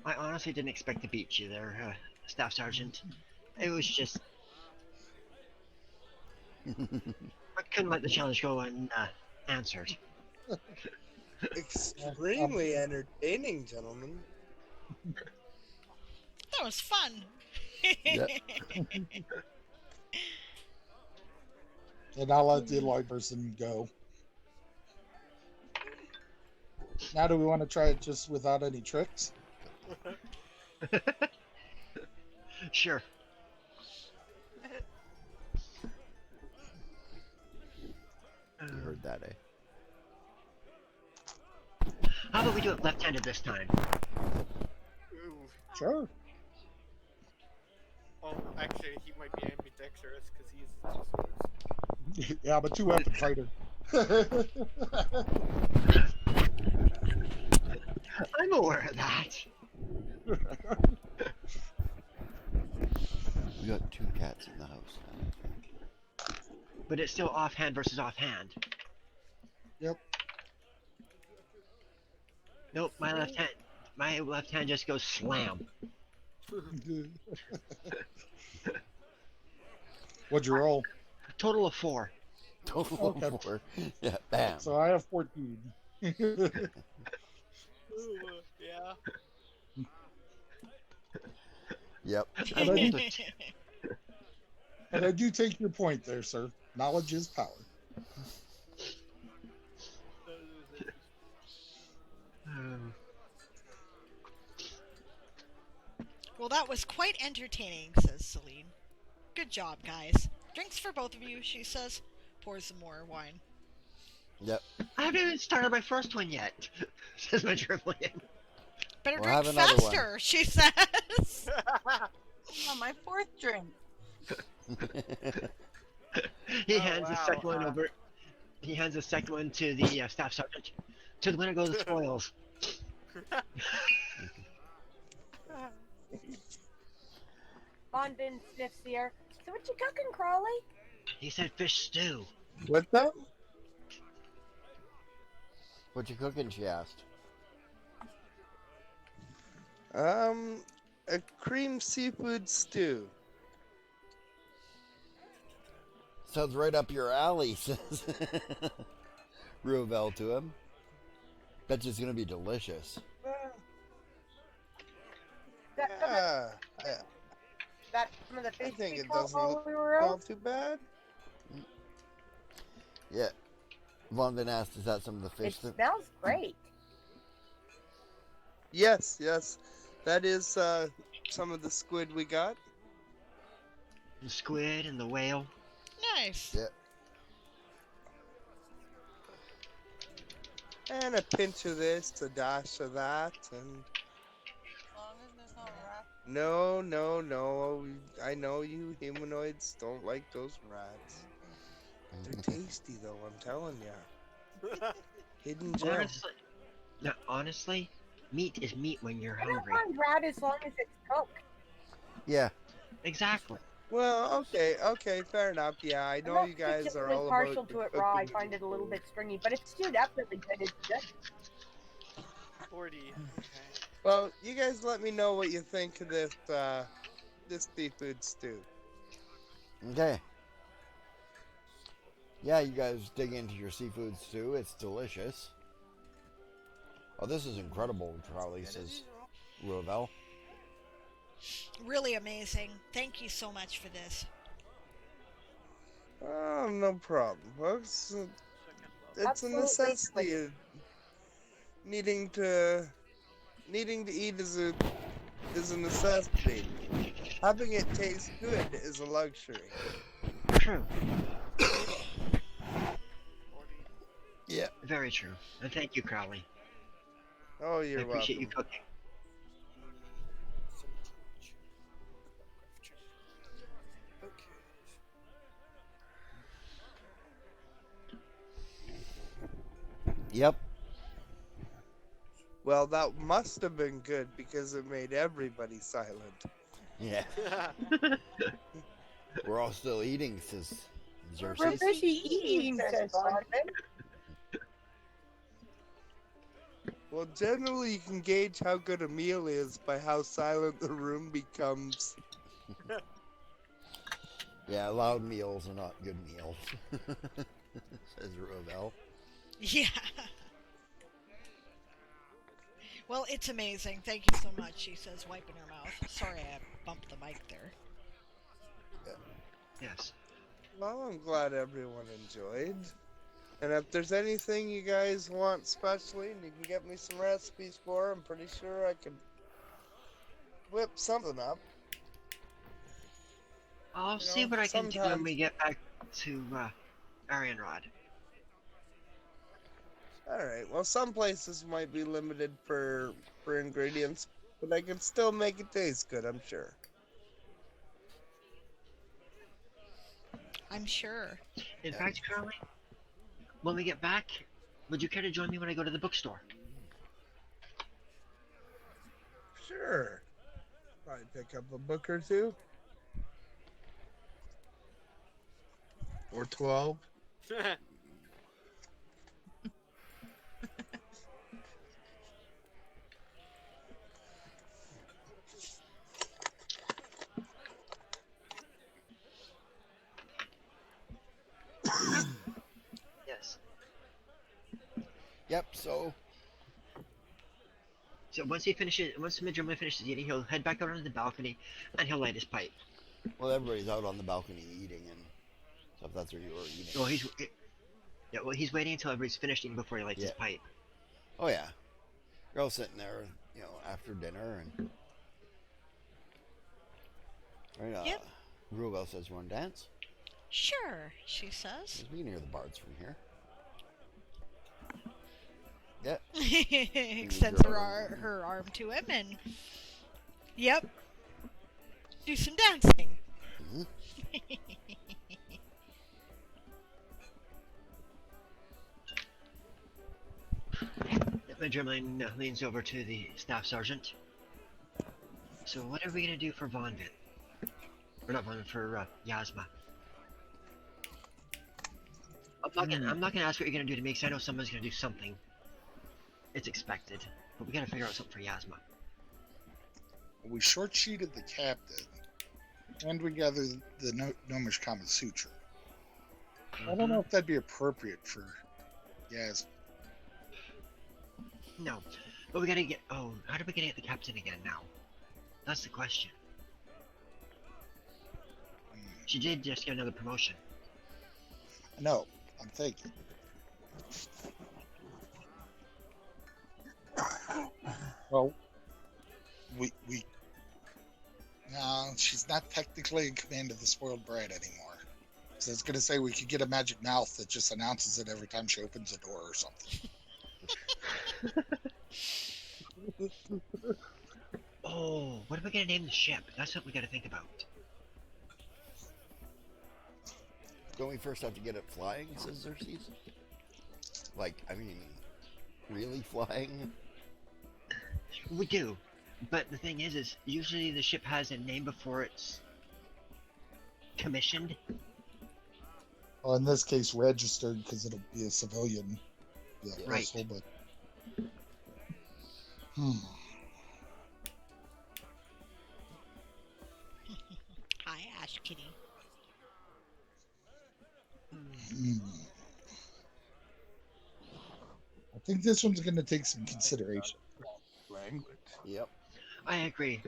I honestly didn't expect to beat you there, Staff Sergeant. It was just I couldn't let the challenge go unanswered. Extremely entertaining, gentlemen. That was fun. Yep. And I'll let the Eloy person go. Now, do we want to try it just without any tricks? Sure. You heard that, eh? How about we do it left-handed this time? Ooh. Sure. Oh, actually, he might be ambidextrous because he uses two swords. Yeah, I'm a two-weapon fighter. I'm aware of that. We got 2 cats in the house. But it's still offhand versus offhand. Yep. Nope, my left hand just goes slam. What'd you roll? Total of 4. Total Okay. of 4. Yeah, bam. So I have 14. Ooh, yeah. Yep. And I do take your point there, sir. Knowledge is power. Well, that was quite entertaining, says Celine. Good job, guys. Drinks for both of you, she says. Pours some more wine. Yep. I haven't even started my first one yet, says my Driflian. Better We'll drink have another faster, one. she says. On my 4th drink. He Oh, hands the wow, second one over. He hands the second one to the staff sergeant. To the winner go the spoils. Bonbin sniffs the air. So what you cooking, Crawley? He said fish stew. What's that? What you cooking, she asked. A cream seafood stew. Sounds right up your alley, says Ruvel to him. Bet you it's gonna be delicious. Yeah, That some of the I fish think we it caught doesn't while look we were all out. too bad. Yeah. Von Van asked, is that some of the fish It that... smells great. Yes, that is some of the squid we got. The squid and the whale. Nice. Yeah. And a pinch of this, a dash of that, and As long as there's no rat. no. I know you humanoids don't like those rats. They're tasty though, I'm telling ya. Hidden gem. Honestly, meat is meat when you're I don't hungry. mind rat as long as it's cooked. Yeah. Exactly. Well, okay, fair enough. Yeah, I know I'm you guys are particularly all partial about to your it raw. I cooking. find it a little bit stringy, but it's stewed up really good. It's good. 40. Okay. Well, you guys let me know what you think of this this seafood stew. Okay. Yeah, you guys dig into your seafood stew. It's delicious. Oh, this is incredible, Charlie, says Ruvel. Really amazing. Thank you so much for this. Oh, no problem, folks. It's Absolutely a necessity. delicious. Needing to eat is a necessity. Having it taste good is a luxury. True. Yeah. Very true. And thank you, Crowley. Oh, you're I appreciate welcome. you cooking. Yep. Well, that must have been good because it made everybody silent. Yeah. We're all still eating, says We're Xerxes. busy eating, says Bonbin. Well, generally you can gauge how good a meal is by how silent the room becomes. Yeah, loud meals are not good meals, says Ravel. Yeah. Well, it's amazing. Thank you so much, she says, wiping her mouth. Sorry I bumped the mic there. Yes. Well, I'm glad everyone enjoyed. And if there's anything you guys want specially and you can get me some recipes for, I'm pretty sure I can whip something up. I'll see what I can do when we get back to Arianrod. Alright, well, some places might be limited for ingredients, but I can still make it taste good, I'm sure. I'm sure. In fact, Carly, when we get back, would you care to join me when I go to the bookstore? Sure. Probably pick up a book or two. Or 12. Yes. Yep, so once Midgerman finishes eating, he'll head back out onto the balcony and he'll light his pipe. Well, everybody's out on the balcony eating, and so if that's where you were eating. Well, he's waiting until everybody's finished eating before he lights his pipe. Oh yeah, you're all sitting there, after dinner, and right. Yep. Ruel says, "You want to dance?" Sure, she says. We can hear the bards from here. Yep. Extends her arm to him and... Yep. Do some dancing. Mm-hmm. Midgerman leans over to the staff sergeant. So what are we going to do for Vonvin? Or not Vonvin, for Yasma. I'm not gonna ask what you're gonna do to me, because I know someone's gonna do something. It's expected, but we gotta figure out something for Yasma. We short-sheeted the captain, and we gathered the Gnomish Kama Sutra. I don't know if that'd be appropriate for Yasma. No, but we gotta get. Oh, how do we get the captain again now? That's the question. She did just get another promotion. No, I'm thinking. Well, no, she's not technically in command of the spoiled bride anymore. So I was gonna say we could get a magic mouth that just announces it every time she opens a door or something. Oh, what are we gonna name the ship? That's what we gotta think about. Don't we first have to get it flying, says Xerxes? Really flying? We do, but the thing is usually the ship has a name before it's commissioned. Well, in this case, registered because it'll be a civilian vessel, but. Hi, Ash Kitty. I think this one's going to take some consideration. Language. Yep. I agree,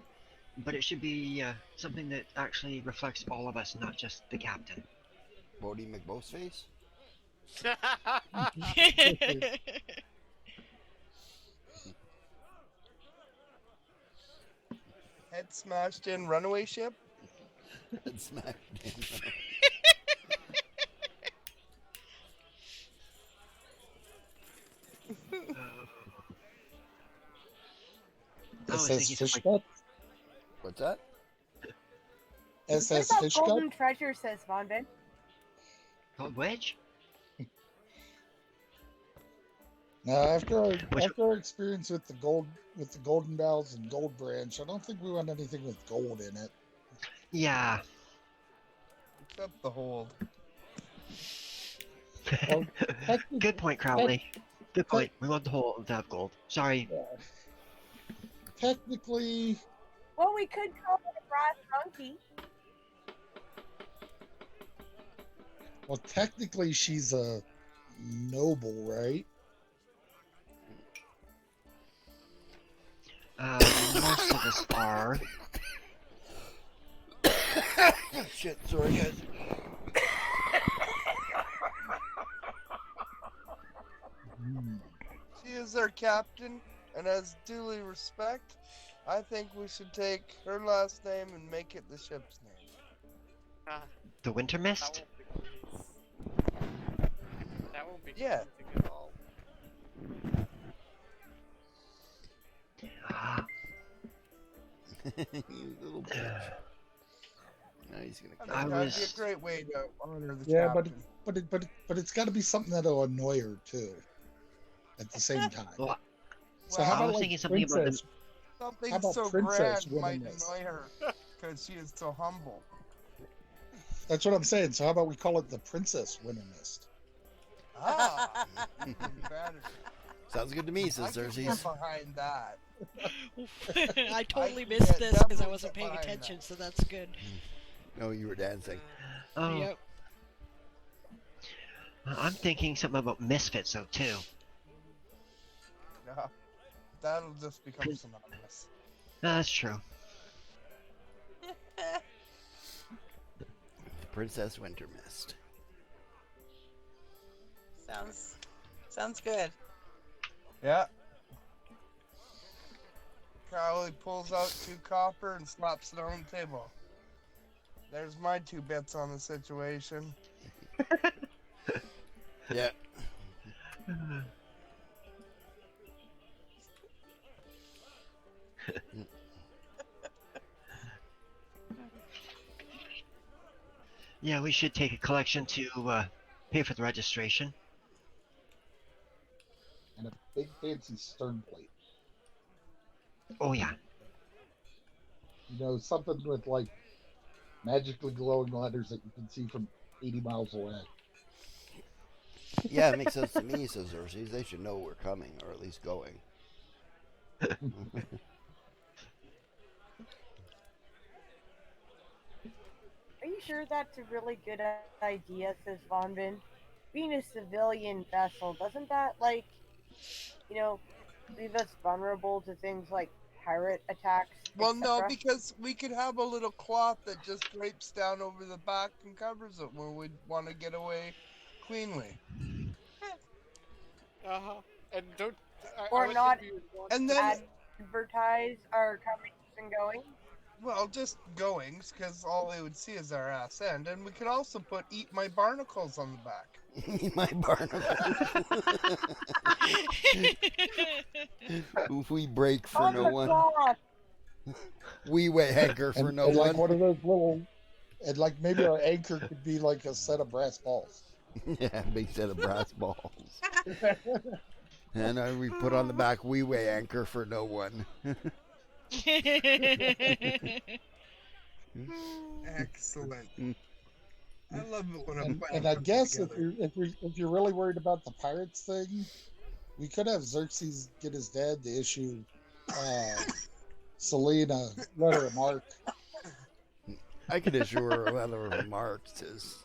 but it should be something that actually reflects all of us, not just the captain. Bodie McBoseface? Head smashed in runaway ship? Head smashed in. SS Fish Gut? What's that? SS What Fish about Gut? Golden Treasure, says Vonvin. Gold Wedge? Now, after our experience with the golden bells and gold branch, I don't think we want anything with gold in it. Yeah. Except the hold. Well, Good point, Crowley. Good point. We want the whole without gold. Sorry. Technically, Well, we could call it a brass monkey. well, technically she's a noble, right? Most of us are. Shit, sorry guys. She is our captain, and as duly respect, I think we should take her last name and make it the ship's name. The Winter Mist? That won't be Yeah. confusing at all. You little bitch. Now he's gonna. I think that'd be a great way to honor the Yeah, captain. but it's got to be something that'll annoy her too. At the same time. So how I about was like thinking something about princess? Something How about so Princess grand might winning this? annoy her because she is so humble. That's what I'm saying. So how about we call it the Princess Winter Mist? Ah, even better. Sounds good to me, says I can Xerxes. get behind that. I totally can missed get this because I definitely wasn't get paying behind attention, that. so that's good. No, you were dancing. Oh. Yep. I'm thinking something about misfits though too. Yeah, that'll just become synonymous. That's true. Princess Winter Mist. Sounds good. Yeah. Crowley pulls out 2 copper and slaps it on the table. There's my 2 bits on the situation. Yeah. Yeah, we should take a collection to pay for the registration. And a big fancy stern plate. Oh yeah. You know, something with like magically glowing letters that you can see from 80 miles away. Yeah, it makes sense to me, says Xerxes. They should know we're coming, or at least going. Are you sure that's a really good idea, says Von Bin? Being a civilian vessel, doesn't that, like, leave us vulnerable to things like pirate attacks? Well, no, etc.? because we could have a little cloth that just drapes down over the back and covers it when we want to get away cleanly. And don't. Or would not think we would want And to- then, advertise our comings and goings? well, just goings, because all they would see is our ass end. And we could also put "Eat my barnacles" on the back. Eat my barnacles. We break for no one. We weigh anchor for no and like one. one of those little, and like maybe our anchor could be like a set of brass balls. Yeah, big set of brass balls. And we put on the back, we weigh anchor for no one. Excellent. I love it when I'm And playing I something guess together. if you're really worried about the pirates thing, we could have Xerxes get his dad to issue Celine a letter of marque. I could issue her a letter of remark, says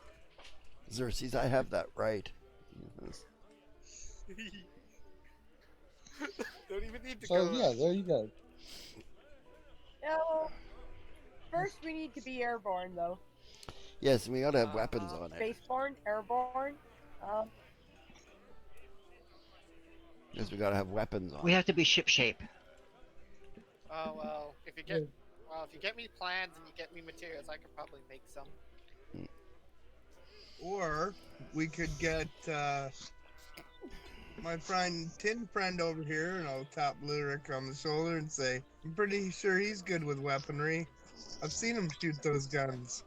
Xerxes. I have that right. Don't even need to So go. yeah, there you go. No. First, we need to be airborne, though. Yes, we gotta have weapons on it. Spaceborne, airborne. Yes, we gotta have weapons on We it. have to be ship shape. Oh well, if you get me plans and you get me materials, I could probably make some. Or we could get my tin friend over here, and I'll tap Lyric on the shoulder and say, I'm pretty sure he's good with weaponry. I've seen him shoot those guns.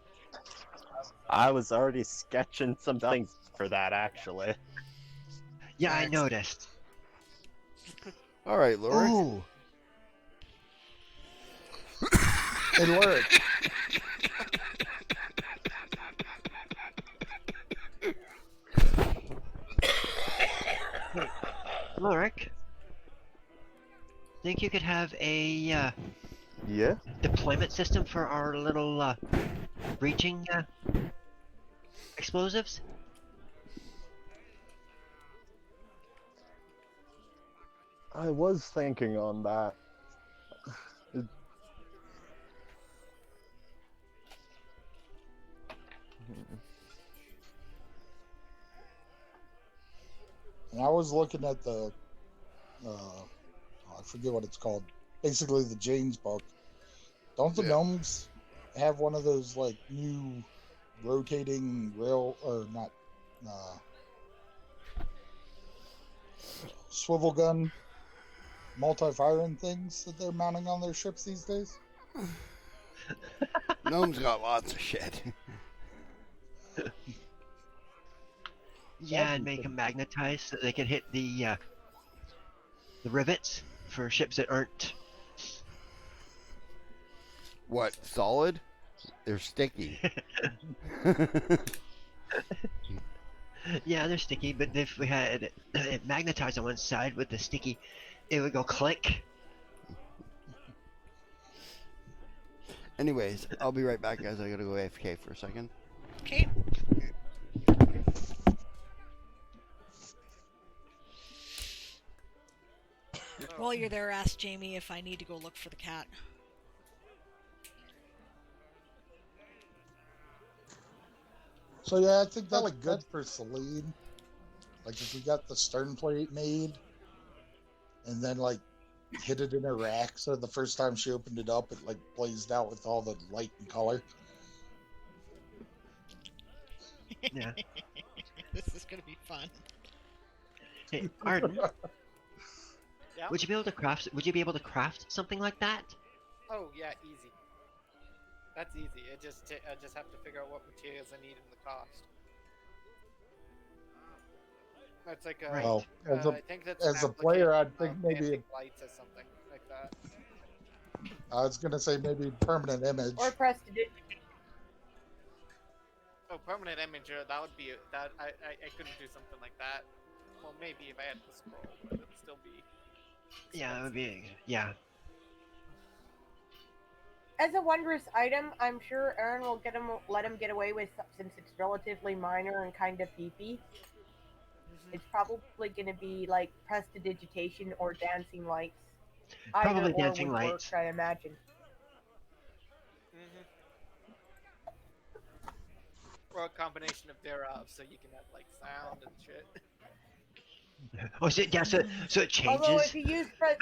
I was already sketching some things for that, actually. Yeah, I noticed. All right, Lord. Ooh. Hey, Lyric. Lorik, think you could have a Yeah? deployment system for our little breaching explosives? I was thinking on that. It- And I was looking at the, I forget what it's called. Basically, the Jane's book. Don't the gnomes have one of those like new rotating rail or not swivel gun multi-firing things that they're mounting on their ships these days? Gnome's got lots of shit. Yeah, and make them magnetized so they can hit the rivets for ships that aren't. What, solid? They're sticky. Yeah, they're sticky, but if we had it magnetized on one side with the sticky, it would go click. Anyways, I'll be right back, guys. I gotta go AFK for a second. Okay. While you're there, ask Jamie if I need to go look for the cat. So yeah, I think that's good for Celine. Like if we got the stern plate made, and then like hid it in her rack, so the first time she opened it up, it like blazed out with all the light and color. Yeah. This is gonna be fun. Hey, Arden, Yeah? would you be able to craft? Would you be able to craft something like that? Oh, yeah, easy. That's easy. I just have to figure out what materials I need and the cost. That's like a. Well, I think that's as an a player, I'd application think of maybe dancing lights or something like that. I was gonna say maybe permanent image. Or prestidigitation. Oh, permanent imager. That would be that. I couldn't do something like that. Well, maybe if I had to scroll, but it'd still be. Yeah, that would be. Yeah. As a wondrous item, I'm sure Aaron will let him get away with, since it's relatively minor and kind of peepee. It's probably going to be like prestidigitation or dancing lights. Probably Either or dancing would lights. work, I imagine. Or a combination of thereof, so you can have like sound and shit. Oh, so it changes. Although if you use I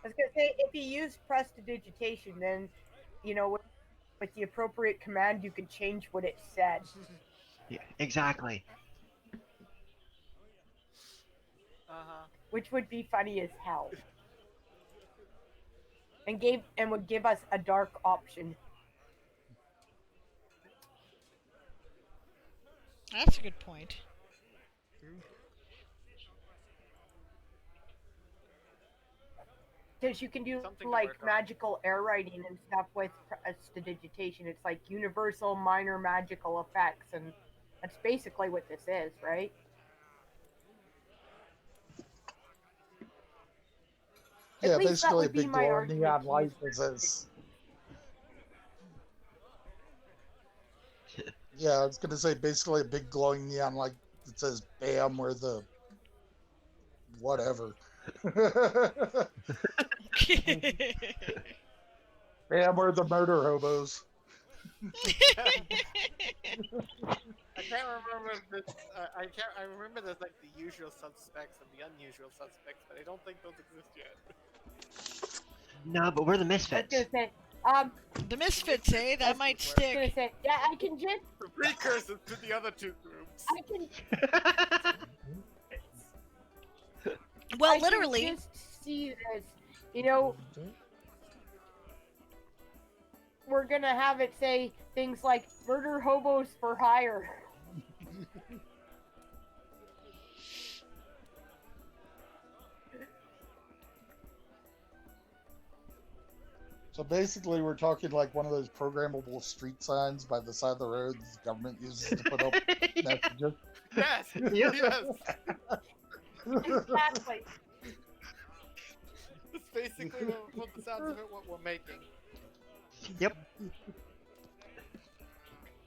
was gonna say, if you use prestidigitation, then, you know, with the appropriate command, you can change what it said. Yeah, exactly. Which would be funny as hell. And would give us a dark option. That's a good point. Because you can do Something to like work on. magical air writing and stuff with prestidigitation. It's like universal minor magical effects, and that's basically what this is, right? Yeah, At least that basically a would be big my glowing argument neon to light use that says. Yeah, I was gonna say basically a big glowing neon light that says "Bam" or the whatever. Bam or the murder hobos. I can't remember if this. I remember there's like the usual suspects and the unusual suspects, but I don't think those exist yet. No, but we're the I was misfits. gonna say, The misfits, eh? That might I was gonna stick. say, yeah, I can just, The precursors to the other two groups. I can. Well, I can literally. just see this, you know. We're gonna have it say things like "murder hobos for hire." So basically, we're talking like one of those programmable street signs by the side of the road the government uses to put up messages. Yes. Yep. Yes. Exactly. That's basically what the sounds of it what we're making. Yep.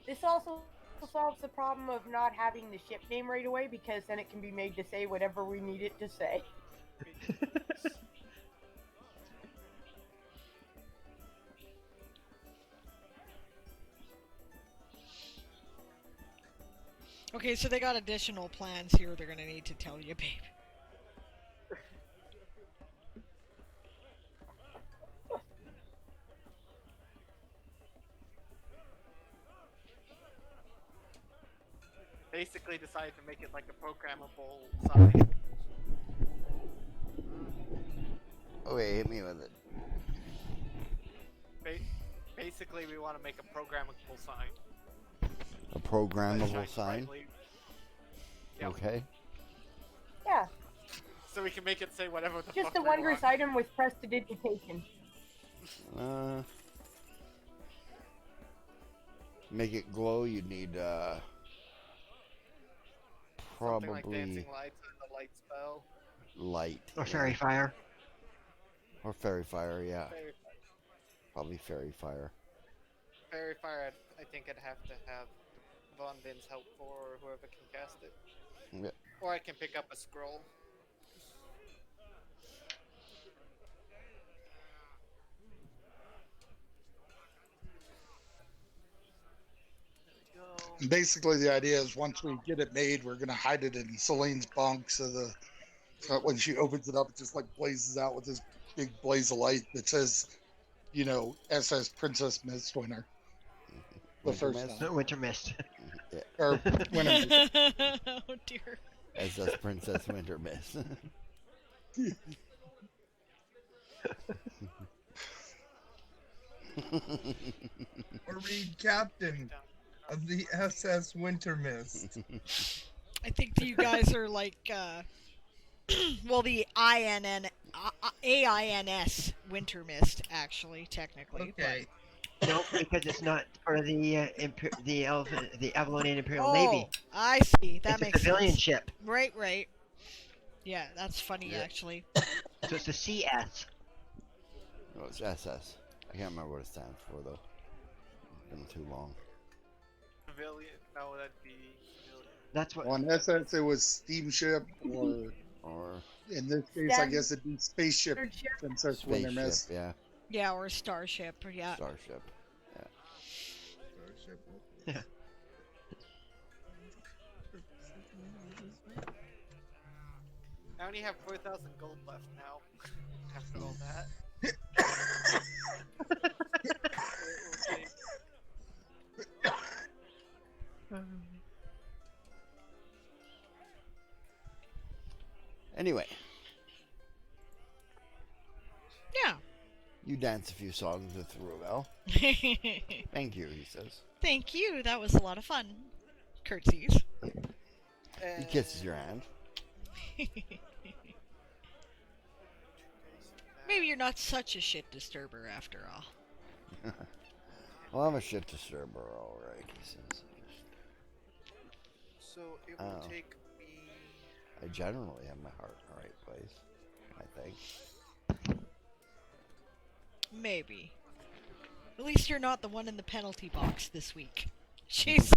This also solves the problem of not having the ship name right away, because then it can be made to say whatever we need it to say. Okay, so they got additional plans here they're gonna need to tell you, babe. Basically decided to make it like a programmable sign. Okay, hit me with it. Basically, we want to make a programmable sign. A programmable sign? Yep. Okay. Yeah. So we can make it say whatever the Just fuck a we wondrous want. item with prestidigitation. Make it glow, you'd need, Something like probably dancing lights and the light spell. light. Or fairy fire. Or fairy fire, yeah. Fairy, Probably fairy fire. fairy fire, I think I'd have to have Von Vin's help for whoever can cast it. Yeah. Or I can pick up a scroll. Basically, the idea is once we get it made, we're gonna hide it in Celine's bunk, so when she opens it up, it just like blazes out with this big blaze of light that says, you know, SS Princess Mistwinter. The Winter first Mist? time. Winter Mist. Yeah. Or Winter Mist. Oh dear. SS Princess Winter Mist. Or read Captain of the SS Winter Mist. I think that you guys are like, well, the AINS Winter Mist, actually, technically. Okay. No, because it's not for the the Avalonian Imperial Oh, Navy. I see. That It's makes a civilian sense. ship. Right, right. Yeah, that's funny, Yeah. actually. So it's a CS. No, it's SS. I can't remember what it stands for, though. It's been too long. Civilian? No, that'd be civilian. That's what. On SS, it was steamship, or in this case, I guess it'd be spaceship. Princess Winter Spaceship, Mist. yeah. Yeah, or Starship, yeah. Starship. Yeah. Starship. Yeah. I only have 4,000 gold left now. After all that. Anyway, Yeah. you dance a few songs with Ruel. Thank you, he says. Thank you. That was a lot of fun. Curtsies. He kisses your hand. Maybe you're not such a shit disturber after all. Well, I'm a shit disturber, alright, he says. So it will take me. I generally have my heart in the right place, I think. Maybe. At least you're not the one in the penalty box this week. She says.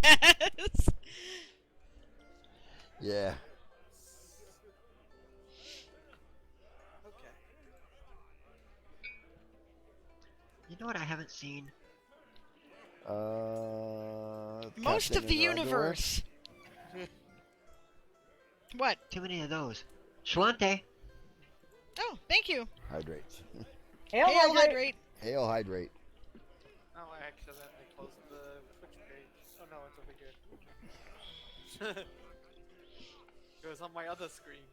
Yeah. Okay. You know what I haven't seen? Most Captain of the in her underwear? universe. What? Too many of those. Shalante. Oh, thank you. Hydrates. Hail, Hail hydrate. hydrate. Hail hydrate. Oh, I accidentally closed the Twitch page. Oh no, it's over here. It was on my other screen.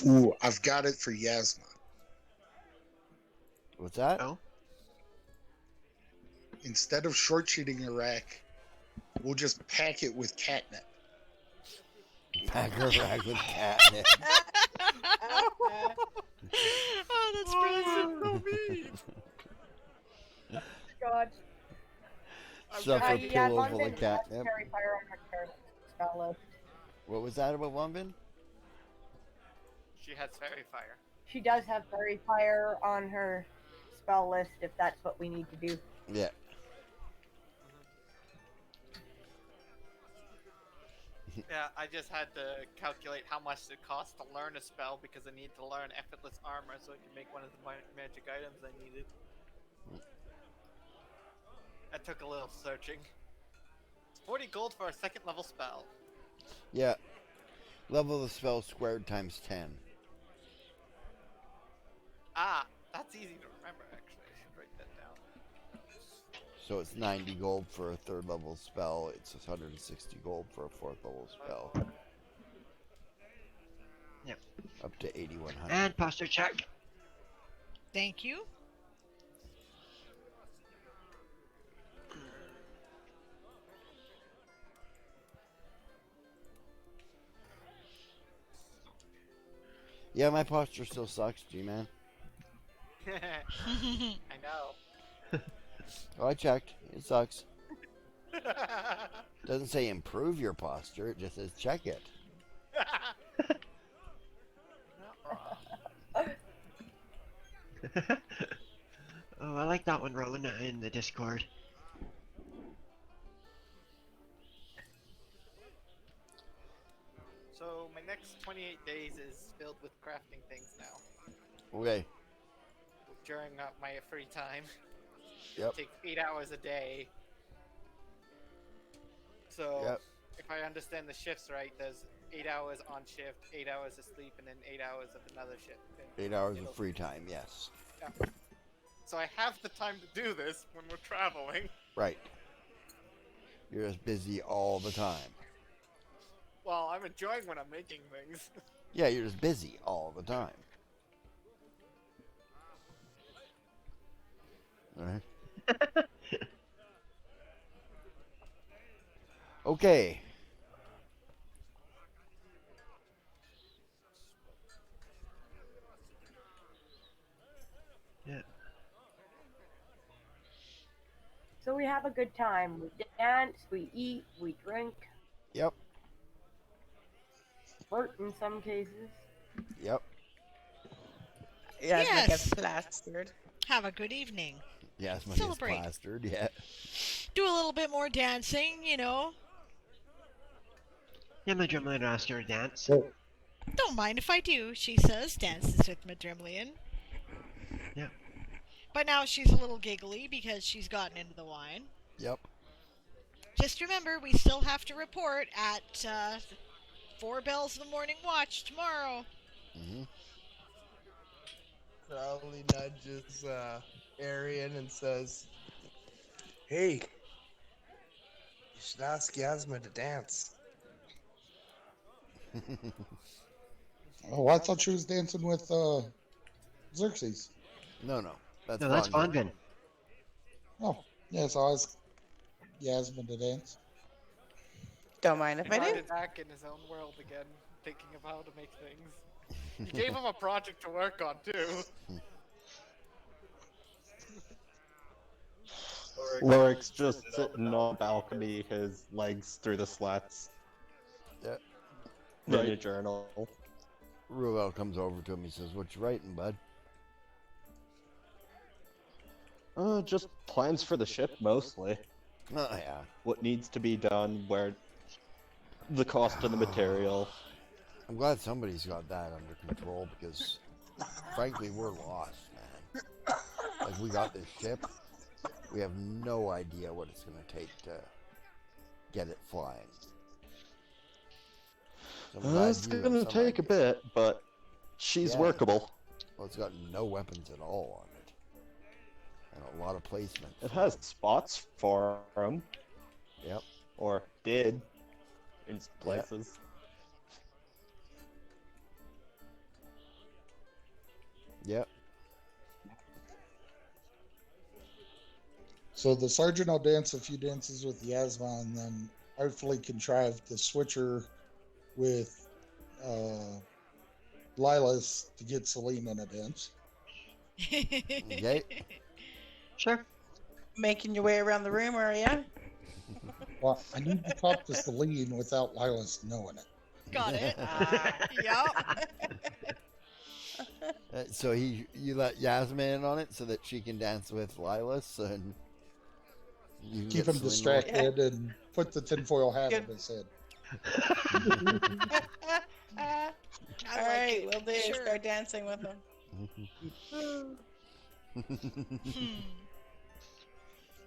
Ooh, I've got it for Yasma. What's that? Oh. Instead of short sheeting a rack, we'll just pack it with catnip. Pack her rack with catnip. Oh, that's brilliant. So mean. God. Stuff for Yeah, pillow full London of has catnip. fairy fire on her spell list. What was that about Wunbin? She has fairy fire. She does have fairy fire on her spell list if that's what we need to do. Yeah. Yeah, I just had to calculate how much it costs to learn a spell because I need to learn effortless armor so I can make one of the magic items I needed. That took a little searching. It's 40 gold for a second level spell. Yeah. Level of the spell squared times 10. Ah, that's easy to remember actually. I should write that down. So it's 90 gold for a third level spell. It's 160 gold for a fourth level spell. Yep. Up to 8,100. And posture check. Thank you. Yeah, my posture still sucks, G-Man. I know. Oh, I checked. It sucks. Doesn't say improve your posture. It just says check it. Oh, I like that one, Rowan, in the Discord. So my next 28 days is filled with crafting things now. Okay. During my free time. Yep. It takes 8 hours a day. So Yep. if I understand the shifts right, there's 8 hours on shift, 8 hours of sleep, and then 8 hours of another shift. 8 hours of free time, yes. Yeah. So I have the time to do this when we're traveling. Right. You're just busy all the time. Well, I'm enjoying when I'm making things. Yeah, you're just busy all the time. Alright. Okay. Yeah. So we have a good time. We dance, we eat, we drink. Yep. Flirt in some cases. Yep. Yeah, Yes. gets plastered. Have a good evening. Yes, my gets Celebrate. plastered, yeah. Do a little bit more dancing, you know. Yeah, my drumline asked her to dance. Don't mind if I do, she says, dances with Madrimlian. Yeah. But now she's a little giggly because she's gotten into the wine. Yep. Just remember, we still have to report at 4 bells of the morning watch tomorrow. Mm-hmm. Crowley nudges Arian and says, "Hey, you should ask Yasma to dance." Oh, I thought she was dancing with Xerxes. No, that's No, that's Bonvin. Bonvin. Oh, yeah, so I was Yasmin to dance. Don't mind if I do. Started back in his own world again, thinking of how to make things. You gave him a project to work on too. Lorik's just sitting on the balcony, his legs through the slats. Yep. In Right. a journal. Ruel comes over to him. He says, "What you writing, bud?" Just plans for the ship, mostly. Oh, yeah. What needs to be done, where the cost of the material. I'm glad somebody's got that under control because, frankly, we're lost, man. Like, we got this ship. We have no idea what it's going to take to get it flying. So I'm glad It's you have gonna some take a idea. bit, but she's Yeah. workable. Well, it's got no weapons at all on it. And a lot of placement. It has spots for them. Yep. Or did. In places. Yep. So the sergeant will dance a few dances with Yasma and then artfully contrive to switch her with Lilas to get Celine in a dance. Okay. Sure. Making your way around the room, are ya? Well, I need to talk to Celine without Lilas knowing it. Got it. Yep. So you let Yasmin in on it so that she can dance with Lilas and you can Keep get him Celine distracted and put the tinfoil hat on his head. All right, we'll do. Start dancing with him.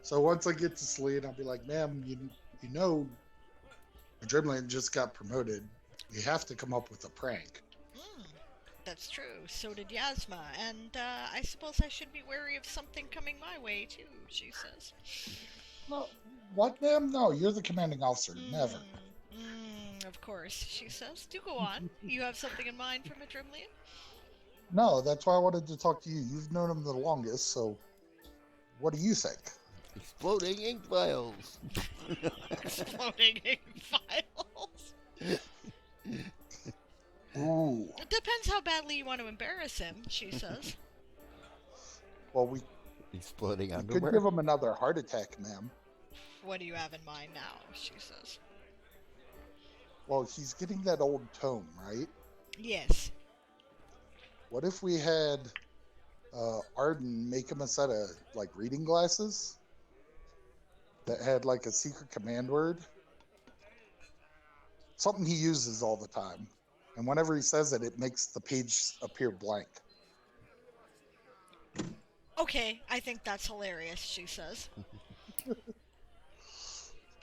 So once I get to Celine, I'll be like, ma'am, you know, Adrenaline just got promoted. You have to come up with a prank. That's true. So did Yasma, and I suppose I should be wary of something coming my way too, she says. No, what, ma'am? No, you're the commanding officer. Never. Of course, she says. Do go on. You have something in mind for Madrimlian? No, that's why I wanted to talk to you. You've known him the longest, so what do you think? Exploding ink vials. Exploding ink vials. Ooh. It depends how badly you want to embarrass him, she says. Well, we exploding could underwear. give him another heart attack, ma'am. What do you have in mind now, she says. Well, he's getting that old tome, right? Yes. What if we had Arden make him a set of, like, reading glasses that had, like, a secret command word? Something he uses all the time. And whenever he says it, it makes the page appear blank. Okay, I think that's hilarious, she says.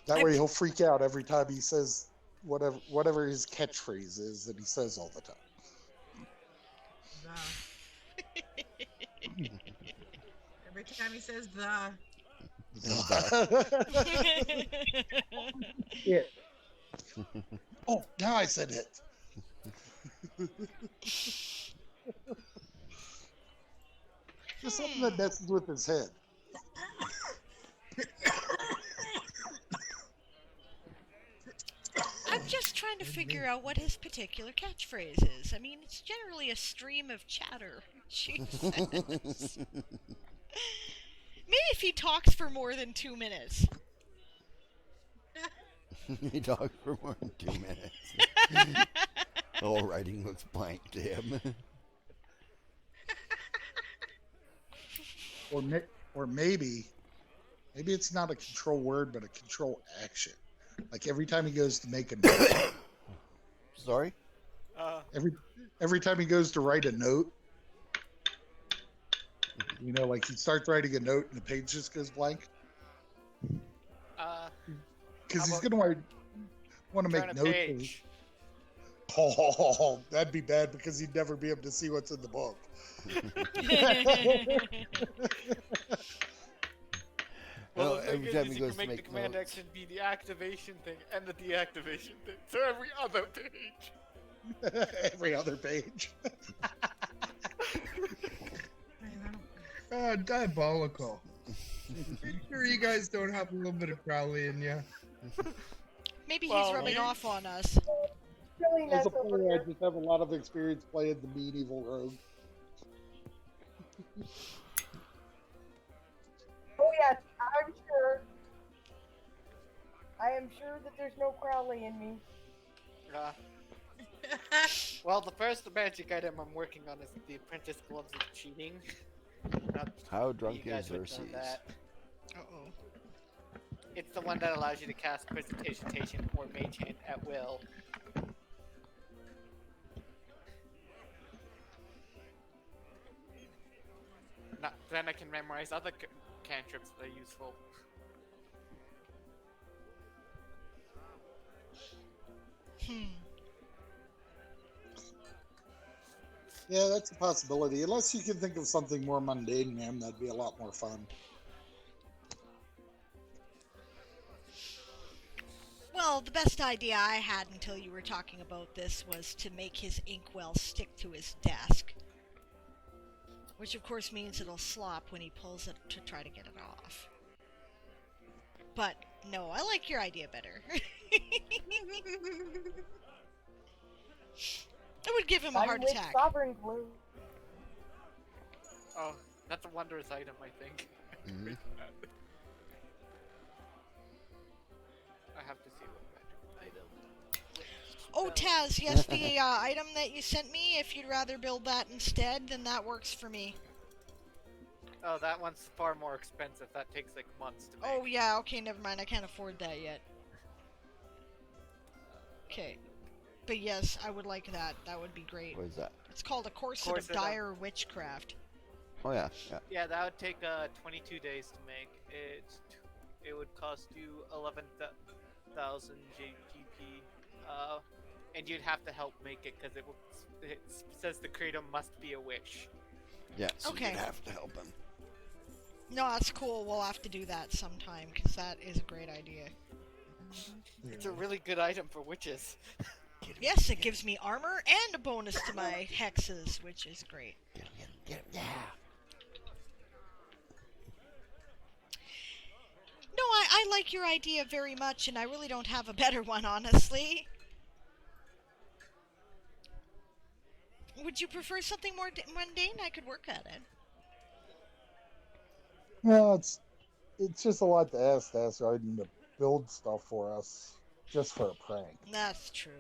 That way he'll freak out every time he says whatever his catchphrase is that he says all the time. Every time he says the. It. Oh, now I said it. Just something that messes with his head. I'm just trying to figure out what his particular catchphrase is. I mean, it's generally a stream of chatter, she says. Maybe if he talks for more than 2 minutes. He talks for more than 2 minutes. All writing looks blank to him. Or maybe it's not a control word, but a control action. Like every time he goes to make a note. Sorry? Every time he goes to write a note, you know, like he starts writing a note and the page just goes blank. Because he's gonna want to make notes. Oh, that'd be bad because he'd never be able to see what's in the book. Well, No, the every thing time is he you goes can to make the make command notes. action be the activation thing and the deactivation thing. So every other page. Every other page. Diabolical. Pretty sure you guys don't have a little bit of Crowley in you. Maybe he's rubbing off on us. As a player, I just have a lot of experience playing the medieval rogue. Oh yes, I'm sure. I am sure that there's no Crowley in me. Well, the first magic item I'm working on is the Apprentice Gloves of Cheating. How drunk You is guys would know Xerxes? that. Uh-oh. It's the one that allows you to cast Presentation or Mage Hand at will. Then I can memorize other cantrips that are useful. Yeah, that's a possibility. Unless you can think of something more mundane, man, that'd be a lot more fun. Well, the best idea I had until you were talking about this was to make his inkwell stick to his desk. Which of course means it'll slop when he pulls it to try to get it off. But no, I like your idea better. It would give him a heart attack. Sovereign glue. Oh, that's a wondrous item, I think. Oh, Taz, yes, the item that you sent me, if you'd rather build that instead, then that works for me. Oh, that one's far more expensive. That takes like months to make. Oh, yeah, okay, never mind. I can't afford that yet. Okay. But yes, I would like that. That would be great. What is that? It's called A Corset of Dire Witchcraft. Oh, yeah, yeah. Yeah, that would take 22 days to make. It would cost you 11,000 GP, and you'd have to help make it because it says the creator must be a witch. Yeah, so Okay. you'd have to help him. No, that's cool. We'll have to do that sometime, because that is a great idea. It's a really good item for witches. Yes, it gives me armor and a bonus to my hexes, which is great. Get him, yeah. No, I like your idea very much, and I really don't have a better one, honestly. Would you prefer something more mundane? I could work at it. No, it's just a lot to ask Arden to build stuff for us just for a prank. That's true.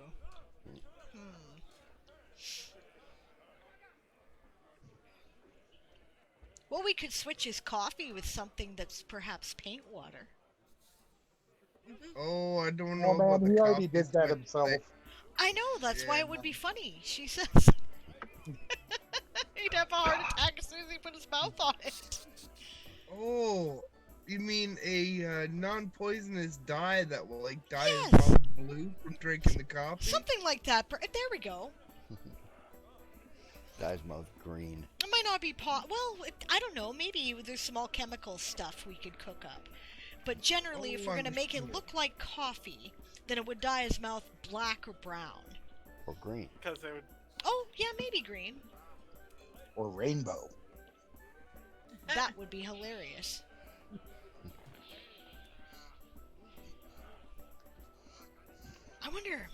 Well, we could switch his coffee with something that's perhaps paint water. Oh, I don't know Oh about man, the he already coffee did that switch himself. thing. I know, that's why Yeah. it would be funny, she says. He'd have a heart attack as soon as he put his mouth on it. Oh, you mean a non-poisonous dye that will like dye Yes. his mouth blue from drinking the coffee? Something like that. There we go. Dye's mouth green. It might not be well, I don't know. Maybe there's some alchemical stuff we could cook up. But generally, if we're going to make it look like coffee, then it would dye his mouth black or brown. Or green. Because they would. Oh, yeah, maybe green. Or rainbow. That would be hilarious. I wonder,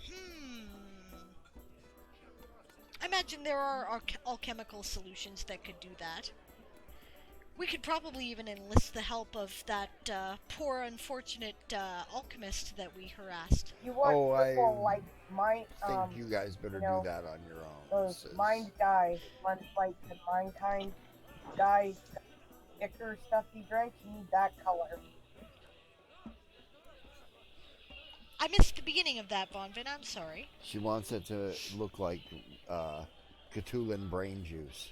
I imagine there are alchemical solutions that could do that. We could probably even enlist the help of that poor, unfortunate alchemist that we harassed. You want people like I think you guys better do that on your own. Those mind guys, ones like the mind kind guys, thicker stuff he drank. You need that color. I missed the beginning of that, Bonvin. I'm sorry. She wants it to look like Cthulhu brain juice.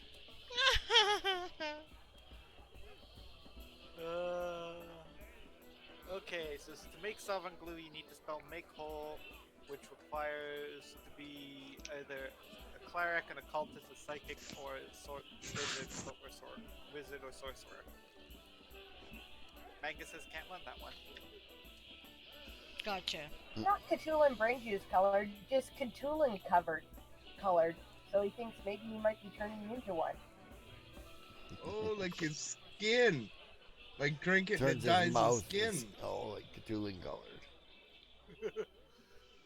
Okay, so to make solvent glue, you need to spell make whole, which requires to be either a cleric, an occultist, a psychic, or a wizard or sorcerer. Magus says can't run that one. Gotcha. Not Cthulhu brain juice colored, just Cthulhu colored. So he thinks maybe he might be turning into one. Oh, like his skin. Like drink it and it Turns dyes his mouth skin. like Cthulhu colored.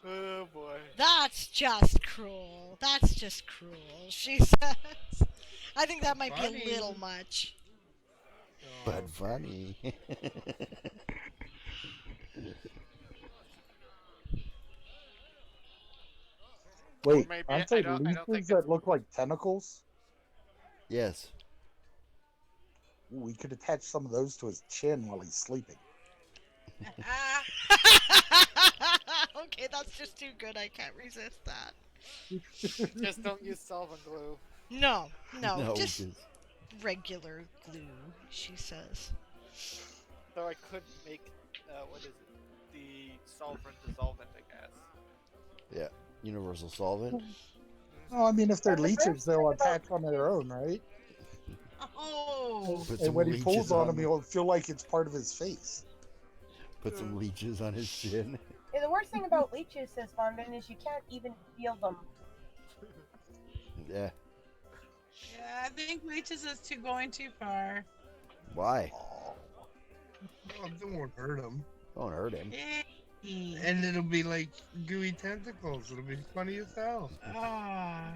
Oh boy. That's just cruel. That's just cruel, she says. I think that might be a little much. But funny. Wait, maybe- aren't I they don't think leeches that look like tentacles? Yes. Ooh, we could attach some of those to his chin while he's sleeping. Okay, that's just too good. I can't resist that. Just don't use solvent glue. No, No, just 'cause- regular glue, she says. Though I could make, what is it? The solvent dissolvent, I guess. Yeah, universal solvent. Oh, I mean, if they're The leeches, first they'll thing about attach on their own, right? Oh. Put And some when he leeches pulls on on him, he'll feel like it's part of his face. Put some leeches on his chin. Yeah, the worst thing about leeches, says Bonvin, is you can't even feel them. Yeah. Yeah, I think leeches is going too far. Why? Oh, it won't hurt him. Don't hurt him. And it'll be like gooey tentacles. It'll be funny as hell. Ah.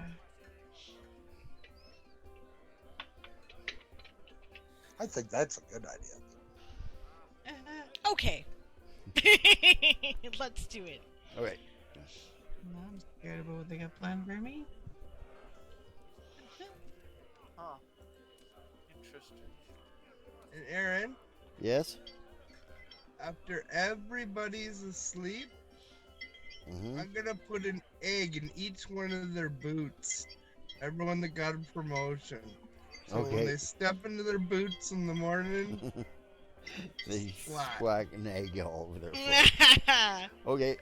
I think that's a good idea. Okay. Let's do it. Okay. I'm scared about what they got planned for me. Huh. Interesting. And Aaron, Yes? after everybody's asleep, Mm-hmm. I'm gonna put an egg in each one of their boots. Everyone that got a promotion. So when Okay. they step into their boots in the morning, They splat. squack an egg all over their foot. Okay.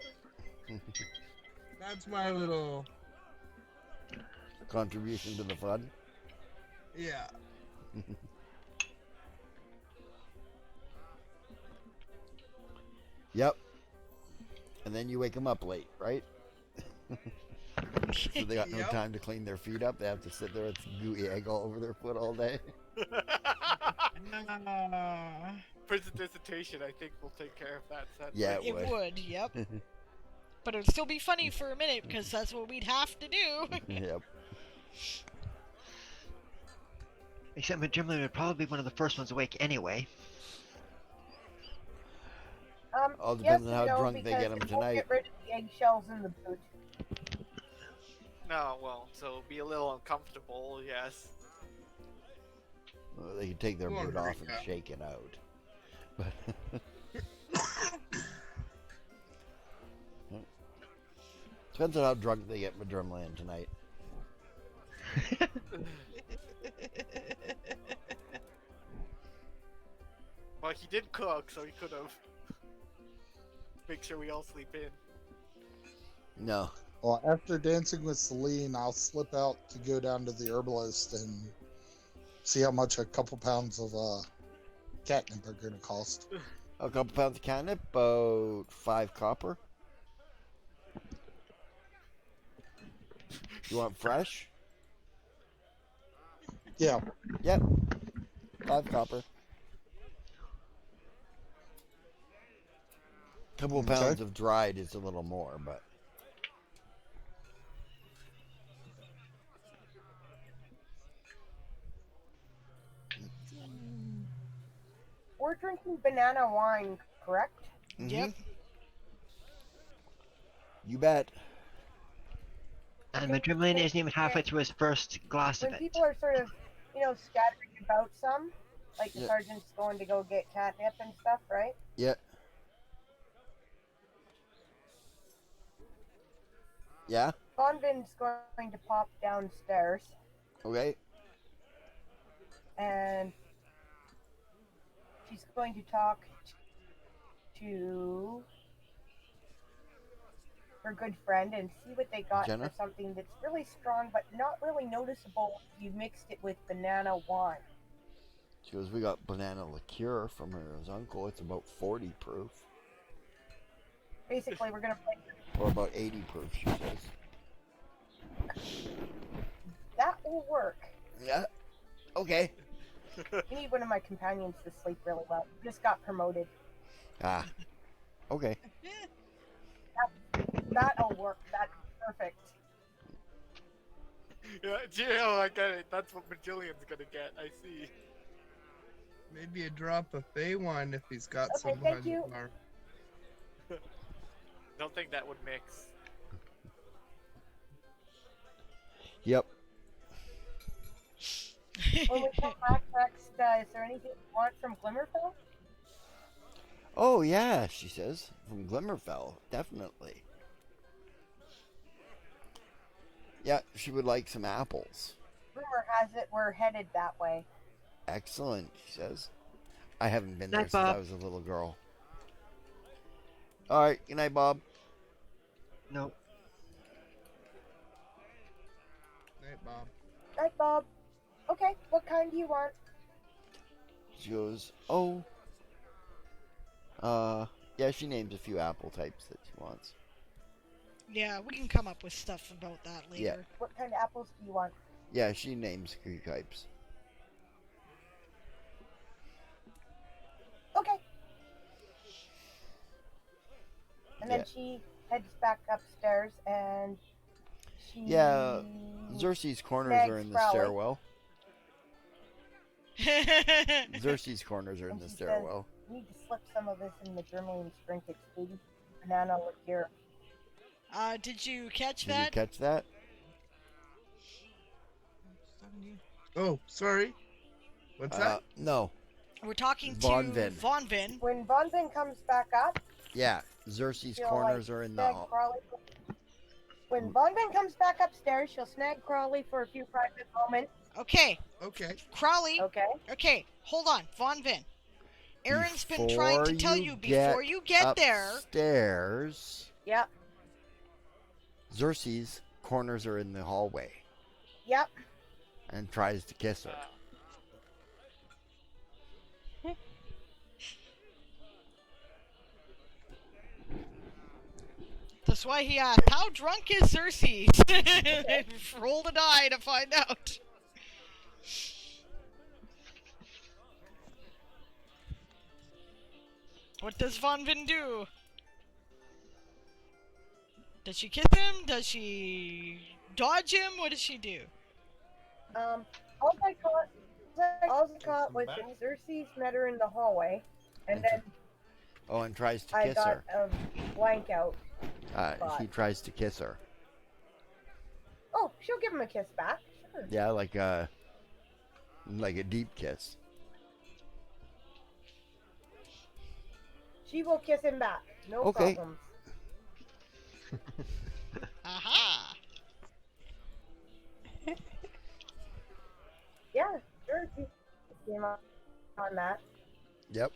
That's my little, Contribution to the fun. yeah. Yep. And then you wake them up late, right? So they got no Yep. time to clean their feet up. They have to sit there with gooey egg all over their foot all day. Prison dissertation, I think, will take care of that. Sadly. Yeah, It would, yep. But it would still be funny for a minute because that's what we'd have to do. Yep. Except Madrimley would probably be one of the first ones awake anyway. All Yes depends and on how no, drunk they get them because it won't tonight. get rid of the eggshells in the boot. No, well, so it'll be a little uncomfortable, yes. Well, they can take their Won't boot hurt off and ya. shake it out. But depends on how drunk they get Madrimland tonight. Well, he did cook, so he could have. Make sure we all sleep in. No. Well, after dancing with Celine, I'll slip out to go down to the herbalist and see how much a couple pounds of catnip are going to cost. A couple pounds of catnip, about 5 copper. You want fresh? Yeah. Yep. 5 copper. Couple Okay. pounds of dried is a little more, but We're drinking banana wine, correct? Yep. You bet. And Madrimley isn't even halfway through his first glass of When it. people are sort of, scattering about some, like the Yeah. sergeant's going to go get catnip and stuff, right? Yeah. Yeah? Bonvin's going to pop downstairs Okay. and she's going to talk to her good friend and see what they got Jenna? for something that's really strong but not really noticeable if you mixed it with banana wine. She goes, we got banana liqueur from her uncle. It's about 40 proof. Basically, we're going to play. Or about 80 proof, she says. That will work. Yeah. Okay. I need one of my companions to sleep really well. Just got promoted. Ah. Okay. That'll work. That's perfect. Yeah, I get it. That's what Magillian's gonna get. I see. Maybe a drop of Fey wine if he's got Okay, some thank you. bar. Don't think that would mix. Yep. When we come back next, is there anything you want from Glimmerfell? Oh, yeah, she says. From Glimmerfell. Definitely. Yeah, she would like some apples. Rumor has it we're headed that way. Excellent, she says. I haven't been there Night, since I Bob. was a little girl. Alright, good night, Bob. Nope. Night, Bob. Night, Bob. Okay, what kind do you want? She goes, oh. Yeah, she names a few apple types that she wants. Yeah, we can come up with stuff about that later. Yeah. What kind of apples do you want? Yeah, she names a few types. Okay. And then Yeah. she heads back upstairs and she... Yeah, Xerxes' corners snags are in the Crowley. stairwell. Xerxes' corners are in And the she stairwell. says, you need to slip some of this in the Germanian's drink. It's 80 banana liqueur. Did you catch Did that? you catch that? Oh, sorry. What's that? No. We're talking Von to Vin. Von Vin. When Von Vin comes back up, Yeah, Xerxes' she'll corners like are in the snag Crawley. When Von Vin comes back upstairs, she'll snag Crawley for a few private moments. Okay. Okay. Crawley. Okay. Okay, hold on, Von Vin. Aaron's been trying to tell you get before you get there. upstairs, Yep. Xerxes' corners are in the hallway Yep. and tries to kiss her. That's why he asked, how drunk is Xerxes? Roll the die to find out. What does Von Vin do? Does she kiss him? Does she dodge him? What does she do? All I caught was that Xerxes met her in the hallway, and then Oh, and tries to I kiss got her. a blank out. He tries to kiss her. Oh, she'll give him a kiss back. Sure. Yeah, like a deep kiss. She will kiss him back. No Okay. problems. Aha! Yeah, sure. She came on that. Yep.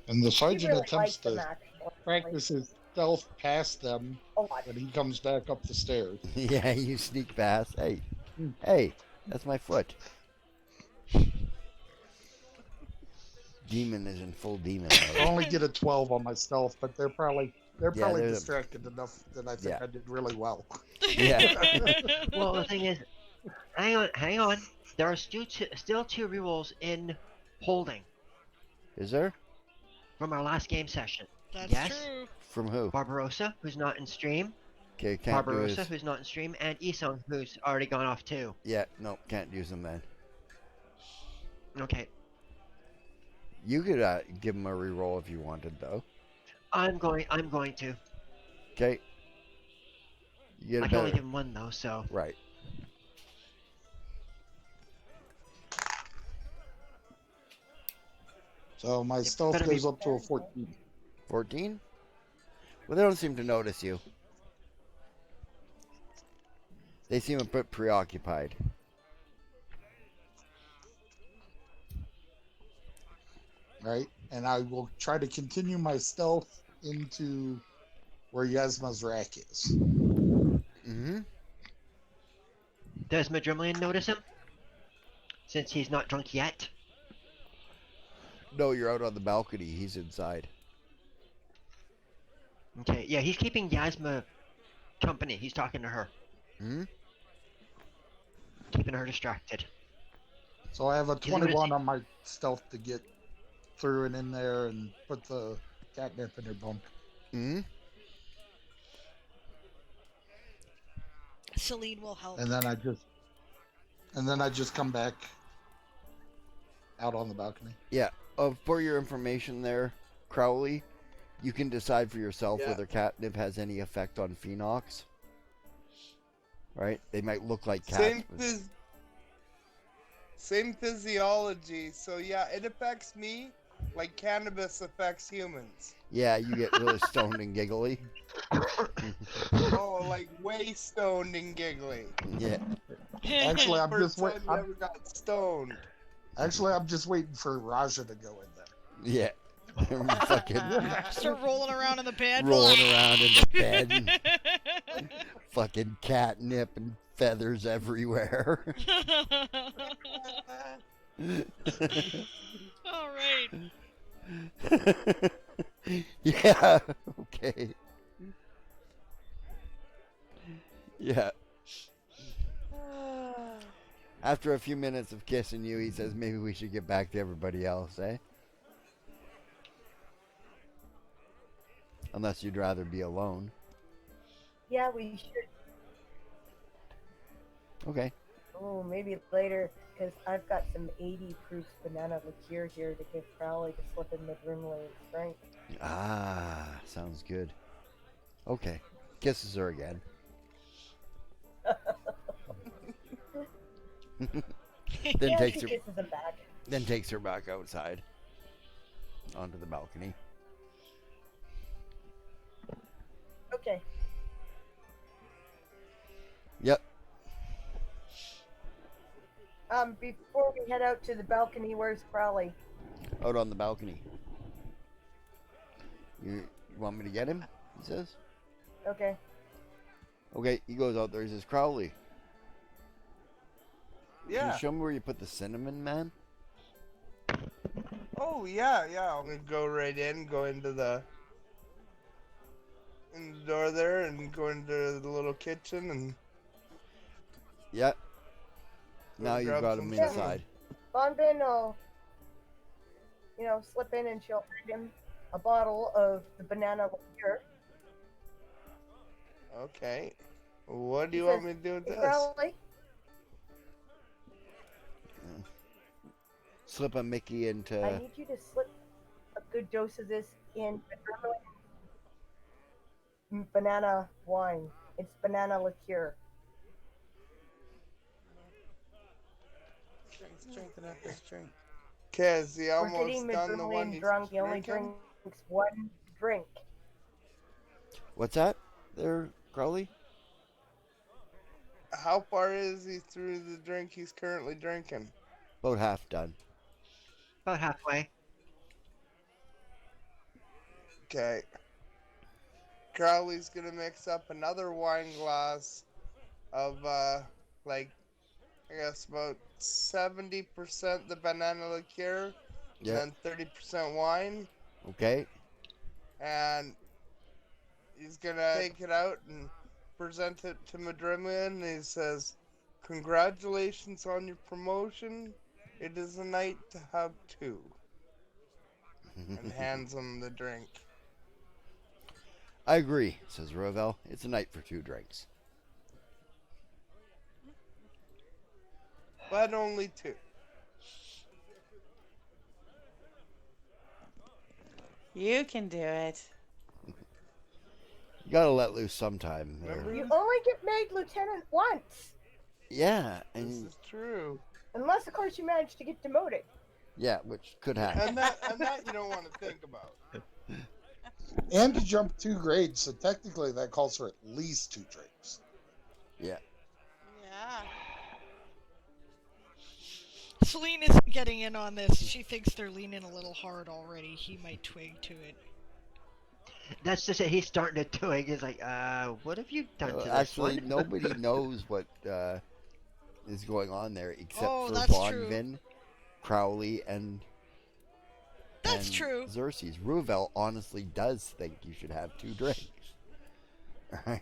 And the She sergeant really attempts likes to him, actually. practice his stealth past them A lot. when he comes back up the stairs. Yeah, you sneak past. Hey, that's my foot. Demon is in full demon I mode. only get a 12 on my stealth, but they're probably they're distracted enough that I think I did really well. Yeah. Well, the thing is, hang on. There are still two rerolls in holding Is there? from our last game session. That's Yes. true. From who? Barbarossa, who's not in stream. Okay, can't do Barbarossa, his... who's not in stream, and Isong, who's already gone off too. Yeah, no, can't use them then. Okay, You could give him a reroll if you wanted, though. I'm going to. Okay. You get I a can only better... give him one though, so. Right. So my stealth better goes be- up to a 14. 14? Well, they don't seem to notice you. They seem a bit preoccupied. Right? And I will try to continue my stealth into where Yasma's rack is. Mm-hmm. Does Madrimlian notice him? Since he's not drunk yet? No, you're out on the balcony. He's inside. Okay, yeah, he's keeping Yasma company. He's talking to her. Hmm? Keeping her distracted. So I have a He's gonna 21 on my stealth to get through and in there and put the catnip in her bunk. Hmm? Celine will help. And then I just come back out on the balcony. Yeah. For your information there, Crowley, you can decide for yourself whether catnip has any effect on Phoenox. Right? They might look like cats. Same physiology. So yeah, it affects me like cannabis affects humans. Yeah, you get really stoned and giggly. Oh, like way stoned and giggly. Yeah. Actually, I'm First just waiting. time you ever got stoned. Actually, I'm just waiting for Raja to go in there. Yeah. Fucking Start rolling around in the bed. rolling around in the bed. And fucking catnip and feathers everywhere. All right. Yeah. Okay. Yeah. After a few minutes of kissing you, he says, maybe we should get back to everybody else, eh? Unless you'd rather be alone. Yeah, we should. Okay. Oh, maybe later, because I've got some 80 proof banana liqueur here to give Crowley to slip in the room lane's drink. Ah, sounds good. Okay. Kisses her again. then Yeah, takes she her kisses him back. then takes her back outside onto the balcony. Okay. Yep. Before we head out to the balcony, where's Crowley? Out on the balcony. You want me to get him? He says. Okay. Okay, he goes out there. He says, Crowley. Can Yeah. you show me where you put the cinnamon, man? Oh yeah. I'm gonna go right in, go into the door there, and go into the little kitchen and. Yep. Now you've grab got some him cinnamon. inside. Bonbin will, slip in and she'll hand him a bottle of the banana liqueur. Okay. What do you She want says, me to do with "Hey, this? Crowley, Slip a Mickey into. I need you to slip a good dose of this in banana wine. It's banana liqueur. He's drinking up his drink. Okay, is he We're almost getting done the one Madrimlian he's drunk. He only drinking? drinks one drink. What's that there, Crowley? How far is he through the drink he's currently drinking? About half done. About halfway. Okay. Crowley's gonna mix up another wine glass of like I guess about 70% the banana liqueur, Yep. and then 30% wine, Okay. and he's gonna take it out and present it to Madrimlian, and he says, "Congratulations on your promotion. It is a night to have two." And hands him the drink. I agree, says Rovel. It's a night for two drinks. But only two. You can do it. You gotta let loose sometime there. Remember? You only get made lieutenant once. Yeah, This and is true. Unless, of course, you manage to get demoted. yeah, which could happen. And that you don't want to think about. And you jump 2 grades, so technically that calls for at least 2 drinks. Yeah. Yeah. Celine isn't getting in on this. She thinks they're leaning a little hard already. He might twig to it. That's just it. He's starting to twig. He's like, what have you done to this Actually, one? nobody knows what is going on there except Oh, for that's true. Bonvin, Crowley, and That's true. Xerxes. Ruvel honestly does think you should have 2 drinks. Right?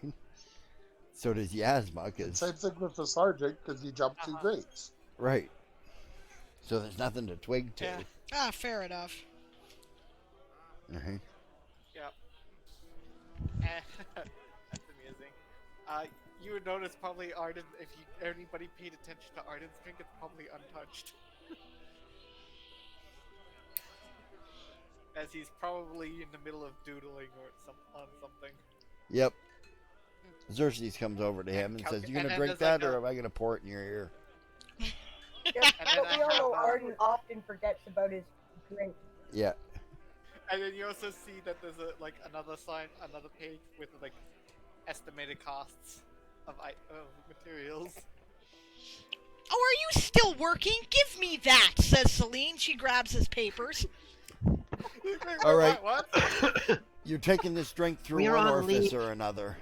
So does Yasma, cause Same thing with the sergeant, because you jumped 2 grades. right. So there's nothing to twig to. Yeah. Ah, fair enough. Right? Yep. That's amusing. You would notice probably Arden, if anybody paid attention to Arden's drink, it's probably untouched. As he's probably in the middle of doodling or on something. Yep. Xerxes comes over to him and says, "You gonna drink that, or am I gonna pour it in your ear?" Yeah, And then but we I all know have, Arden often forgets about his drink. Yeah. And then you also see that there's another sign, another page with estimated costs of materials. Oh, are you still working? Give me that, says Celine. She grabs his papers. All right. What? You're taking this drink through We are one on orifice leave. or another,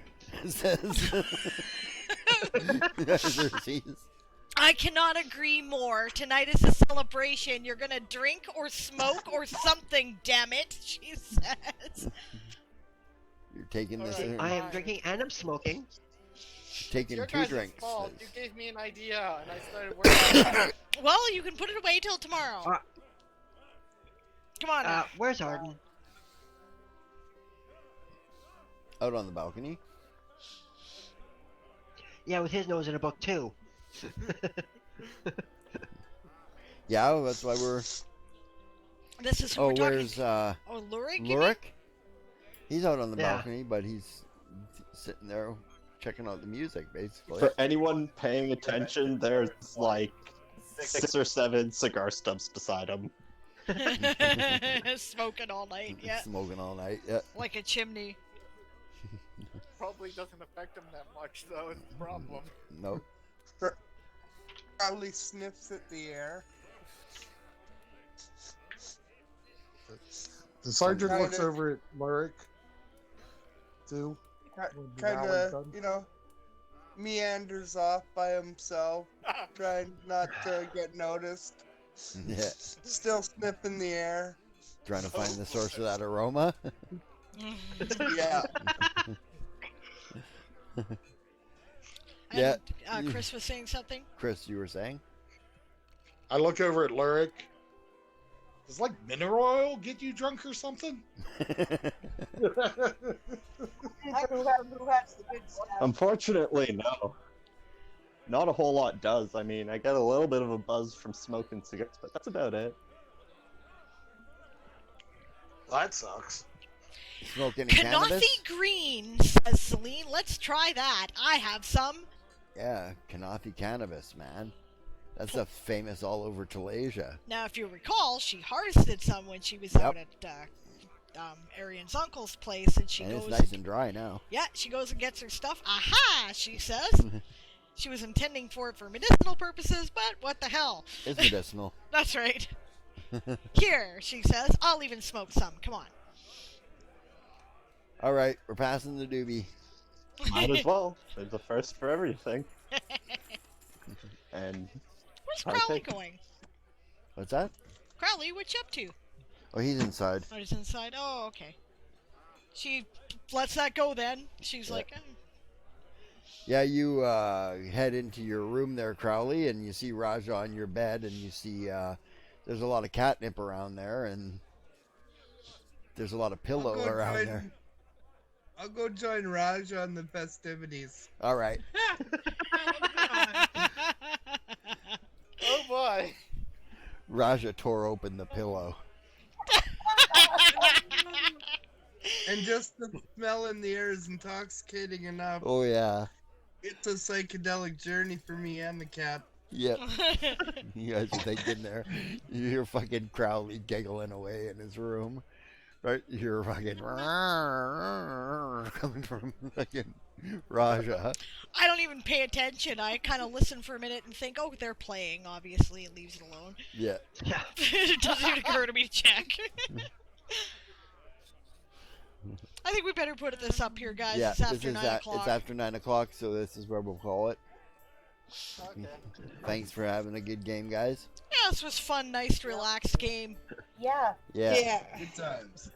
says Xerxes. I cannot agree more. Tonight is a celebration. You're gonna drink or smoke or something, damn it, she says. You're taking this. Alright. I am drinking and I'm smoking. Taking Your 2 guys' drinks. fault. says- You gave me an idea, and I started working on it. Well, you can put it away till tomorrow. Come on now. Where's Arden? Out on the balcony. Yeah, with his nose in a book too. Yeah, that's why we're. This is who Oh, we're talking. where's Lurik? Lurik? He's out on the Yeah. balcony, but he's sitting there checking out the music, basically. For anyone paying attention, there's like 6 or 7 cigar stubs beside him. Smoking all night, yeah. Smoking all night, yeah. Like a chimney. Probably doesn't affect him that much, though, is the problem. Nope. Probably sniffs at the air. The sergeant Kinda- looks over at Lyric, too. when the Kind hour's of, done. meanders off by himself, trying not to get noticed. Yeah. Still sniffing the air. Trying to find the source of that aroma. Yeah. Yeah. And, Chris was saying something? Chris, you were saying? I look over at Lyric. Does like mineral oil get you drunk or something? Who has the good stuff? Unfortunately, no. Not a whole lot does. I mean, I get a little bit of a buzz from smoking cigarettes, but that's about it. That sucks. Smoked any cannabis? Kanafi Green, says Celine. Let's try that. I have some. Yeah, Kanafi cannabis, man. That's a famous all over Tulasia. Now, if you recall, she harvested some when she was out at Arian's uncle's place, and she And goes. it's nice and dry now. Yeah, she goes and gets her stuff. Aha, she says. She was intending for it for medicinal purposes, but what the hell? It's medicinal. That's right. Here, she says. I'll even smoke some. Come on. All right, we're passing the doobie. Might as well. There's a first for everything. And Where's Crowley going? What's that? Crowley, what you up to? Oh, he's inside. Oh, he's inside. Oh, okay. She lets that go then. She's Yeah. like, Yeah, you head into your room there, Crowley, and you see Raja on your bed, and you see there's a lot of catnip around there, and there's a lot of pillow around there. I'll go join Raj on the festivities. All right. Oh boy. Raja tore open the pillow. And just the smell in the air is intoxicating enough. Oh, yeah. It's a psychedelic journey for me and the cat. Yep. You guys are thinking there. You hear fucking Crowley giggling away in his room. Right? You hear fucking coming from fucking Raja. I don't even pay attention. I kind of listen for a minute and think, oh, they're playing, obviously, and leaves it alone. Yeah. Yeah. It doesn't even occur to me to check. I think we better put this up here, guys. Yeah, It's after 9 o'clock. It's after 9 o'clock, so this is where we'll call it. Okay. Thanks for having a good game, guys. Yeah, this was fun, nice, relaxed game. Yeah. Yeah. Good times.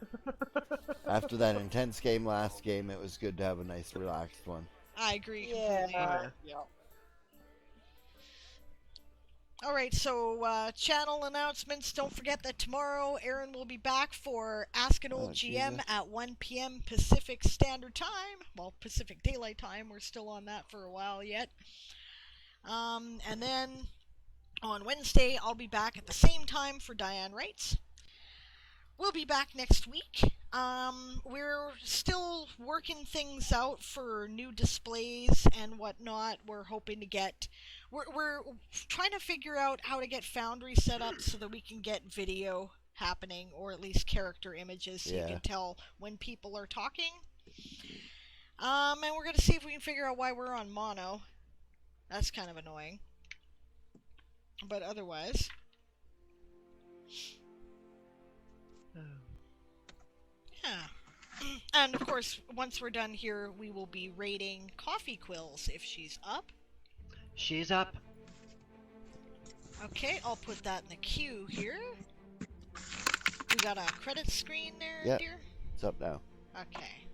After that intense game last game, it was good to have a nice, relaxed one. I agree completely. Yeah. All right, so channel announcements. Don't forget that tomorrow Aaron will be back for Ask an Old GM Jesus. at 1 p.m. Pacific Standard Time. Well, Pacific Daylight Time. We're still on that for a while yet. And then on Wednesday, I'll be back at the same time for Diane Writes. We'll be back next week. We're still working things out for new displays and whatnot. We're hoping to get... We're trying to figure out how to get Foundry set up so that we can get video happening, or at least character images, so you can tell when people are talking. And we're going to see if we can figure out why we're on mono. That's kind of annoying. But otherwise... Yeah. And of course, once we're done here, we will be rating Coffee Quills if she's up. She's up. Okay, I'll put that in the queue here. We got a credit screen there, Yep. dear? It's up now. Okay.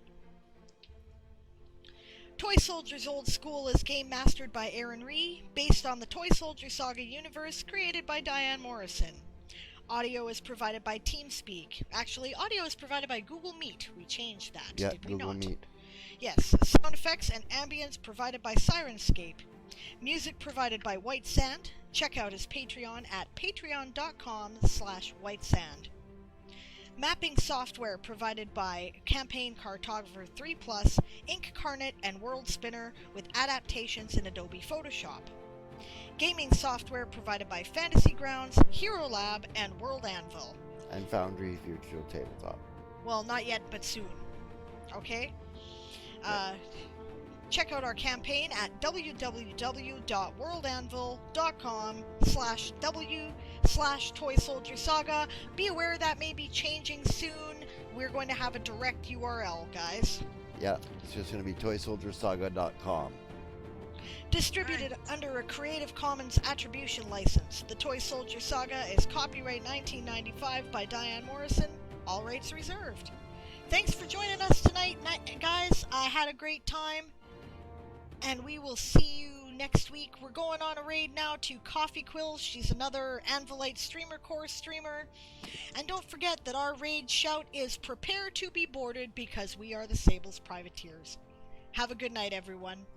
Toy Soldiers Old School is game mastered by Aaron Ree, based on the Toy Soldier Saga universe, created by Diane Morrison. Audio is provided by TeamSpeak. Actually, audio is provided by Google Meet. We changed that, Yeah, did we Google not? Meet. Yes, sound effects and ambience provided by Sirenscape. Music provided by White Sand. Check out his Patreon at patreon.com/whitesand. Mapping software provided by Campaign Cartographer 3+, Incarnate, and World Spinner with adaptations in Adobe Photoshop. Gaming software provided by Fantasy Grounds, Hero Lab, and World Anvil. And Foundry Future Tabletop. Well, not yet, but soon. Okay? Check out our campaign at www.worldanvil.com/w/Toy Soldier Saga. Be aware that may be changing soon. We're going to have a direct URL, guys. Yeah, it's just going to be toysoldiersaga.com. Distributed under a Creative Commons Attribution License. The Toy Soldier Saga is copyright 1995 by Diane Morrison. All rights reserved. Thanks for joining us tonight, guys. I had a great time. And we will see you next week. We're going on a raid now to Coffee Quills. She's another Anvilite Streamer Core streamer. And don't forget that our raid shout is prepare to be boarded because we are the Sable's privateers. Have a good night, everyone.